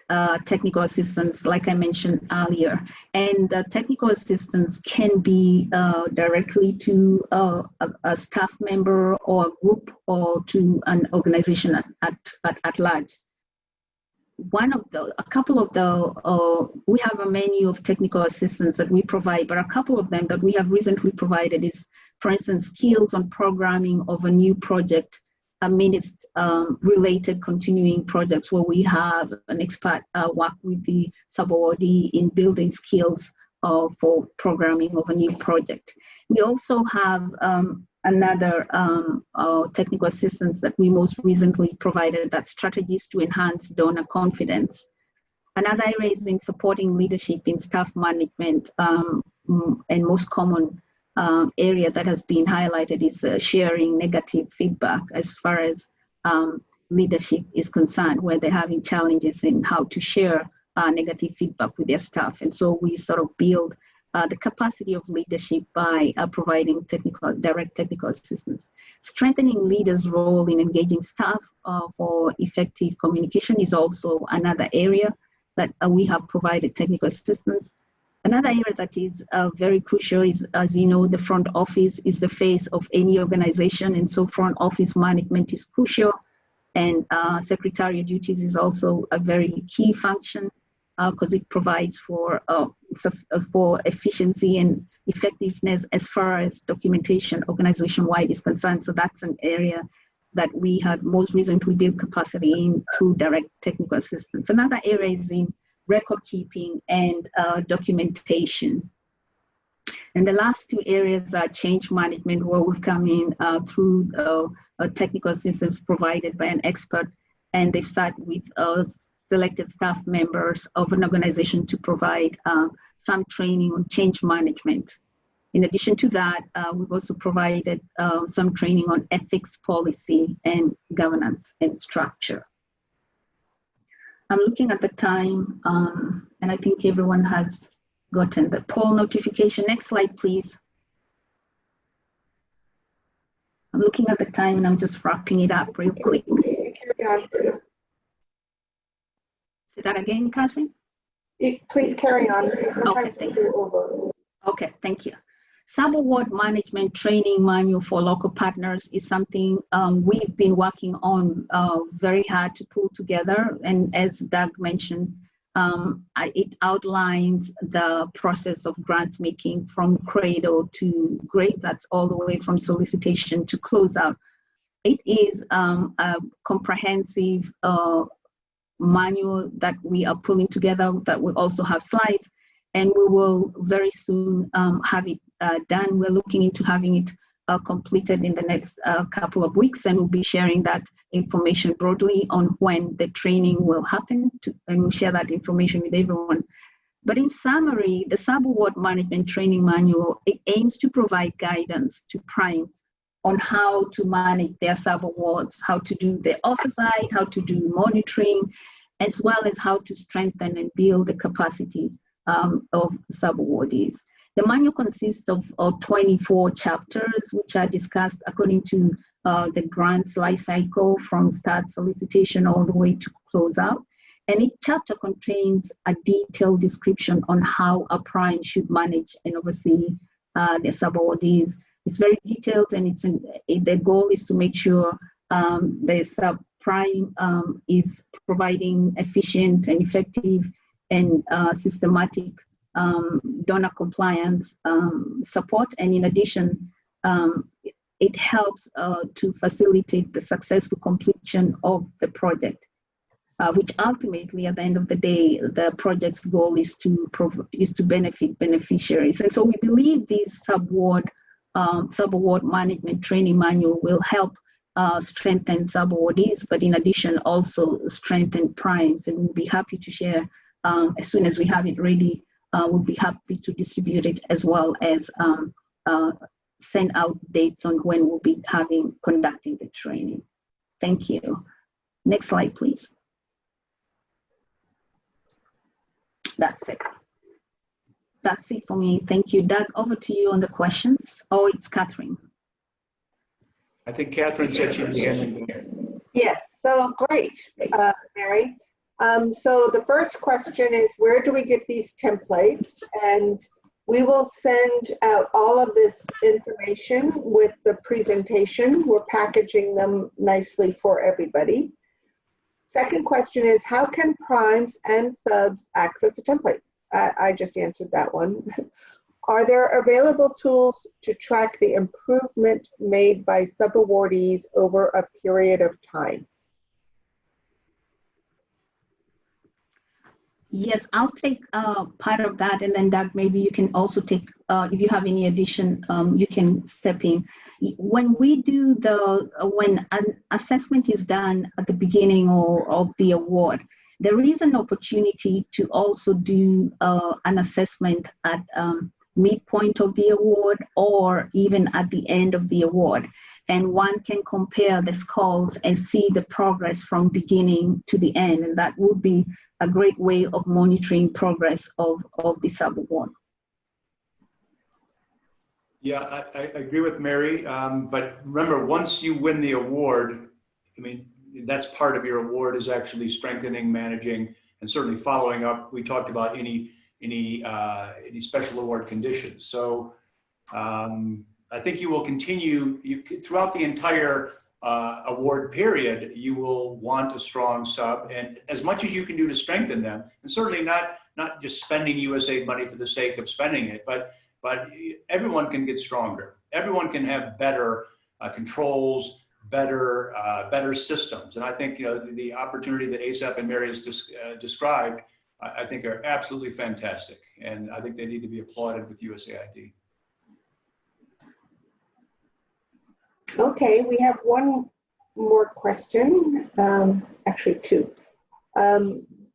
S5: technical assistance, like I mentioned earlier. And the technical assistance can be directly to a staff member or a group or to an organization at large. A couple of the, we have a menu of technical assistance that we provide, but a couple of them that we have recently provided is, for instance, skills on programming of a new project, minutes related continuing projects where we have an expert work with the subawardee in building skills for programming of a new project. We also have another technical assistance that we most recently provided, that's strategies to enhance donor confidence. Another area is in supporting leadership in staff management, and most common area that has been highlighted is sharing negative feedback as far as leadership is concerned, where they're having challenges in how to share negative feedback with their staff. And so we sort of build the capacity of leadership by providing direct technical assistance. Strengthening leaders' role in engaging staff for effective communication is also another area that we have provided technical assistance. Another area that is very crucial is, as you know, the front office is the face of any organization, and so front office management is crucial, and secretarial duties is also a very key function because it provides for efficiency and effectiveness as far as documentation organization-wide is concerned. So that's an area that we have most recently built capacity in through direct technical assistance. Another area is in record keeping and documentation. And the last two areas are change management, where we've come in through technical assistance provided by an expert, and they've sat with selected staff members of an organization to provide some training on change management. In addition to that, we've also provided some training on ethics, policy, and governance and structure. I'm looking at the time, and I think everyone has gotten the poll notification. Next slide, please. I'm looking at the time and I'm just wrapping it up real quick. Say that again, Catherine?
S2: Please carry on.
S5: Okay, thank you. Okay, thank you. Subaward management training manual for local partners is something we've been working on very hard to pull together. And as Doug mentioned, it outlines the process of grants making from cradle to grave. That's all the way from solicitation to closeout. It is a comprehensive manual that we are pulling together, that will also have slides, and we will very soon have it done. We're looking into having it completed in the next couple of weeks, and we'll be sharing that information broadly on when the training will happen, and we'll share that information with everyone. But in summary, the Subaward Management Training Manual, it aims to provide guidance to primes on how to manage their subawards, how to do the oversight, how to do monitoring, as well as how to strengthen and build the capacity of subawardees. The manual consists of 24 chapters, which are discussed according to the grants life cycle from start solicitation all the way to closeout. And each chapter contains a detailed description on how a prime should manage and oversee their subawardees. It's very detailed, and the goal is to make sure the Prime is providing efficient and effective and systematic donor compliance support. And in addition, it helps to facilitate the successful completion of the project, which ultimately, at the end of the day, the project's goal is to benefit beneficiaries. And so we believe this subaward management training manual will help strengthen subawardees, but in addition also strengthen primes. And we'll be happy to share as soon as we have it ready. We'll be happy to distribute it, as well as send out dates on when we'll be conducting the training. Thank you. Next slide, please. That's it. That's it for me. Thank you. Doug, over to you on the questions. Oh, it's Catherine.
S3: I think Catherine said she'd be handling it.
S2: Yes, so great, Mary. So the first question is, where do we get these templates? And we will send out all of this information with the presentation. We're packaging them nicely for everybody. Second question is, how can primes and subs access the templates? I just answered that one. Are there available tools to track the improvement made by subawardees over a period of time?
S5: Yes, I'll take part of that, and then Doug, maybe you can also take, if you have any addition, you can step in. When we do when an assessment is done at the beginning of the award, there is an opportunity to also do an assessment at midpoint of the award or even at the end of the award. And one can compare the scores and see the progress from beginning to the end. And that would be a great way of monitoring progress of the sub-award.
S3: Yeah, I agree with Mary, but remember, once you win the award, I mean, that's part of your award, is actually strengthening, managing, and certainly following up. We talked about any special award conditions. So I think you will continue, throughout the entire award period, you will want a strong sub, and as much as you can do to strengthen them, and certainly not just spending USAID money for the sake of spending it, but everyone can get stronger. Everyone can have better controls, better systems. And I think, you know, the opportunity that ASAP and Mary has described, I think are absolutely fantastic. And I think they need to be applauded with USAID.
S2: Okay, we have one more question, actually two.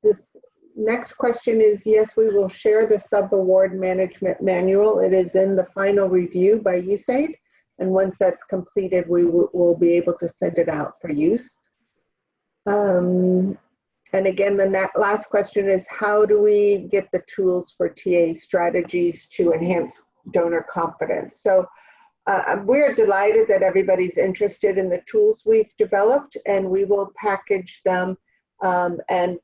S2: This next question is, yes, we will share the sub-award management manual. It is in the final review by USAID, and once that's completed, we will be able to send it out for use. And again, the last question is, how do we get the tools for TA strategies to enhance donor confidence? So we're delighted that everybody's interested in the tools we've developed, and we will package them and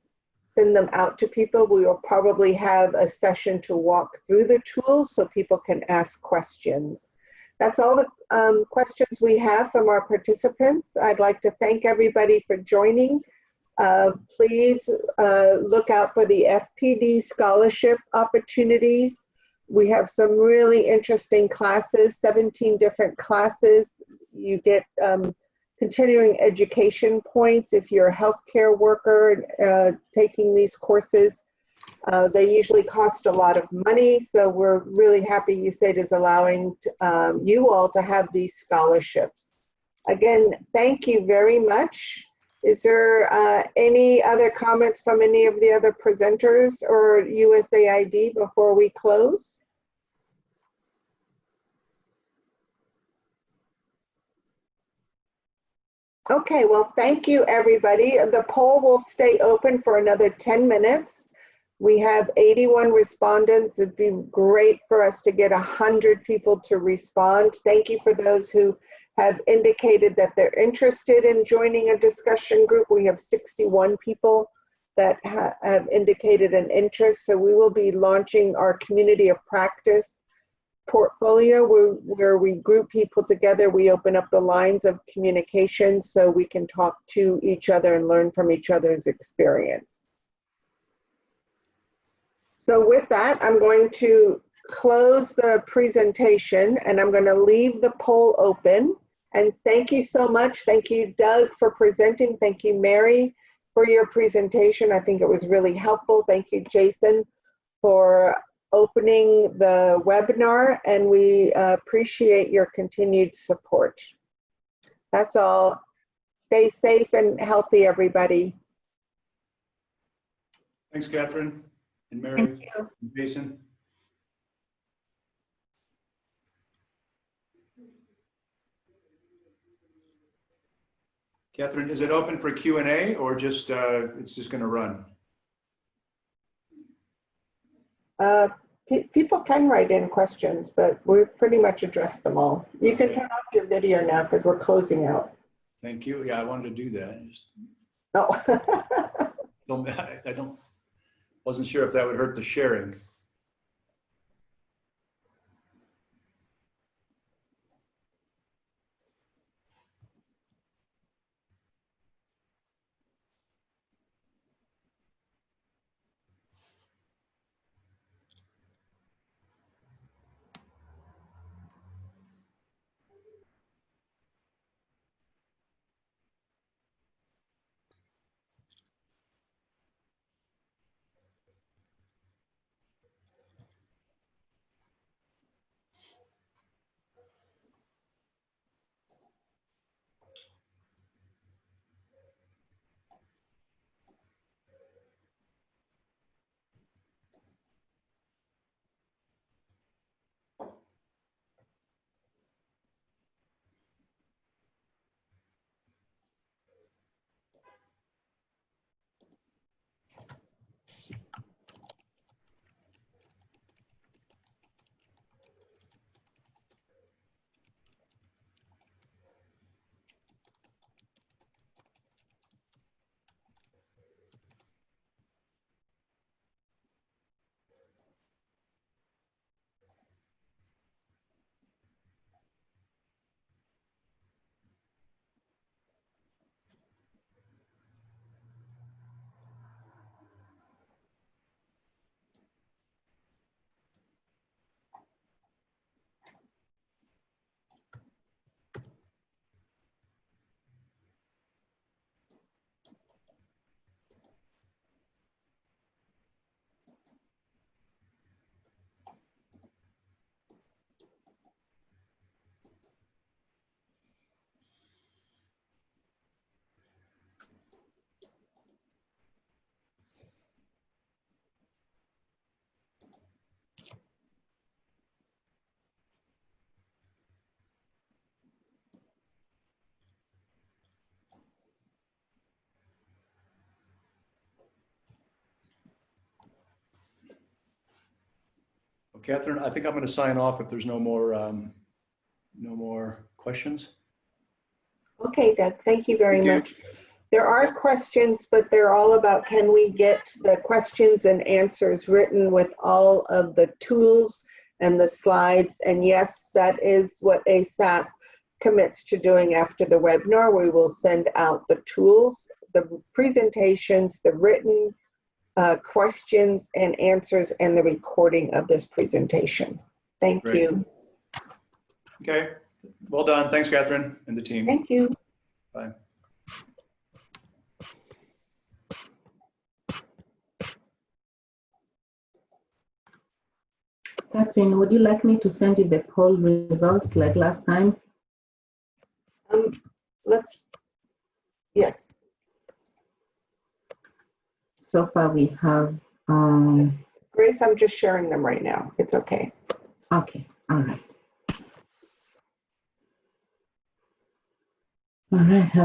S2: send them out to people. We will probably have a session to walk through the tools so people can ask questions. That's all the questions we have from our participants. I'd like to thank everybody for joining. Please look out for the FPD scholarship opportunities. We have some really interesting classes, 17 different classes. You get continuing education points if you're a healthcare worker taking these courses. They usually cost a lot of money, so we're really happy USAID is allowing you all to have these scholarships. Again, thank you very much. Is there any other comments from any of the other presenters or USAID before we close? Okay, well, thank you, everybody. The poll will stay open for another 10 minutes. We have 81 respondents. It'd be great for us to get 100 people to respond. Thank you for those who have indicated that they're interested in joining a discussion group. We have 61 people that have indicated an interest. So we will be launching our community of practice portfolio where we group people together. We open up the lines of communication so we can talk to each other and learn from each other's experience. So with that, I'm going to close the presentation and I'm going to leave the poll open. And thank you so much. Thank you, Doug, for presenting. Thank you, Mary, for your presentation. I think it was really helpful. Thank you, Jason, for opening the webinar, and we appreciate your continued support. That's all. Stay safe and healthy, everybody.
S3: Thanks, Catherine and Mary
S5: Thank you.
S3: and Jason. Catherine, is it open for Q&A or just it's just going to run?
S2: People can write in questions, but we've pretty much addressed them all. You can turn off your video now because we're closing out.
S3: Thank you. Yeah, I wanted to do that.
S2: Oh.
S3: I wasn't sure if that would hurt the sharing. Well, Catherine, I think I'm going to sign off if there's no more questions.
S2: Okay, Doug, thank you very
S3: Thank you.
S2: much. There are questions, but they're all about, can we get the questions and answers written with all of the tools and the slides? And yes, that is what ASAP commits to doing after the webinar. We will send out the tools, the presentations, the written questions and answers, and the recording of this presentation. Thank
S3: Great.
S2: you.
S3: Okay. Well done. Thanks, Catherine and the team.
S2: Thank you.
S3: Bye.
S5: Catherine, would you like me to send you the poll results like last time?
S2: Yes.
S5: So far we have,
S2: Grace, I'm just sharing them right now. It's okay.
S5: okay, all right. All right.